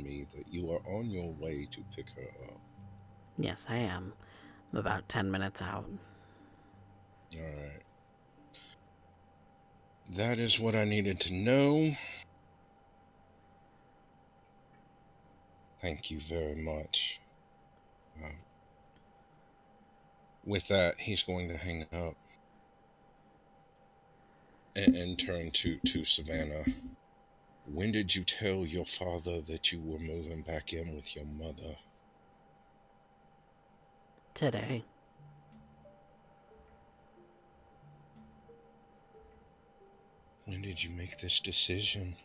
me, that you are on your way to pick her up. Yes, I am. I'm about 10 minutes out. Alright. That is what I needed to know. Thank you very much. With that, he's going to hang up and turn to Savannah. When did you tell your father that you were moving back in with your mother? Today. When did you make this decision?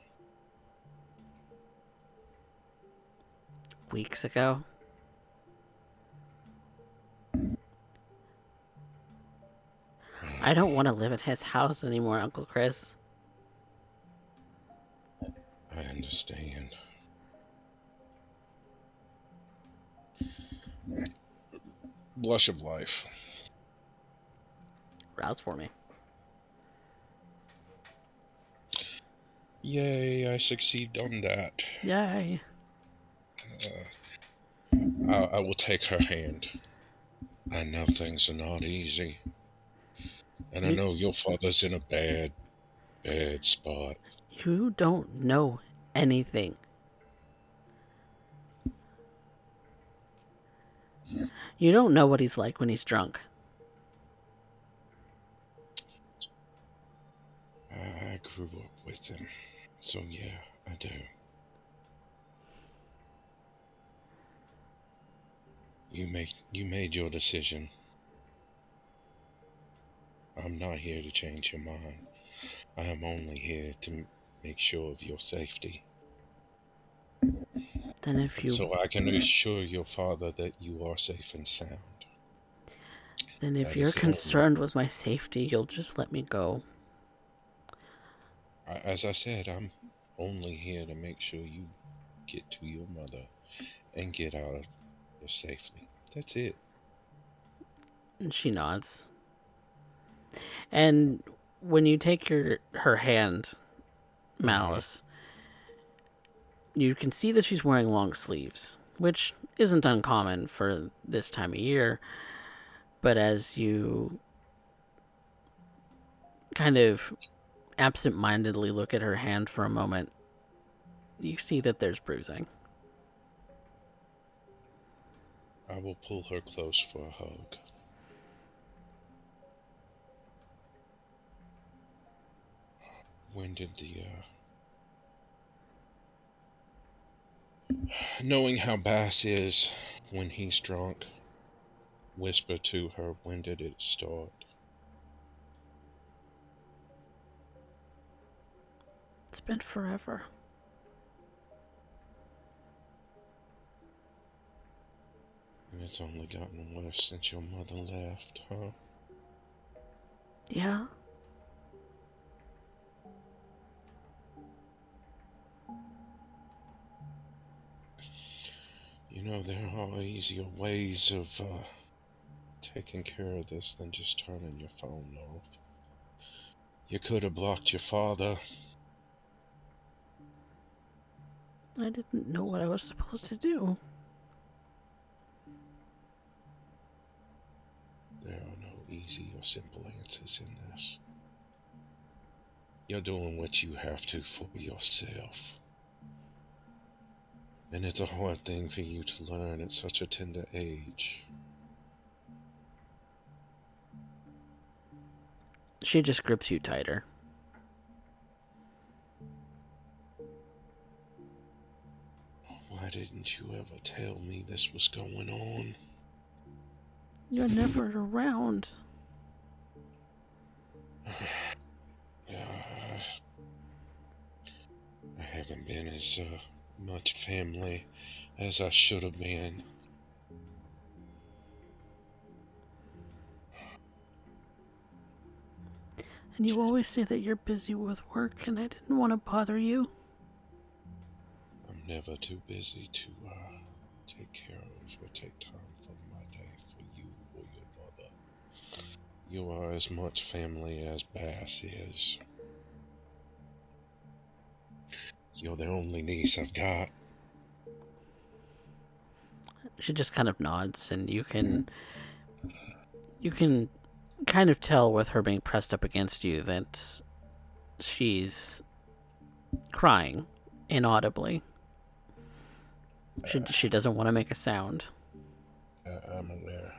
Weeks ago. I don't want to live at his house anymore, Uncle Chris. I understand. Blush of life. Rouse for me. Yay, I succeed on that. Yay. I will take her hand. I know things are not easy. And I know your father's in a bad spot. You don't know anything. You don't know what he's like when he's drunk. I grew up with him. So yeah, I do. You made your decision. I'm not here to change your mind. I am only here to make sure of your safety. Then if you... So I can assure your father that you are safe and sound. Then if you're concerned with my safety, you'll just let me go. As I said, I'm only here to make sure you get to your mother and get out of here safely. That's it. And she nods. And when you take her hand, Malice, you can see that she's wearing long sleeves, which isn't uncommon for this time of year. But as you kind of absent-mindedly look at her hand for a moment, you see that there's bruising. I will pull her close for a hug. When did the, knowing how Bass is when he's drunk, whisper to her, when did it start? It's been forever. And it's only gotten worse since your mother left, huh? Yeah? You know, there are easier ways of taking care of this than just turning your phone off. You could have blocked your father. I didn't know what I was supposed to do. There are no easy or simple answers in this. You're doing what you have to for yourself. And it's a hard thing for you to learn at such a tender age. She just grips you tighter. Why didn't you ever tell me this was going on? You're never around. I haven't been as much family as I should have been. And you always say that you're busy with work, and I didn't want to bother you. I'm never too busy to take care of or take time from my day for you or your mother. You are as much family as Bass is. You're the only niece I've got. She just kind of nods, and you can kind of tell with her being pressed up against you that she's crying inaudibly. She doesn't want to make a sound. I'm aware.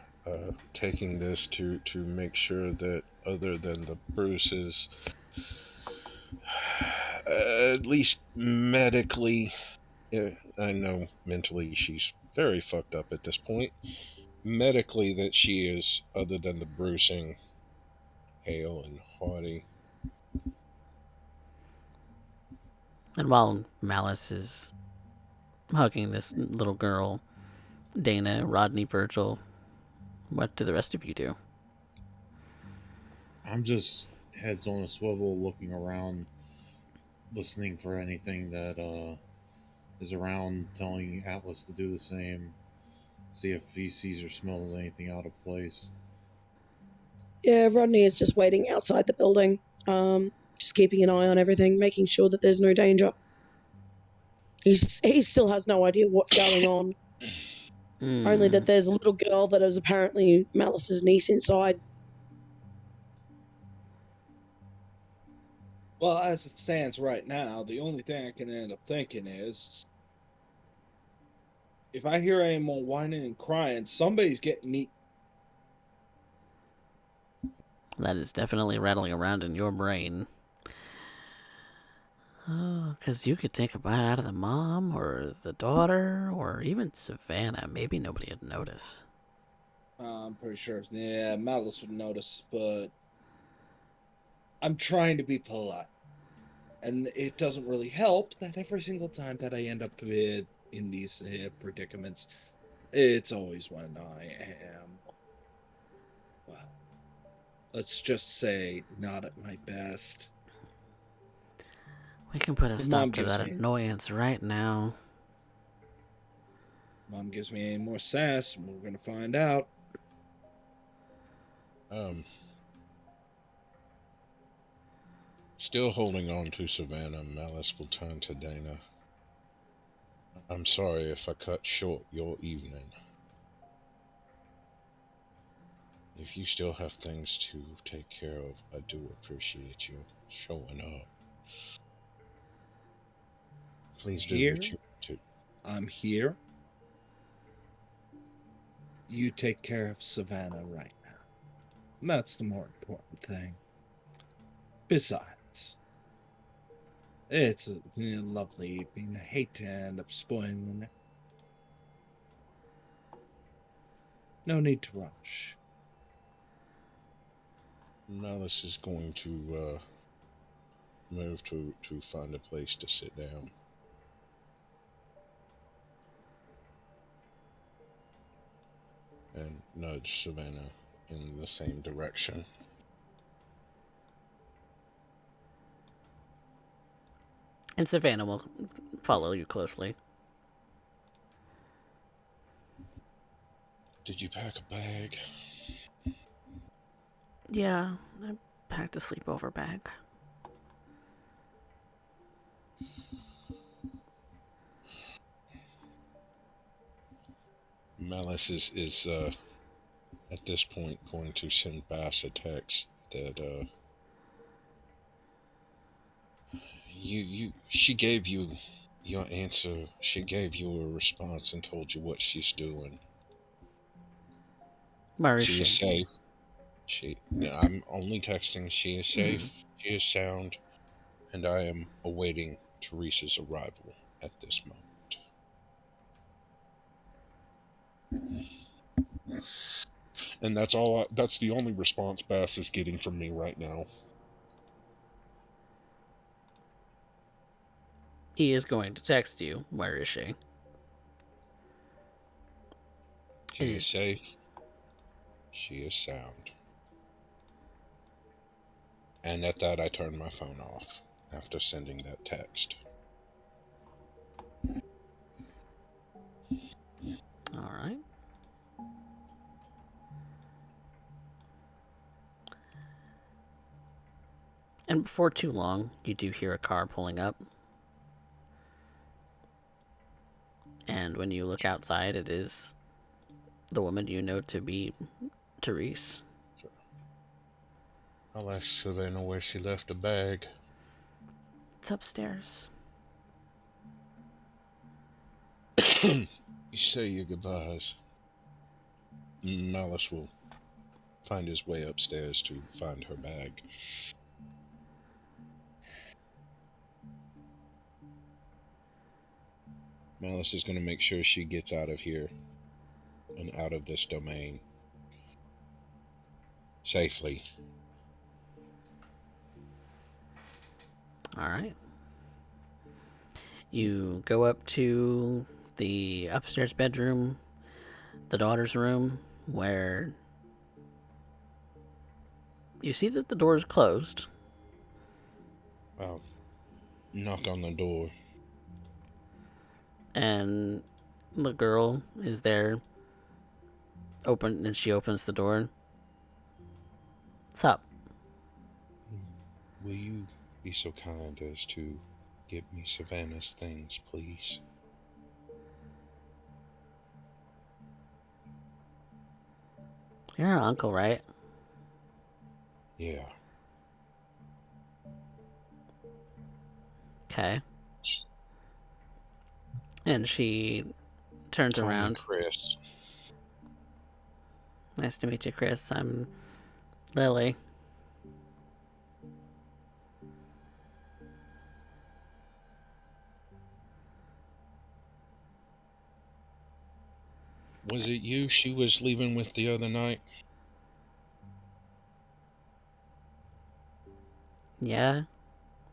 Taking this to make sure that other than the bruises, at least medically, I know mentally she's very fucked up at this point. Medically, that she is, other than the bruising, hale and hearty. And while Malice is hugging this little girl, Dana, Rodney, Virgil, what do the rest of you do? I'm just heads on a swivel, looking around, listening for anything that is around, telling Atlas to do the same. See if he sees or smells anything out of place. Yeah, Rodney is just waiting outside the building, just keeping an eye on everything, making sure that there's no danger. He still has no idea what's going on. Only that there's a little girl that is apparently Malice's niece inside. Well, as it stands right now, the only thing I can end up thinking is if I hear any more whining and crying, somebody's getting eaten. That is definitely rattling around in your brain. Oh, because you could take a bite out of the mom, or the daughter, or even Savannah. Maybe nobody would notice. I'm pretty sure. Yeah, Malice would notice, but I'm trying to be polite. And it doesn't really help that every single time that I end up in these predicaments, it's always when I am, well, let's just say, not at my best. We can put a The stop mom to gives that me. annoyance right now. Mom gives me any more sass, we're gonna find out. Still holding on to Savannah, Malice will turn to Dana. I'm sorry if I cut short your evening. If you still have things to take care of, I do appreciate you showing up. Please do Here, what you do. I'm here. You take care of Savannah right now. That's the more important thing. Besides, it's a lovely evening. I hate to end up spoiling it. No need to rush. Malice is going to move to find a place to sit down. And nudge Savannah in the same direction. And Savannah will follow you closely. Did you pack a bag? Yeah, I packed a sleepover bag. Malice is at this point going to send Bass a text that she gave you your answer. She gave you a response and told you what she's doing. Where is She is safe. I'm only texting. She is safe. She is sound, and I am awaiting Teresa's arrival at this moment. And that's all. That's the only response Bass is getting from me right now. He is going to text you. Where is she? She is safe. She is sound. And at that, I turn my phone off after sending that text. All right. And before too long, you do hear a car pulling up. And when you look outside, it is the woman you know to be Therese. I'll ask Savannah where she left the bag. It's upstairs. You say your goodbyes. Malice will find his way upstairs to find her bag. Malice is going to make sure she gets out of here and out of this domain safely. All right. You go up to the upstairs bedroom, the daughter's room, where you see that the door is closed. I'll knock on the door. And the girl is there. And she opens the door. What's up? Will you be so kind as to get me Savannah's things, please? You're her uncle, right? Yeah. Okay. And she turns Call me around. Chris. Nice to meet you, Chris. I'm Lily. Was it you she was leaving with the other night? Yeah.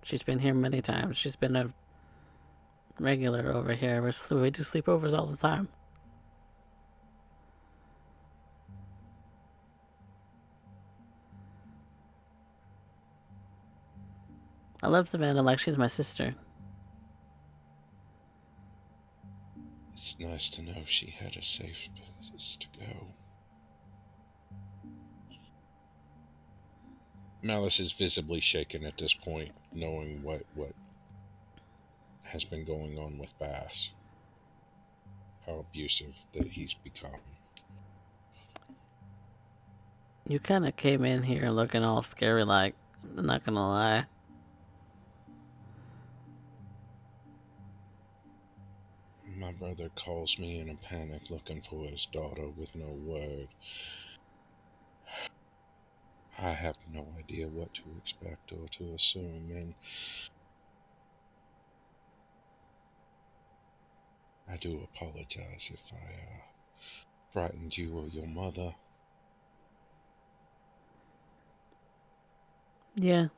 She's been here many times. She's been a regular over here. We do sleepovers all the time. I love Savannah like she's my sister. It's nice to know she had a safe place to go. Malice is visibly shaken at this point, knowing what has been going on with Bass. How abusive that he's become. You kind of came in here looking all scary, like, I'm not gonna lie. My brother calls me in a panic looking for his daughter with no word. I have no idea what to expect or to assume, and I do apologize if I frightened you or your mother. Yeah.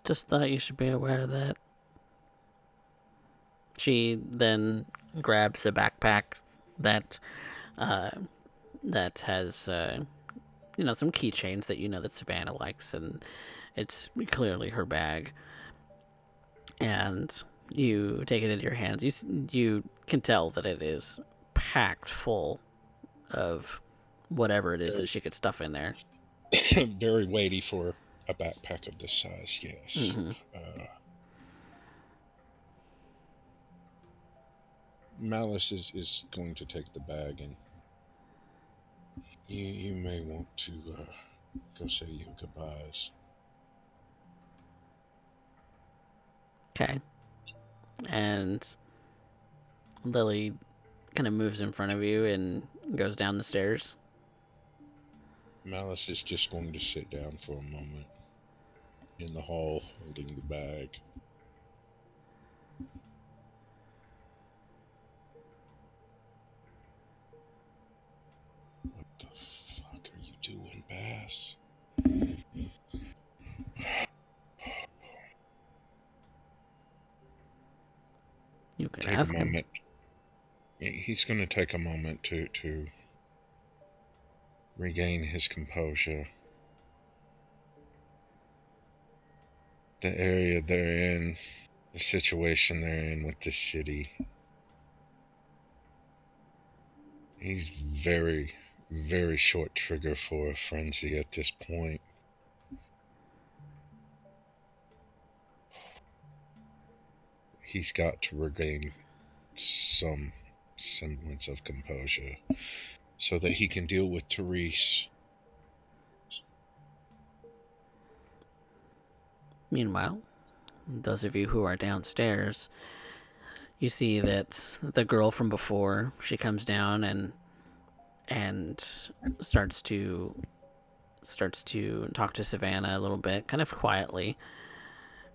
Just thought you should be aware of that. She then grabs a backpack that uh, that has some keychains that that Savannah likes, and it's clearly her bag. And you take it into your hands. You can tell that it is packed full of whatever it is that she could stuff in there. Very weighty for a backpack of this size, yes. Mm-hmm. Malice is going to take the bag, and you may want to go say your goodbyes. Okay. And Lily kind of moves in front of you and goes down the stairs. Malice is just going to sit down for a moment in the hall holding the bag. What the fuck are you doing, Bass? You can Take ask a moment. He's going to take a moment to regain his composure. The area they're in, the situation they're in with the city. He's very, very short trigger for a frenzy at this point. He's got to regain some semblance of composure so that he can deal with Therese. Meanwhile, those of you who are downstairs, you see that the girl from before, she comes down and starts to talk to Savannah a little bit, kind of quietly,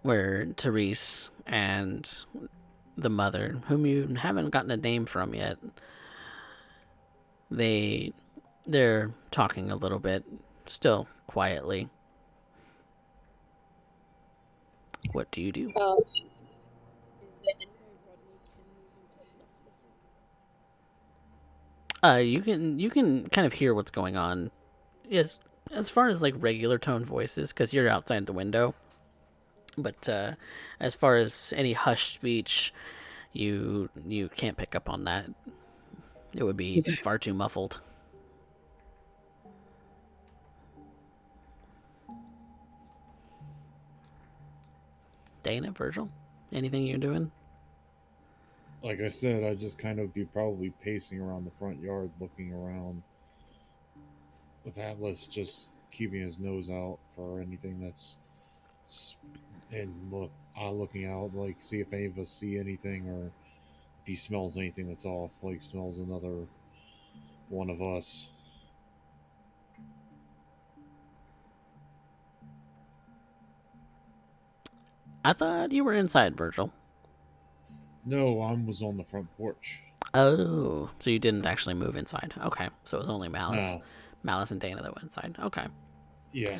where Therese and the mother, whom you haven't gotten a name from yet, they're talking a little bit, still quietly. What do you do? Is there any way Rodney can move in close enough to listen? You can kind of hear what's going on. Yes, as far as like regular tone voices, because you're outside the window. But as far as any hushed speech, you can't pick up on that. It would be Okay. far too muffled. Dana, Virgil, anything you're doing? Like I said, I'd just kind of be probably pacing around the front yard, looking around, with Atlas just keeping his nose out for anything that's, and looking out, like see if any of us see anything, or if he smells anything that's off, like smells another one of us. I thought you were inside, Virgil. No, I was on the front porch. Oh, so you didn't actually move inside. Okay, so it was only No. Malice and Dana that went inside. Okay. Yeah.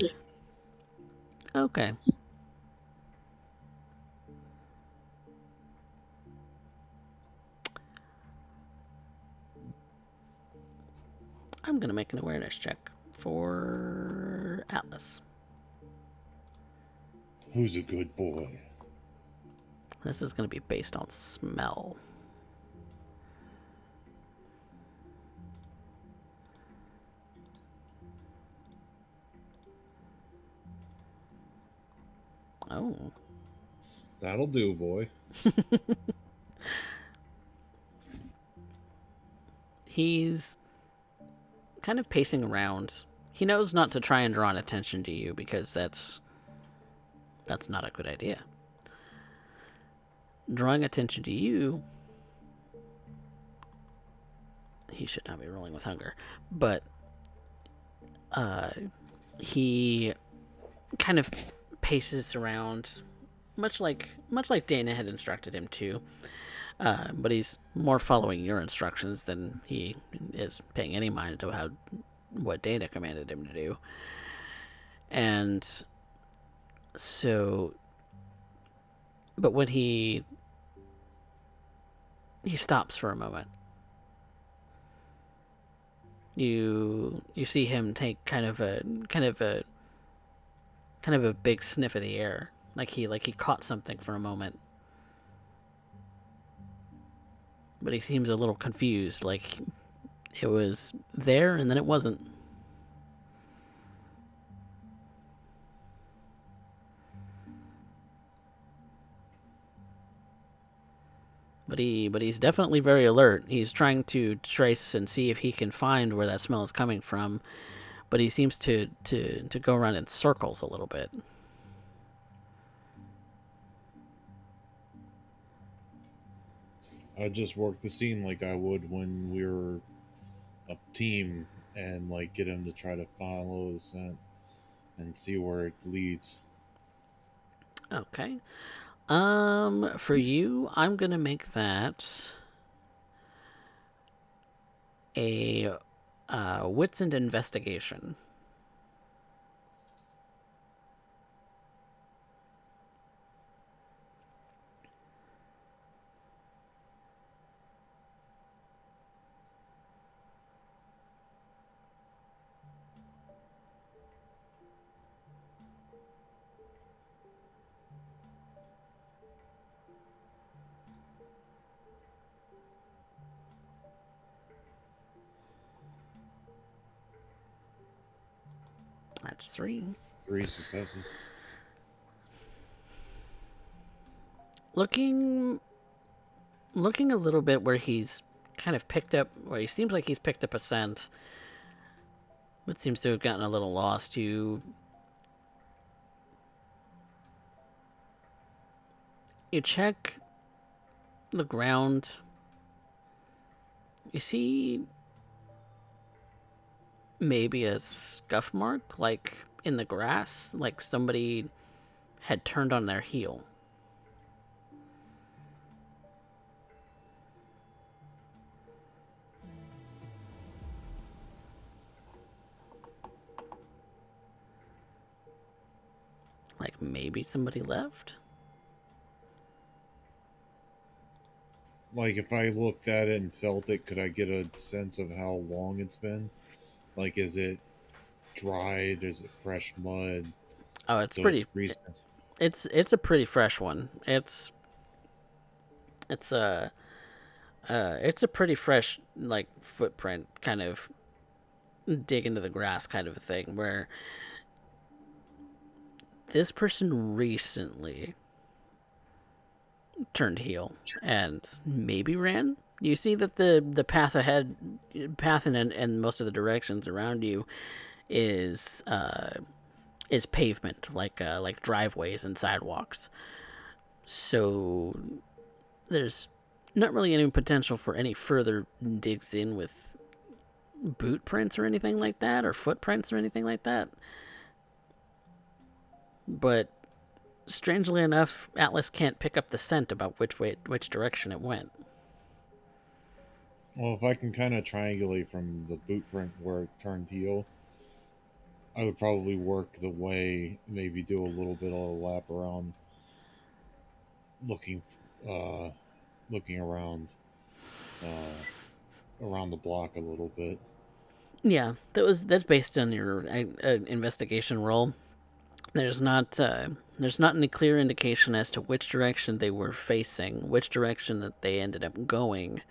Okay. I'm gonna make an awareness check for Atlas. Who's a good boy? This is gonna be based on smell. Oh. That'll do, boy. He's kind of pacing around. He knows not to try and draw an attention to you because that's not a good idea. Drawing attention to you, he should not be rolling with hunger, but he kind of paces around, much like Dana had instructed him to. But he's more following your instructions than he is paying any mind to what Dana commanded him to do. And so, but when he stops for a moment, you see him take kind of a big sniff of the air, like he caught something for a moment. But he seems a little confused, like it was there and then it wasn't. But he's definitely very alert. He's trying to trace and see if he can find where that smell is coming from. But he seems to go around in circles a little bit. I just work the scene like I would when we were a team, and like get him to try to follow the scent and see where it leads. Okay. For you, I'm gonna make that a wits and investigation. That's 3. 3 successes. Looking a little bit where he's kind of where he seems like he's picked up a scent, but seems to have gotten a little lost. You check the ground. You see maybe a scuff mark, like in the grass, like somebody had turned on their heel. Like maybe somebody left? Like, if I looked at it and felt it, could I get a sense of how long it's been? Like, is it dried? Is it fresh mud? Oh, it's So pretty. recent. It's a pretty fresh one. It's a pretty fresh, like, footprint, kind of dig into the grass kind of a thing, where this person recently turned heel and maybe ran. You see that the path ahead, and most of the directions around you is pavement, like driveways and sidewalks. So there's not really any potential for any further digs in with boot prints or anything like that, or footprints or anything like that. But strangely enough, Atlas can't pick up the scent about which direction it went. Well, if I can kind of triangulate from the boot print where it turned heel, I would probably work the way, maybe do a little bit of a lap around, looking, uh, looking around the block a little bit. Yeah, that's based on your investigation roll. There's not any clear indication as to which direction they were facing, which direction that they ended up going.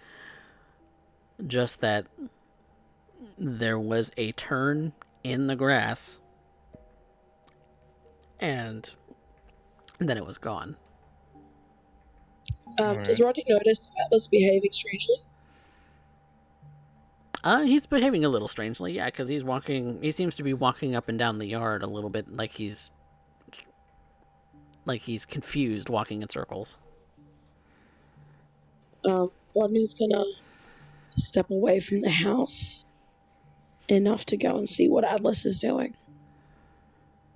Just that there was a turn in the grass, and and then it was gone. Does Rodney notice Atlas behaving strangely? He's behaving a little strangely, yeah, because he seems to be walking up and down the yard a little bit like he's confused, walking in circles. Rodney's gonna step away from the house enough to go and see what Atlas is doing.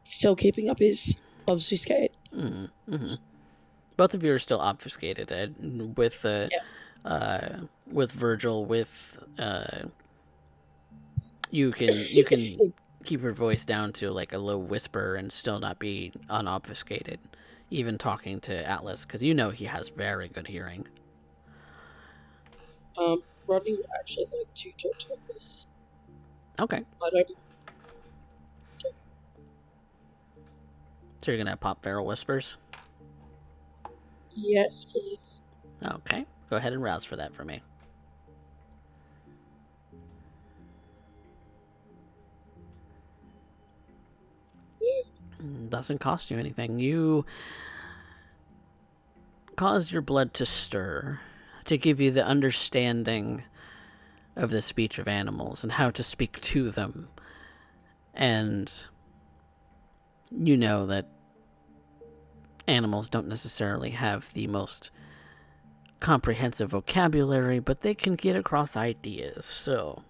Still keeping up his obfuscate. Mm-hmm. Both of you are still obfuscated with Virgil. You can keep your voice down to like a low whisper and still not be unobfuscated, even talking to Atlas, because you know he has very good hearing. Rodney would actually like to talk to Atlas. Okay. I don't guess. So you're gonna pop feral whispers? Yes, please. Okay. Go ahead and rouse for that for me. Doesn't cost you anything. You cause your blood to stir to give you the understanding of the speech of animals and how to speak to them. And you know that animals don't necessarily have the most comprehensive vocabulary, but they can get across ideas. So,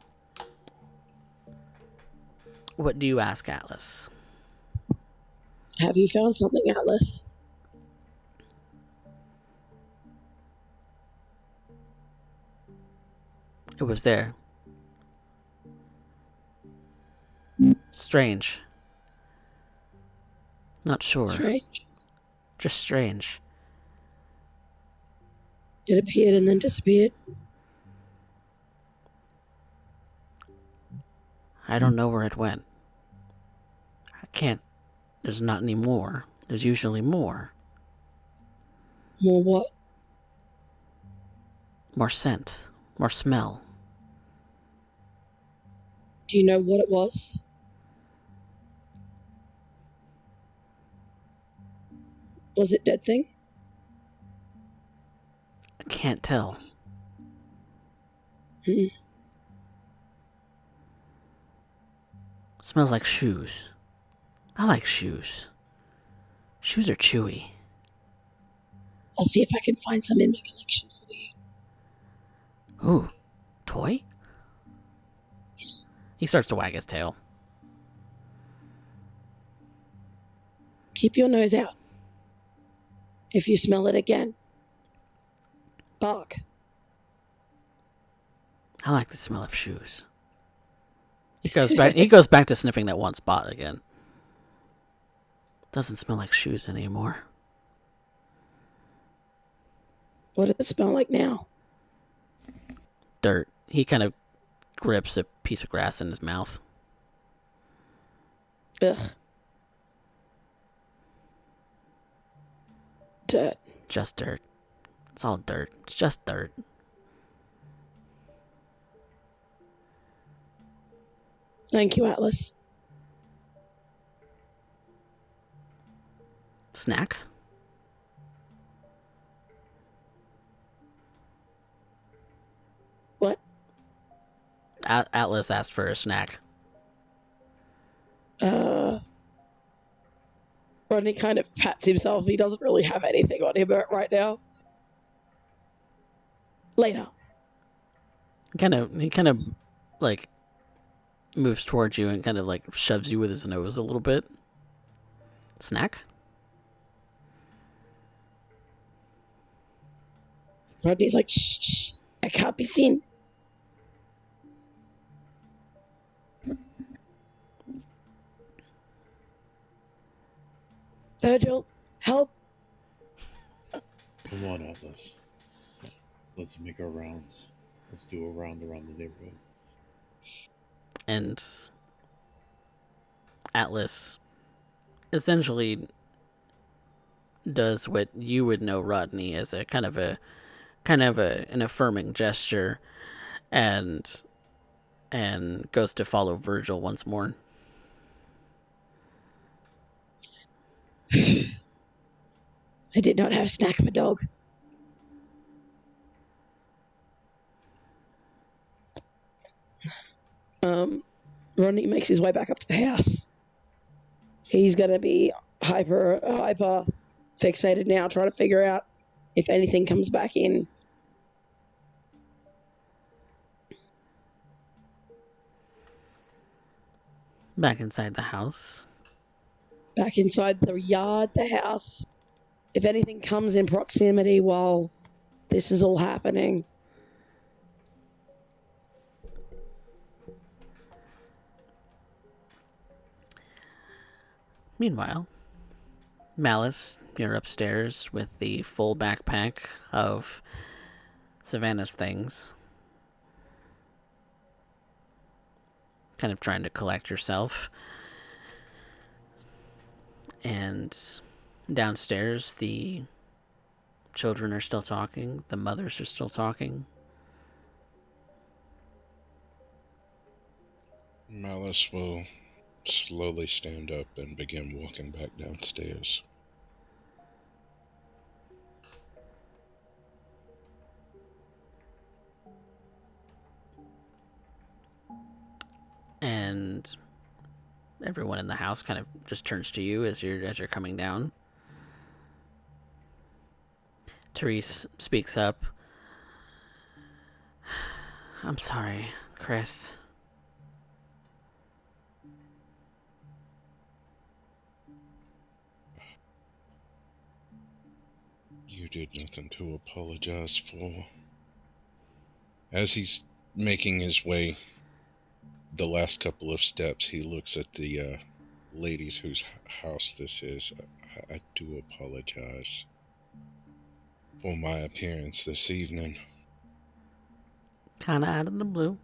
what do you ask Atlas? Have you found something, Atlas? It was there. Strange. Not sure. Strange. Just strange. It appeared and then disappeared. I don't know where it went. I can't. There's not any more. There's usually more. More what? More scent. More smell. Do you know what it was? Was it dead thing? I can't tell. Smells like shoes. I like shoes. Shoes are chewy. I'll see if I can find some in my collection for you. Ooh, toy? Yes. He starts to wag his tail. Keep your nose out. If you smell it again, bark. I like the smell of shoes. He goes back to sniffing that one spot again. Doesn't smell like shoes anymore. What does it smell like now? Dirt. He kind of grips a piece of grass in his mouth. Ugh. Dirt. Just dirt. It's all dirt. It's just dirt. Thank you, Atlas. Snack? What? Atlas asked for a snack. Rodney kind of pats himself. He doesn't really have anything on him right now. Later. He kind of like moves towards you and kind of like shoves you with his nose a little bit. Snack? Rodney's like, shh, shh, I can't be seen. Virgil, help. Come on, Atlas. Let's make our rounds. Let's do a round around the neighborhood. And Atlas essentially does what you would know Rodney as a kind of an affirming gesture, and goes to follow Virgil once more. I did not have a snack for dog. Rodney makes his way back up to the house. He's going to be hyper fixated now, trying to figure out if anything comes back in. Back inside the house. Back inside the yard, the house. If anything comes in proximity while this is all happening. Meanwhile, Malice, you're upstairs with the full backpack of Savannah's things. Kind of trying to collect yourself. And downstairs, the children are still talking. The mothers are still talking. Malice will slowly stand up and begin walking back downstairs. And everyone in the house kind of just turns to you as you're coming down. Therese speaks up. I'm sorry, Chris. You did nothing to apologize for. As he's making his way the last couple of steps, he looks at the ladies whose house this is. I do apologize for my appearance this evening. Kind of out of the blue.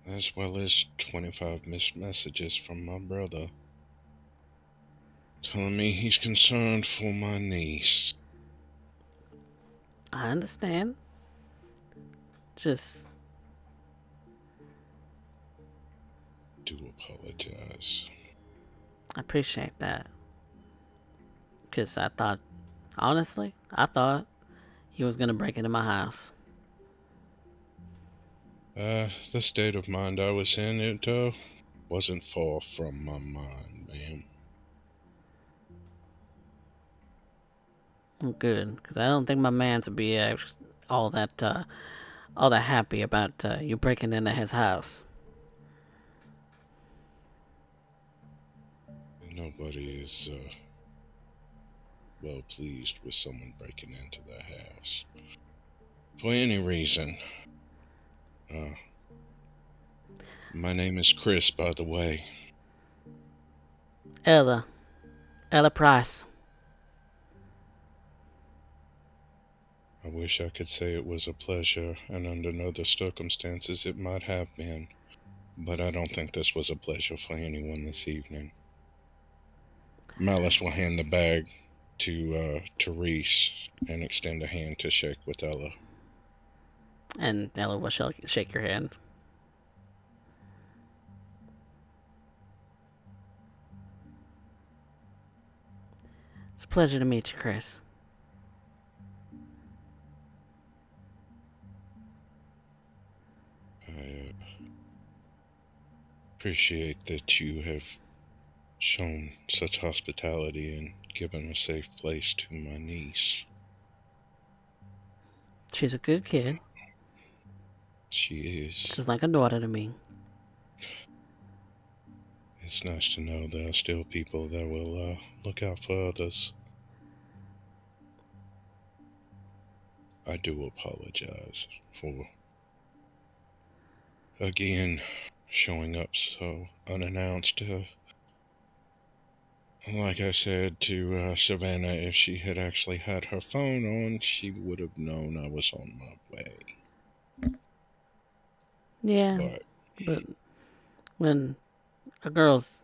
As well as 25 missed messages from my brother telling me he's concerned for my niece. I understand. Just Do apologize. I appreciate that. Because honestly, I thought he was going to break into my house. The state of mind I was in, it wasn't far from my mind, ma'am. Good, because I don't think my man would be all that happy about you breaking into his house. Nobody is well pleased with someone breaking into their house for any reason. My name is Chris, by the way. Ella Price. I wish I could say it was a pleasure, and under other circumstances it might have been, but I don't think this was a pleasure for anyone this evening. Malice will hand the bag to Therese and extend a hand to shake with Ella. And Ella will shake your hand. It's a pleasure to meet you, Chris. I appreciate that you have shown such hospitality and given a safe place to my niece. She's a good kid. She is. She's like a daughter to me. It's nice to know there are still people that will look out for others. I do apologize for, again, showing up so unannounced. Like I said to Savannah, if she had actually had her phone on, she would have known I was on my way. Yeah, but when a girl's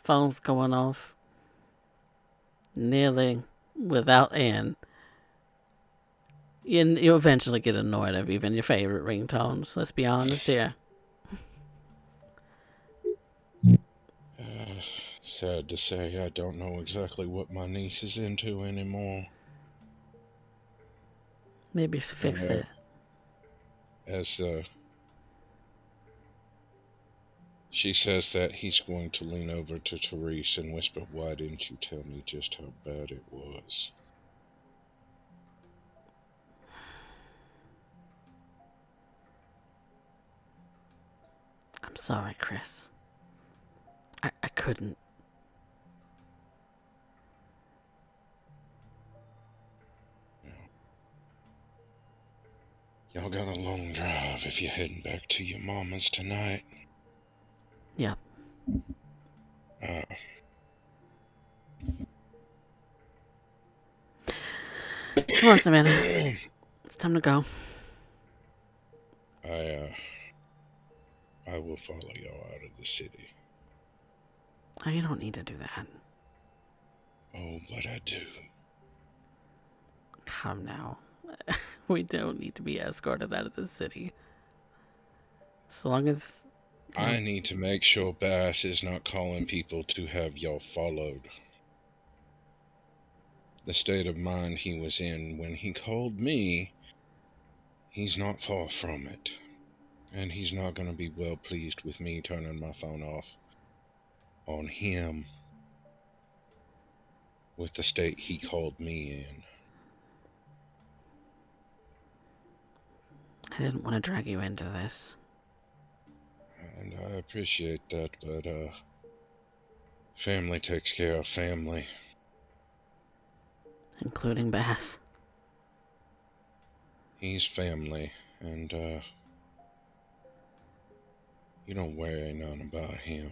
phone's going off nearly without end, you eventually get annoyed of even your favorite ringtones. Let's be honest here. Sad to say, I don't know exactly what my niece is into anymore. Maybe fix that. As she says that, he's going to lean over to Therese and whisper, "Why didn't you tell me just how bad it was?" I'm sorry, Chris. I couldn't. Y'all got a long drive if you're heading back to your mama's tonight. Yeah. Come on, Savannah. It's time to go. I will follow y'all out of the city. Oh, you don't need to do that. Oh, but I do. Come now. We don't need to be escorted out of the city. So long as... I need to make sure Bass is not calling people to have y'all followed. The state of mind he was in when he called me, he's not far from it. And he's not going to be well pleased with me turning my phone off on him with the state he called me in. I didn't want to drag you into this. And I appreciate that, but family takes care of family. Including Bass. He's family, and you don't worry none about him.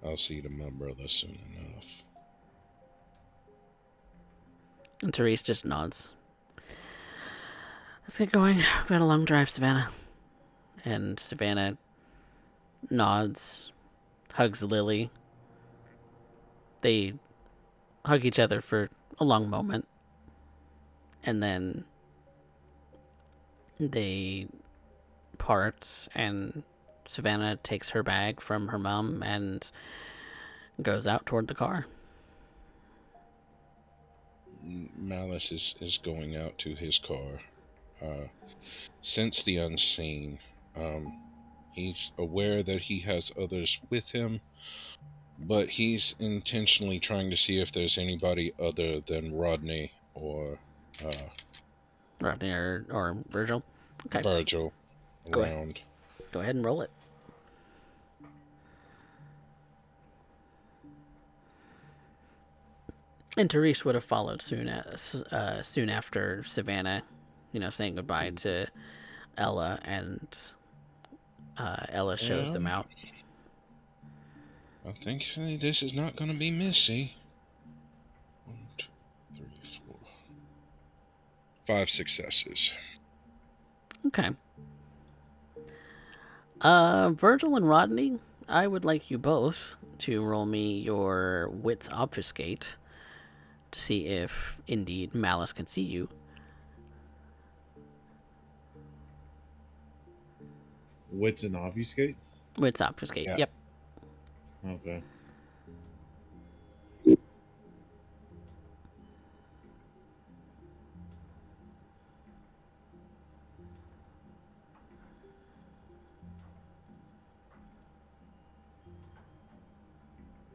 I'll see to my brother soon enough. And Therese just nods. Let's get going. We've got a long drive, Savannah. And Savannah nods, hugs Lily. They hug each other for a long moment. And then they part, and Savannah takes her bag from her mom and goes out toward the car. Malice is going out to his car. Since the unseen, he's aware that he has others with him, but he's intentionally trying to see if there's anybody other than Rodney or Rodney or Virgil. Okay. Virgil around. Go ahead and roll it. And Therese would have followed soon after Savannah, saying goodbye to Ella, and Ella shows them out. I think this is not going to be Missy. 1, 2, 3, 4. 5 successes. Okay. Virgil and Rodney, I would like you both to roll me your wits obfuscate to see if indeed Malice can see you. Wits and obfuscate? Wits obfuscate, Yeah. Yep. Okay.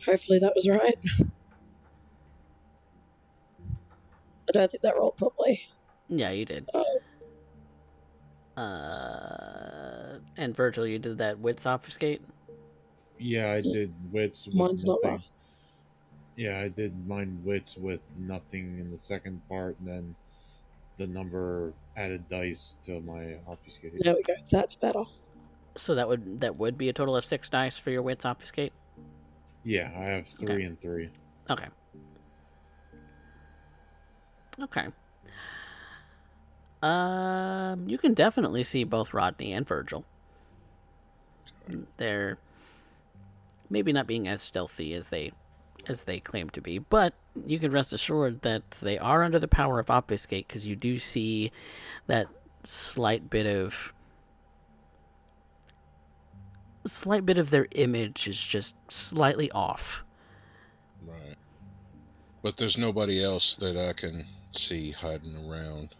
Hopefully that was right. I don't think that rolled properly. Yeah, you did. And Virgil, you did that wits obfuscate? Yeah, I did wits with Mine's not nothing. right. Yeah, I did mine wits with nothing in the second part, and then the number added dice to my obfuscate. There we go. That's better. So that would be a total of 6 dice for your wits obfuscate? Yeah, I have 3 and 3. Okay. Okay. You can definitely see both Rodney and Virgil. They're maybe not being as stealthy as they claim to be, but you can rest assured that they are under the power of obfuscate, because you do see that slight bit of slight bit of their image is just slightly off. Right. But there's nobody else that I can see hiding around.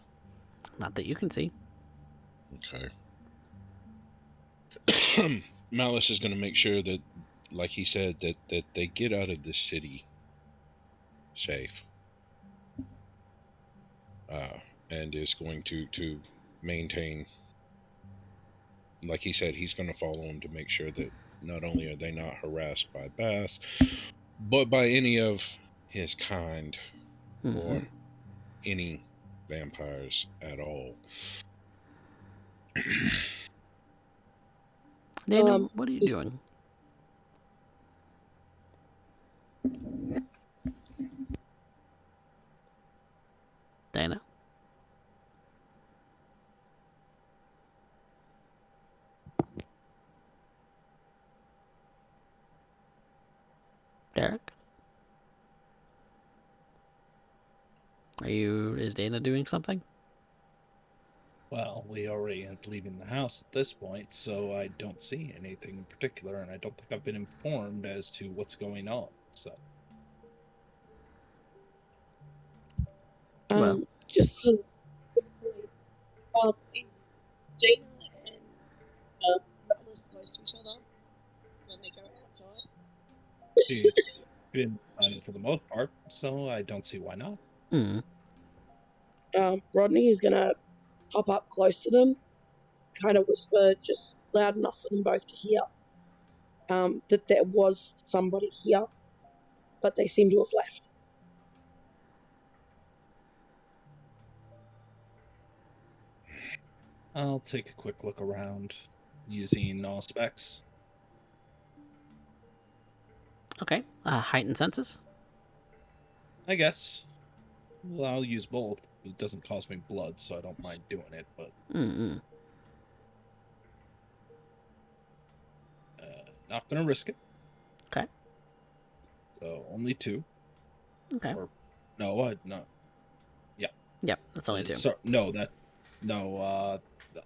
Not that you can see. Okay. Malice is going to make sure that, like he said, that they get out of the city safe. And is going to maintain, like he said, he's going to follow him to make sure that not only are they not harassed by Bass, but by any of his kind or any vampires at all. Dana, what are you doing? Dana? Derek? Is Dana doing something? Well, we already end leaving the house at this point, so I don't see anything in particular, and I don't think I've been informed as to what's going on. So, Well, just a quick point. Is Dina and Malice close to each other when they go outside? she's been fine for the most part, so I don't see why not. Rodney is going to pop up close to them, kind of whisper just loud enough for them both to hear that there was somebody here, but they seem to have left. I'll take a quick look around using all specs. okay. Heightened senses? I guess. Well, I'll use both. It doesn't cost me blood, so I don't mind doing it, but not gonna risk it. Okay. So only 2. Okay. Or no, no. Yeah. Yep, that's only 2.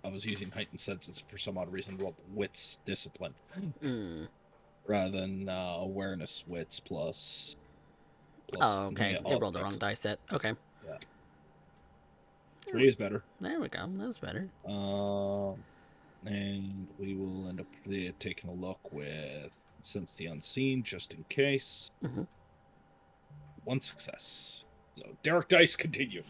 I was using heightened senses for some odd reason. Well, wits discipline rather than awareness wits plus. Oh, okay. Yeah, It rolled the wrong die set. Okay. Yeah. 3 is better. There we go. That's better. And we will end up taking a look with Sense the Unseen, just in case. 1 success. So, Derek Dice, continue.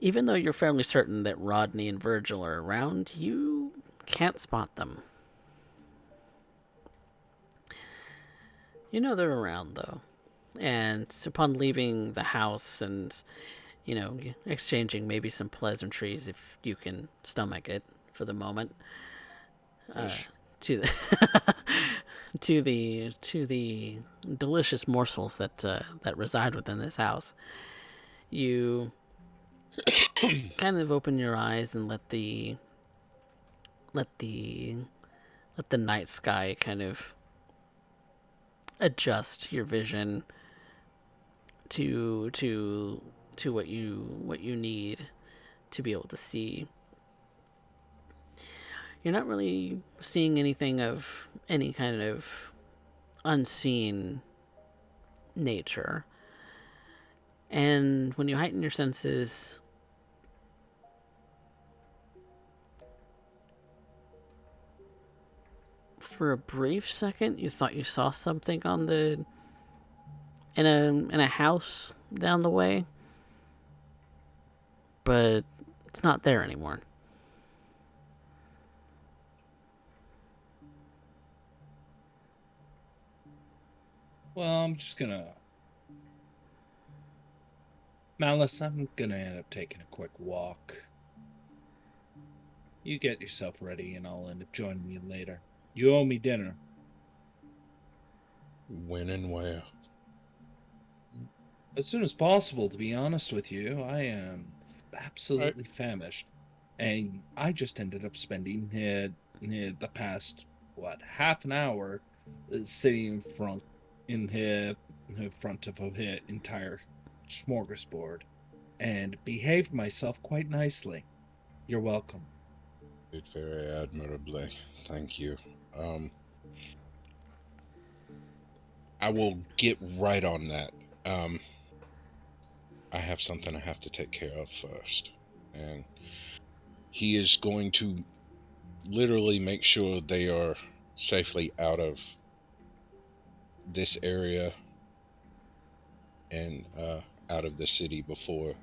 Even though you're fairly certain that Rodney and Virgil are around, you can't spot them. You know they're around, though. And upon leaving the house and, exchanging maybe some pleasantries, if you can stomach it for the moment, to the to the delicious morsels that reside within this house, you kind of open your eyes and let the night sky kind of adjust your vision to what you need to be able to see. You're not really seeing anything of any kind of unseen nature. And when you heighten your senses, for a brief second, you thought you saw something in a house down the way, but it's not there anymore. Well, I'm just gonna... Malice, I'm gonna end up taking a quick walk. You get yourself ready, and I'll end up joining you later. You owe me dinner. When and where? As soon as possible, to be honest with you. I am absolutely famished. And I just ended up spending the past, half an hour sitting in front of a entire smorgasbord and behaved myself quite nicely. You're welcome. Did very admirably. Thank you. I will get right on that. I have something I have to take care of first. And he is going to literally make sure they are safely out of this area and out of the city before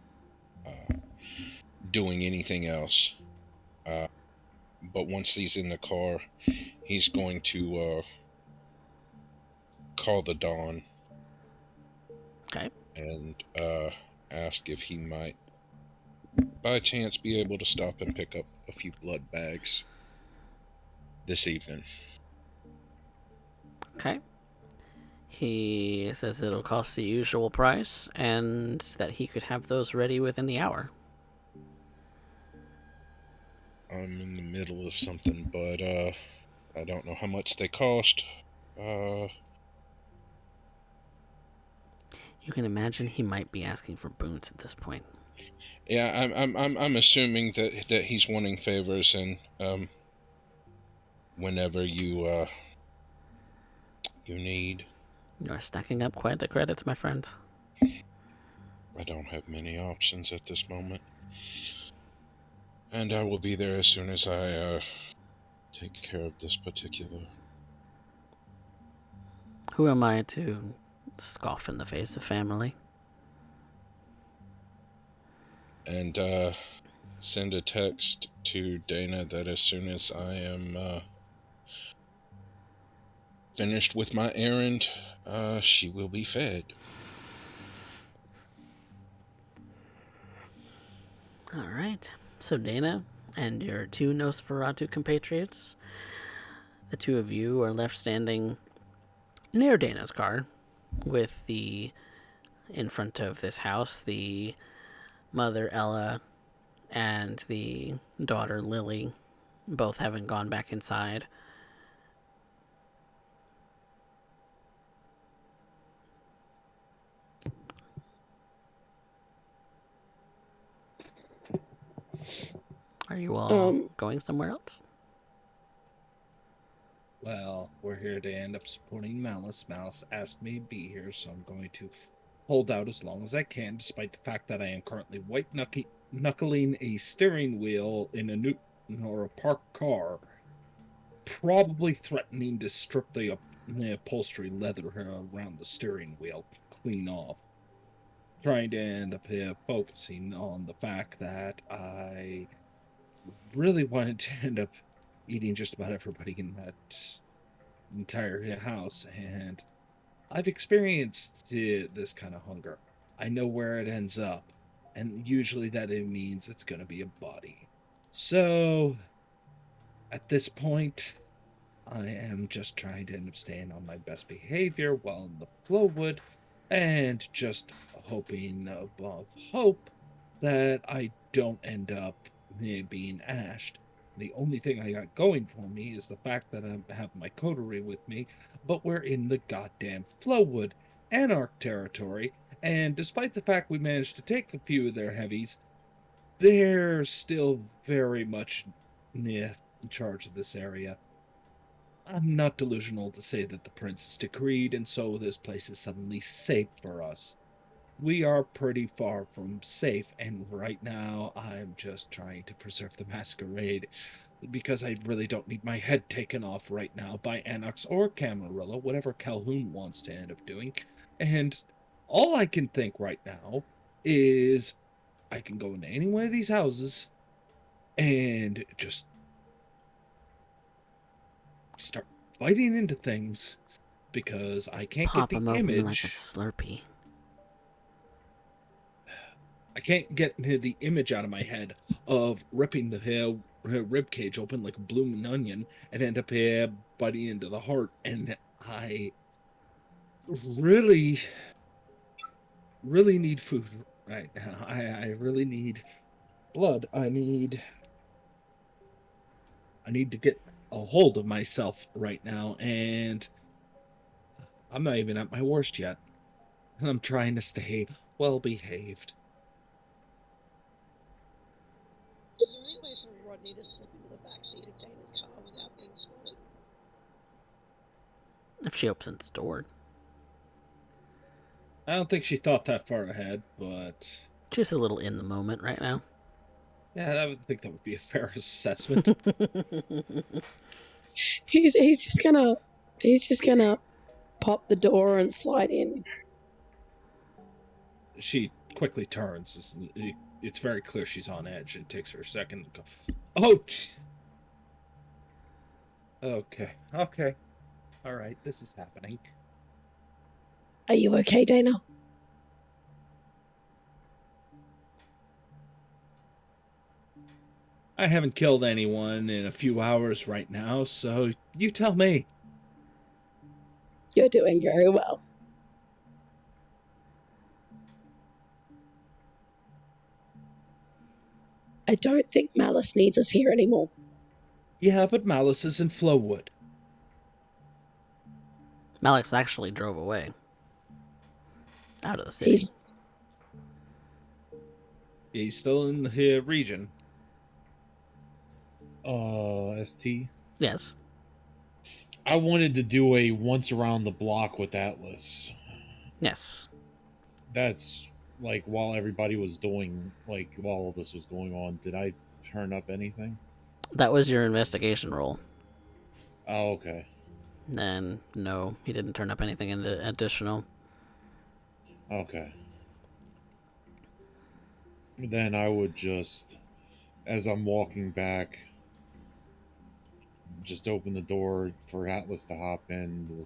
doing anything else. But once he's in the car, he's going to call the Dawn. Okay. And ask if he might, by chance, be able to stop and pick up a few blood bags this evening. Okay. He says it'll cost the usual price and that he could have those ready within the hour. I'm in the middle of something, but I don't know how much they cost. You can imagine he might be asking for boons at this point. Yeah, I'm assuming that he's wanting favors, and whenever you need. You're stacking up quite the credits, my friend. I don't have many options at this moment. And I will be there as soon as I take care of this particular. Who am I to scoff in the face of family? And send a text to Dana that as soon as I am finished with my errand, she will be fed. All right. So Dana and your two Nosferatu compatriots, the two of you are left standing near Dana's car with in front of this house, the mother Ella and the daughter Lily, both having gone back inside. Are you all going somewhere else? Well, we're here to end up supporting Malice. Malice asked me to be here, so I'm going to hold out as long as I can, despite the fact that I am currently white-knuckling a steering wheel in a parked car, probably threatening to strip the upholstery leather around the steering wheel clean off. Trying to end up focusing on the fact that I really wanted to end up eating just about everybody in that entire house, and I've experienced this kind of hunger. I know where it ends up, and usually that it means it's going to be a body. So, at this point, I am just trying to end up staying on my best behavior while in the Flowwood, and just hoping above hope that I don't end up being ashed. The only thing I got going for me is the fact that I have my coterie with me, but we're in the goddamn Flowwood, Anarch territory, and despite the fact we managed to take a few of their heavies, they're still very much in charge of this area. I'm not delusional to say that the prince is decreed, and so this place is suddenly safe for us. We are pretty far from safe, and right now I'm just trying to preserve the masquerade, because I really don't need my head taken off right now by Annox or Camarilla, whatever Calhoun wants to end up doing. And all I can think right now is I can go into any one of these houses and just start biting into things, because I can't Pop get them the open image. like a Slurpee. I can't get the image out of my head of ripping the rib cage open like a blooming onion and end up biting into the heart. And I really, really need food right now. I really need blood. I need to get a hold of myself right now, and I'm not even at my worst yet. And I'm trying to stay well behaved. Is there any way for Rodney to slip into the back backseat of Dana's car without being spotted? If she opens the door. I don't think she thought that far ahead, but She's a little in the moment right now. yeah, I would think that would be a fair assessment. He's just gonna pop the door and slide in. She quickly turns. It's very clear she's on edge. It takes her a second to go, oh, okay. All right, this is happening. Are you okay, Dana? I haven't killed anyone in a few hours right now, so you tell me. You're doing very well. I don't think Malice needs us here anymore. Yeah, but Malice is in Flowwood. Malice actually drove away. Out of the city. He's still in the region. ST? Yes. I wanted to do a once around the block with Atlas. Yes. That's like while everybody was doing, like while all this was going on, did I turn up anything? That was your investigation roll. Oh, okay. And no, he didn't turn up anything additional. Okay. Then I would just, as I'm walking back, just open the door for Atlas to hop in the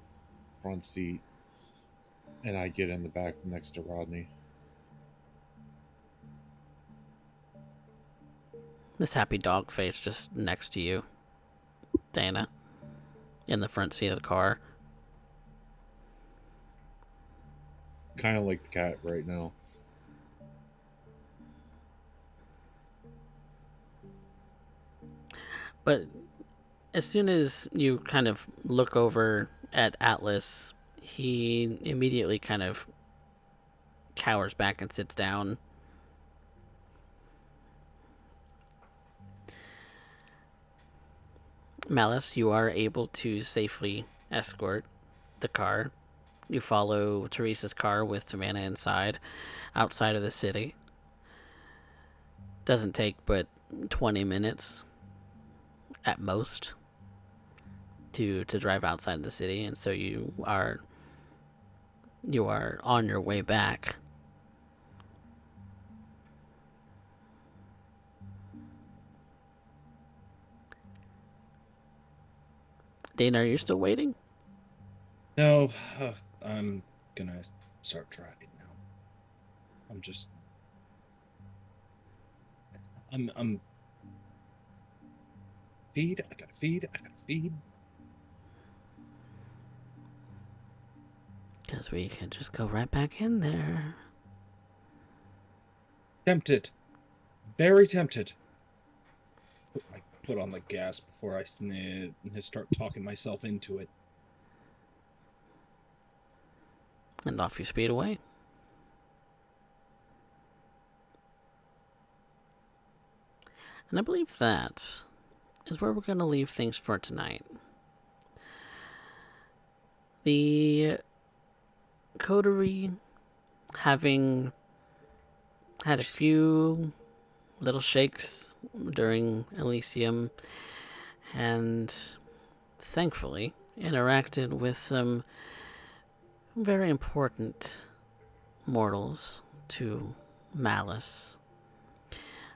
front seat, and I get in the back next to Rodney. This happy dog face just next to you, Dana, in the front seat of the car. Kind of like the cat right now. But as soon as you kind of look over at Atlas, he immediately kind of cowers back and sits down. Malice, you are able to safely escort the car. You follow Teresa's car with Savannah inside, outside of the city. Doesn't take but 20 minutes at most to drive outside the city, and so you are on your way back. Dana, are you still waiting? No, I'm gonna start driving now. I'm feed. I gotta feed. Because we can just go right back in there. Tempted. Very tempted. I put on the gas before I start talking myself into it. And off you speed away. And I believe that is where we're going to leave things for tonight. The coterie, having had a few little shakes during Elysium, and thankfully interacted with some very important mortals to Malice.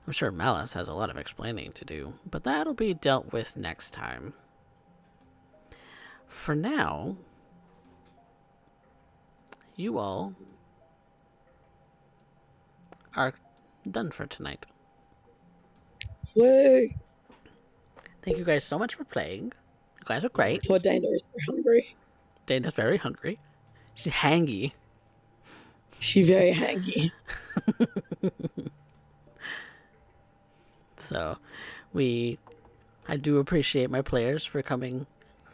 I'm sure Malice has a lot of explaining to do, but that'll be dealt with next time. For now, you all are done for tonight. Woo! Thank you guys so much for playing. You guys are great. Poor Dana is so hungry. Dana's very hungry. She's hangy. She's very hangy. So, I do appreciate my players for coming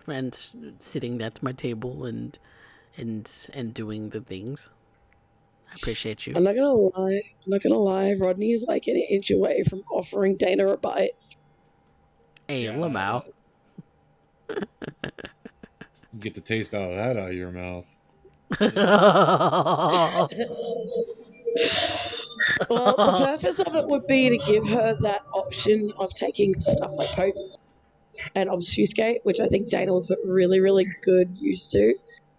and sitting at my table and doing the things. I appreciate you. I'm not gonna lie. Rodney is like an inch away from offering Dana a bite. A Yeah, Lamau. Get the taste out of that out of your mouth. Well, the purpose of it would be to give her that option of taking stuff like potency and obfuscate, which I think Dana would put really, really good use to,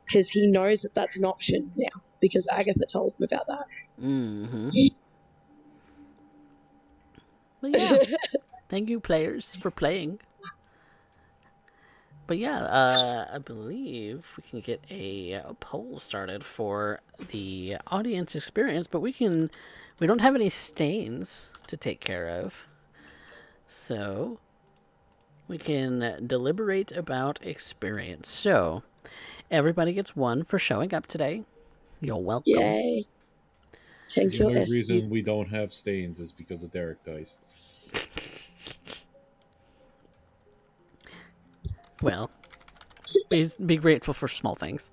because he knows that that's an option now, because Agatha told him about that. Mm-hmm. Well, yeah. Thank you, players, for playing. But yeah, I believe we can get a poll started for the audience experience, but we don't have any stains to take care of. So we can deliberate about experience. So everybody gets one for showing up today. You're welcome. Yay. Thank The you, only SE. reason we don't have stains is because of Derek Dice. Well, be grateful for small things.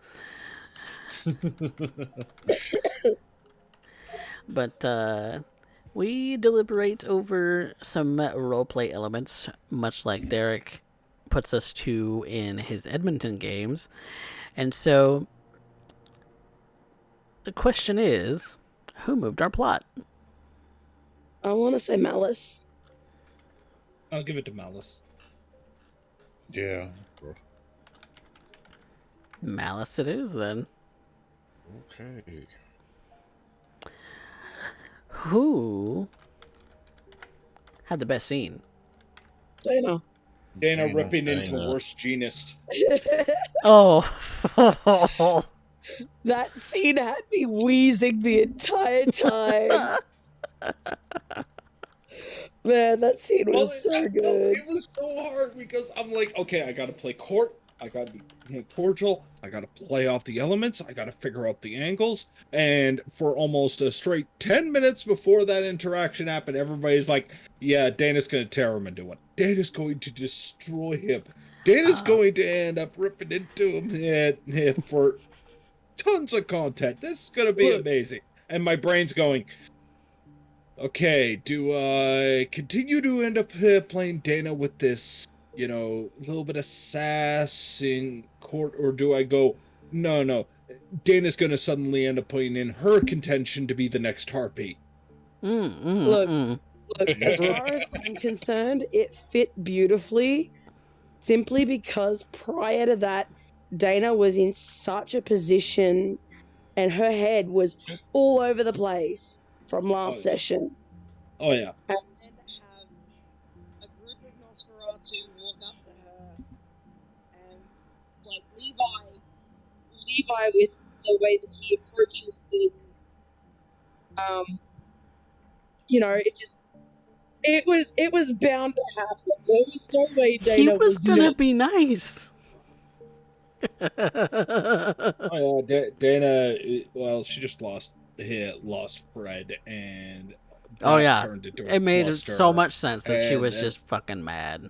But we deliberate over some roleplay elements, much like Derek puts us to in his Edmonton games. And so the question is, who moved our plot? I want to say Malice. I'll give it to Malice. Yeah. Malice it is, then. Okay. Who had the best scene? Dana. Dana Dana. ripping into Dana. worst genist. Oh. That scene had me wheezing the entire time. Man, that scene was so good. It was so hard because I'm like, okay, I gotta play court. I gotta be cordial. I gotta play off the elements. I gotta figure out the angles. And for almost a straight 10 minutes before that interaction happened, everybody's like, yeah, Dana's gonna tear him into one. Dana's going to destroy him. Dana's going to end up ripping into him for tons of content. This is gonna be amazing. And my brain's going, okay, do I continue to end up playing Dana with this, little bit of sass in court, or do I go, no, Dana's going to suddenly end up putting in her contention to be the next Harpy? Look, as far as I'm concerned, it fit beautifully, simply because prior to that, Dana was in such a position and her head was all over the place from last session. Oh, yeah. And then have a group of Nosferatu walk up to her and, like, Levi with the way that he approaches things, it was bound to happen. There was no way Dana he was gonna not. be nice. Oh, yeah, Dana, well, she just lost Fred, and Oh yeah, turned into it made cluster, so much sense that she was and- just fucking mad.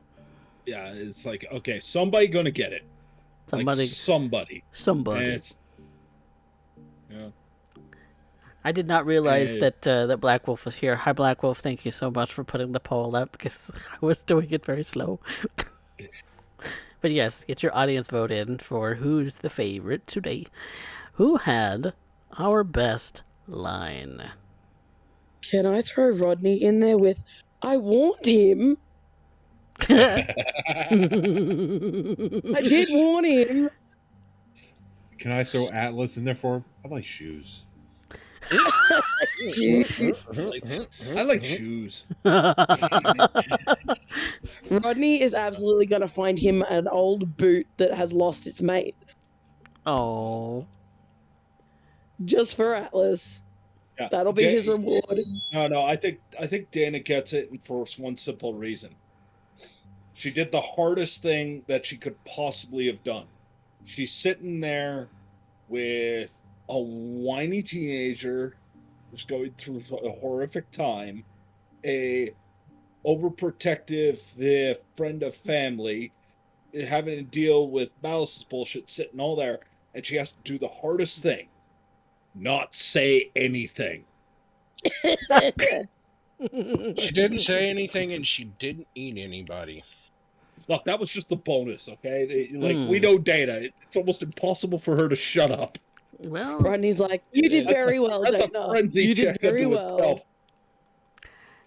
Yeah, it's like, okay, somebody gonna get it. Somebody. And it's, yeah. I did not realize that Black Wolf was here. Hi, Black Wolf. Thank you so much for putting the poll up because I was doing it very slow. But yes, get your audience vote in for who's the favorite today. Who had our best line? Can I throw Rodney in there with, I warned him? I did warn him. Can I throw Atlas in there for him? I like shoes. I like shoes. Rodney is absolutely going to find him an old boot that has lost its mate. Oh. Just for Atlas. Yeah. That'll be his reward. No, I think Dana gets it for one simple reason. She did the hardest thing that she could possibly have done. She's sitting there with a whiny teenager who's going through a horrific time, a overprotective friend of family, having to deal with Malice's bullshit sitting all there, and she has to do the hardest thing. Not say anything. She didn't say anything, and she didn't eat anybody. Look, that was just the bonus, okay? We know Dana. It's almost impossible for her to shut up. Well, Rodney's like, you did very well, That's Dana. a frenzy You did check very unto well. itself.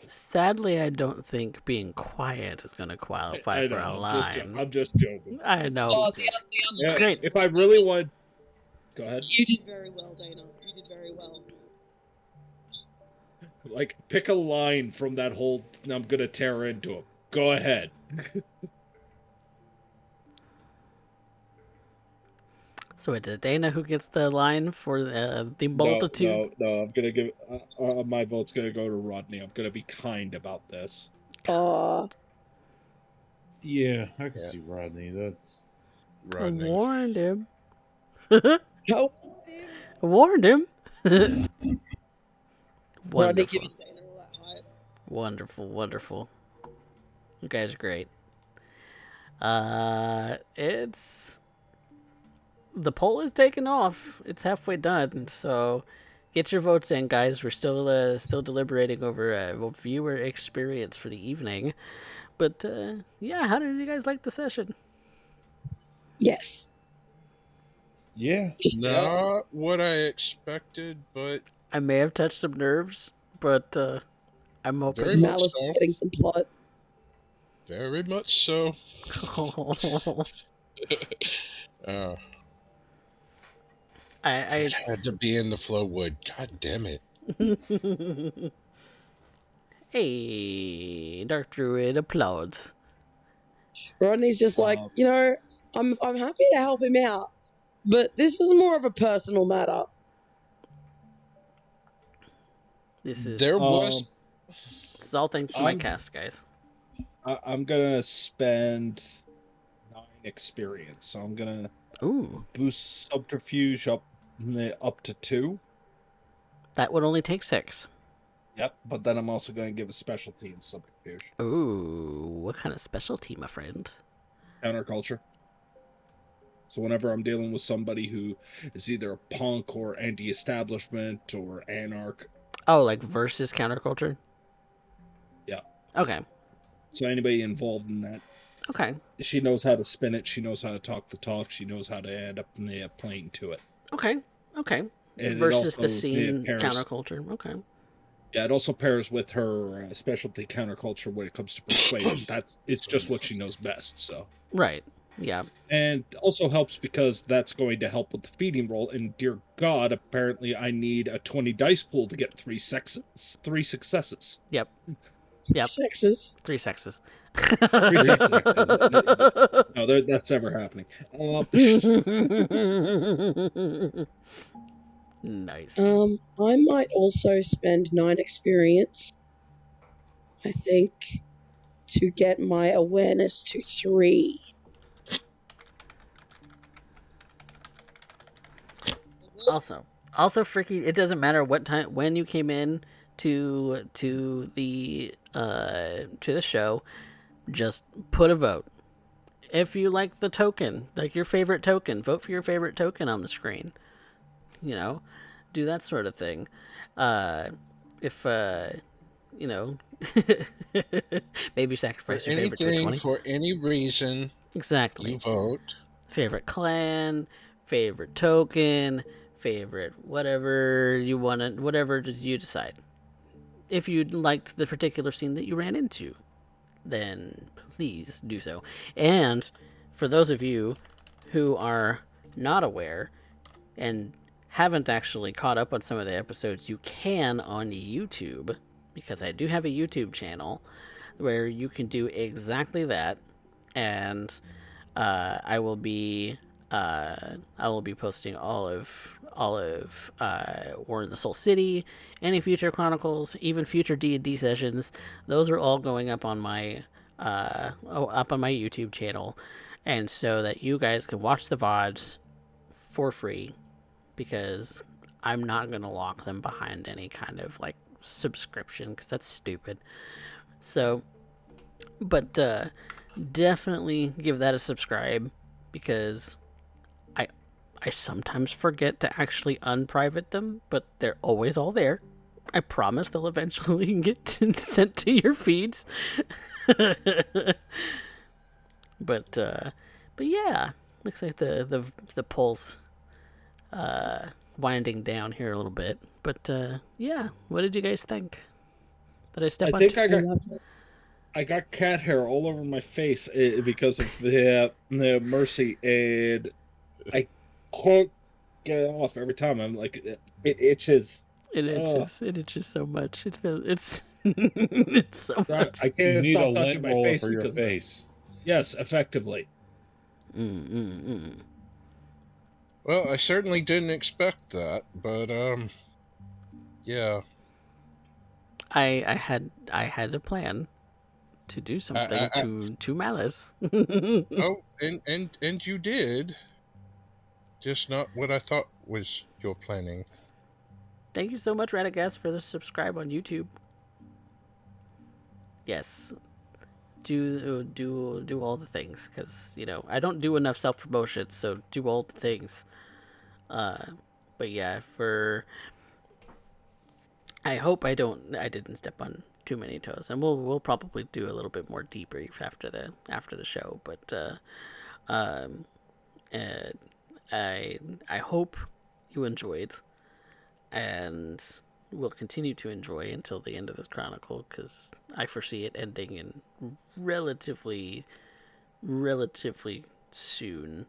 sadly, I don't think being quiet is going to qualify I for know, a line. I'm just joking. I know. Oh, the other Yeah, way. if I really want... Go ahead. You did very well, Dana. You did very well. Like, pick a line from that whole I'm gonna tear into him. Go ahead. So it's Dana who gets the line for the multitude? No, I'm gonna give... my vote's gonna go to Rodney. I'm gonna be kind about this. Aw. Yeah, I can see Rodney. That's I Rodney. warned him. How I warned him. Rodney Wonderful. giving Dana all that hype. Wonderful, wonderful. You guys are great. It's the poll is taking off. It's halfway done, so get your votes in, guys. We're still deliberating over viewer experience for the evening. But yeah, how did you guys like the session? Yes. yeah. Not what I expected, but I may have touched some nerves, but I'm hoping. Very much Malice so. is getting some plot. very much so. I Had to be in the Flowwood. God damn it. Hey, Dark Druid applauds. Rodney's just like, I'm happy to help him out, but this is more of a personal matter. This is There was all thanks to my cast, guys. I'm gonna spend 9 experience, so I'm gonna boost subterfuge up to 2. That would only take 6. Yep, but then I'm also gonna give a specialty in subterfuge. Ooh, what kind of specialty, my friend? Counterculture. So whenever I'm dealing with somebody who is either a punk or anti-establishment or anarch. Oh, like versus counterculture? Yeah. Okay. So anybody involved in that. Okay. She knows how to spin it. She knows how to talk the talk. She knows how to end up playing to it. Okay. And versus the scene counterculture. Okay. Yeah, it also pairs with her specialty counterculture when it comes to persuasion. It's just what she knows best. So. Right. Yeah. And also helps because that's going to help with the feeding roll. And dear God, apparently I need a 20 dice pool to get 3 successes. Yep. 3 sexes. 3 sexes. 3 sexes. No, that's never happening. Nice. I might also spend 9 experience, I think, to get my awareness to 3. Also, freaky. It doesn't matter when you came in to the show. Just put a vote. If you like the token, like your favorite token, vote for your favorite token on the screen. Do that sort of thing. Maybe sacrifice your favorite anything 20. for any reason. Exactly. You vote. Favorite clan, favorite token, favorite whatever you want, whatever you decide. If you liked the particular scene that you ran into, then please do so. And for those of you who are not aware and haven't actually caught up on some of the episodes, you can on YouTube, because I do have a YouTube channel where you can do exactly that. And I will be posting all of War in the Soul City, any future chronicles, even future D&D sessions. Those are all going up on my YouTube channel, and so that you guys can watch the VODs for free, because I'm not gonna lock them behind any kind of like subscription, because that's stupid. So, but definitely give that a subscribe, because I sometimes forget to actually unprivate them, but they're always all there. I promise they'll eventually get sent to your feeds. But yeah, looks like the poll's winding down here a little bit. But yeah, what did you guys think? Did I step I on? think I loved it. I got cat hair all over my face because of the mercy, and I can't get it off every time. I'm like, it itches. It Oh, itches. It itches so much. It's it's so I much. You can't need a stop touching lint my roller face for your because of it. face. Yes, effectively. Mm. Well, I certainly didn't expect that, but yeah. I had a plan to do something I to Malice. oh, and you did, just not what I thought was your planning. Thank you so much, Radagast, for the subscribe on YouTube. Yes, do all the things because I don't do enough self promotion, so do all the things. Uh, but yeah, I hope I didn't step on too many toes, and we'll probably do a little bit more debrief after the show. But um, uh, I hope you enjoyed, and will continue to enjoy until the end of this chronicle because I foresee it ending in relatively soon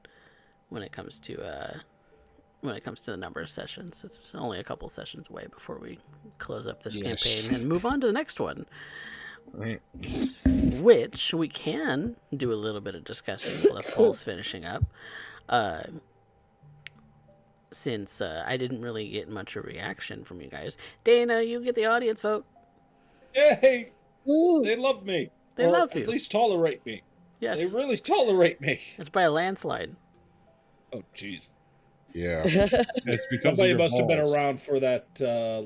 when it comes to the number of sessions. It's only a couple sessions away before we close up this Yes. campaign and move on to the next one, Right. which we can do a little bit of discussion while Paul's finishing up. Uh, since I didn't really get much of a reaction from you guys. Dana, you get the audience vote. Yay! Woo. They love me, They or love at you. least tolerate me. Yes. They really tolerate me. It's by a landslide. Oh, jeez. Yeah. It's because Somebody of your must have been balls. around for that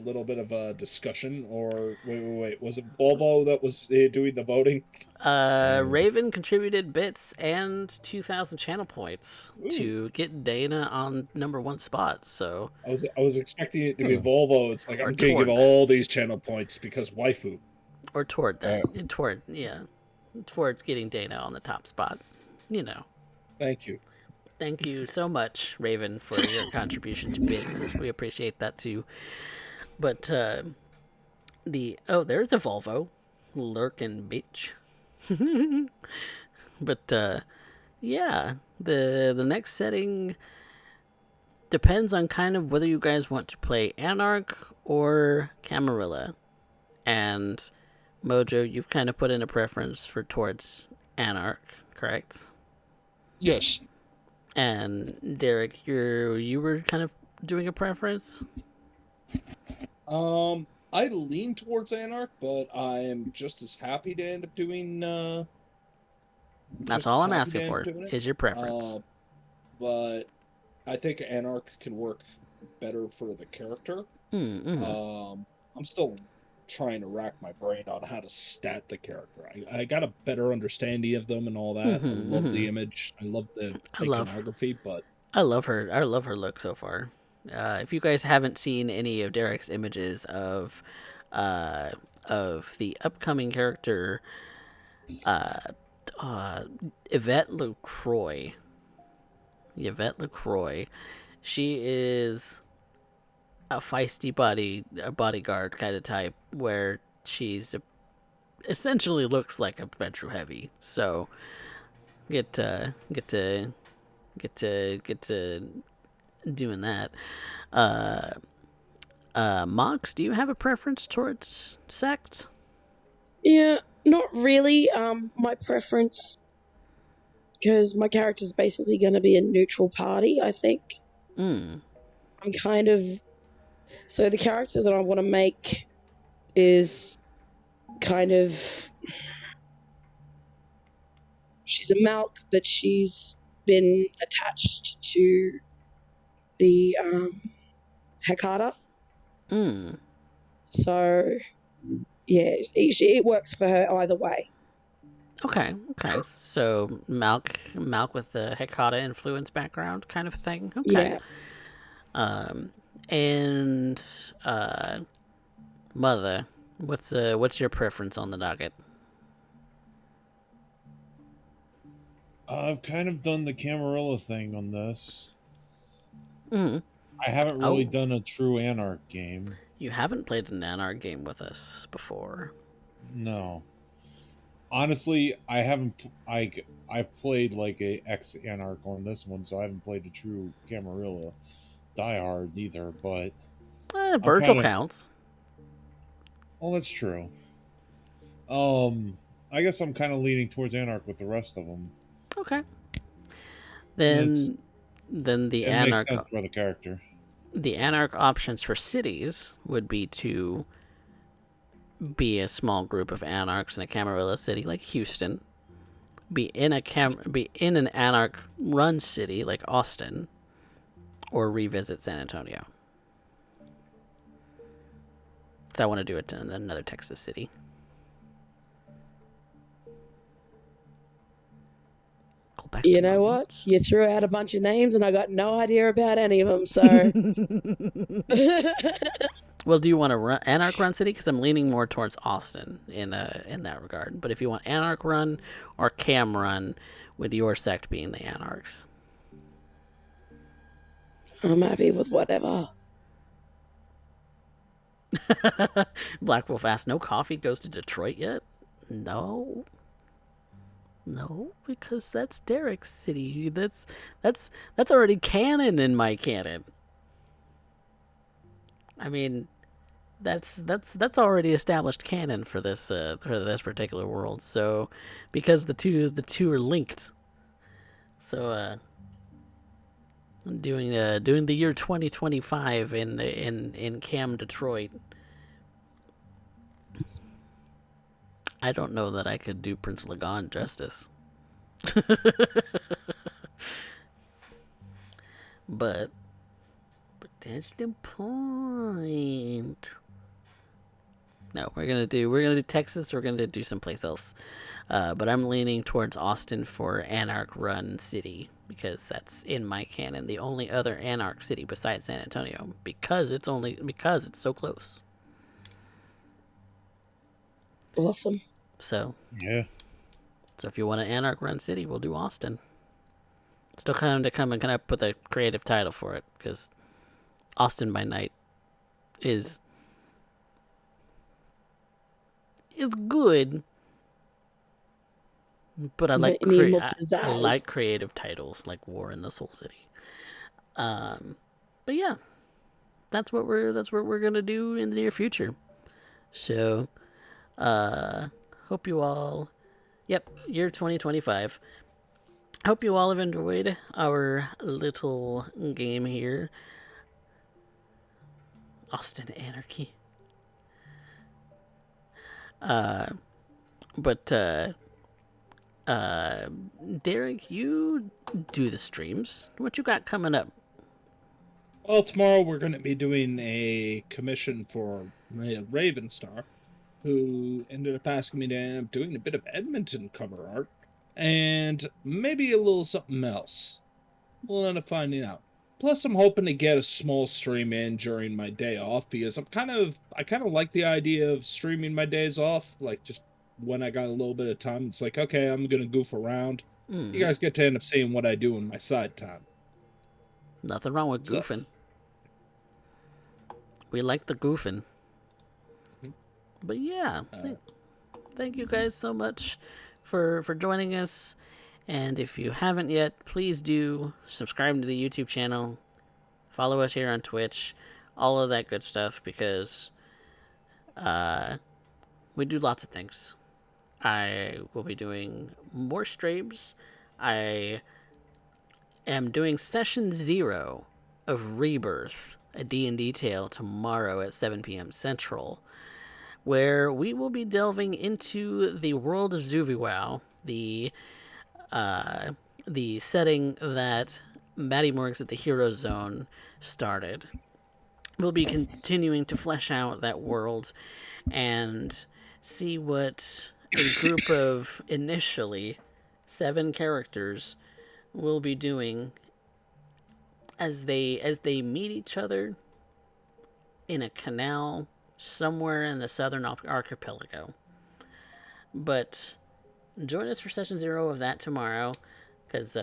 little bit of a discussion, or wait. Was it Volvo that was doing the voting? Raven contributed bits and 2,000 channel points Ooh. to get Dana on number 1 spot. So I was expecting it to be Volvo. It's like Or I'm gonna give toward that. all these channel points because waifu. or toward that, towards getting Dana on the top spot. Thank you. Thank you so much, Raven, for your contribution to bits. We appreciate that too. But there's a Volvo, lurking bitch. But yeah, the next setting depends on kind of whether you guys want to play Anarch or Camarilla. And Mojo, you've kind of put in a preference towards Anarch, correct? Yes. And Derek, you were kind of doing a preference. I lean towards Anarch, but I am just as happy to end up doing. That's all I'm asking for. Is your preference? But I think Anarch can work better for the character. Mm-hmm. I'm still trying to rack my brain on how to stat the character. I got a better understanding of them and all that. Mm-hmm, I love the image. I love the iconography, but I love her. I love her look so far. If you guys haven't seen any of Derek's images of the upcoming character, Yvette LaCroix. She is a feisty bodyguard kind of type, where she's essentially looks like a Metro Heavy. So get to doing that. Mox, do you have a preference towards sect? Yeah, not really. My preference, because my character's basically going to be a neutral party, I think. Mm. I'm kind of. So the character that I want to make is kind of. She's a Malk, but she's been attached to the Hecata. Mm. So, yeah, it works for her either way. Okay. So Malk with the Hecata influence background kind of thing. Okay. Yeah. And Mother, what's your preference on the docket? I've kind of done the Camarilla thing on this. Mm. I haven't really Oh, done a true Anarch game. you haven't played an Anarch game with us before. No. Honestly, I haven't. I played like a ex Anarch on this one, so I haven't played a true Camarilla diehard either. But I'm Virgil kind of. counts. Oh, that's true. I guess I'm kind of leaning towards Anarch with the rest of them. Okay. It's Then it makes sense for the character. the Anarch options for cities would be to be a small group of Anarchs in a Camarilla city like Houston, be in an Anarch run city like Austin, or revisit San Antonio. If I want to do it in another Texas city. Go back You to my know what? roots. You threw out a bunch of names and I got no idea about any of them, so. Well, do you want to Anarch Run City? Because I'm leaning more towards Austin in that regard. But if you want Anarch Run or Cam Run, with your sect being the Anarchs. I'm happy with whatever. Black Wolf asks, no coffee goes to Detroit yet? No. No, because that's Derek's city. That's already canon in my canon. I mean, that's already established canon for this particular world. So, because the two are linked. So doing the year 2025 in Cam Detroit. I don't know that I could do Prince Lagon justice. but that's the point. No, we're gonna do Texas. We're gonna do someplace else. But I'm leaning towards Austin for Anarch Run City because that's in my canon the only other Anarch city besides San Antonio because it's so close. Awesome. So Yeah. if you want an Anarch Run City, we'll do Austin. Still kind of come and kind of put the creative title for it because Austin by Night is good, but I like But you need more I pizzazz. like creative titles like War in the Soul City. But yeah, that's what we're gonna do in the near future. So, hope you all. Yep, year 2025. Hope you all have enjoyed our little game here. Austin Anarchy. But Derek, you do the streams. What you got coming up? Well, tomorrow we're going to be doing a commission for Ravenstar, who ended up asking me to end up doing a bit of Edmonton cover art, and maybe a little something else. We'll end up finding out. Plus, I'm hoping to get a small stream in during my day off because I kind of like the idea of streaming my days off, like just when I got a little bit of time. It's like, okay, I'm gonna goof around. You guys get to end up seeing what I do in my side time. Nothing wrong with So- goofing. We like the goofing. But yeah, thank you guys so much for joining us. And if you haven't yet, please do subscribe to the YouTube channel. Follow us here on Twitch. All of that good stuff because we do lots of things. I will be doing more streams. I am doing session 0 of Rebirth, a D&D tale, tomorrow at 7 p.m. Central, where we will be delving into the world of Zuviwow, the setting that Maddie Morgs at the Hero Zone started. We'll be continuing to flesh out that world and see what a group of initially 7 characters will be doing as they meet each other in a canal somewhere in the southern archipelago. But join us for session 0 of that tomorrow. because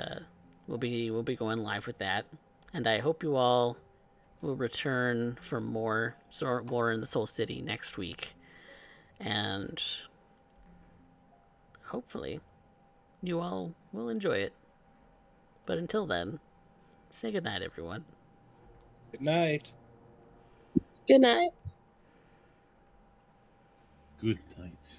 we'll be going live with that, and I hope you all will return for more War in the Soul City next week, and hopefully you all will enjoy it. But until then, say goodnight, everyone. Good night. Good night. Good night.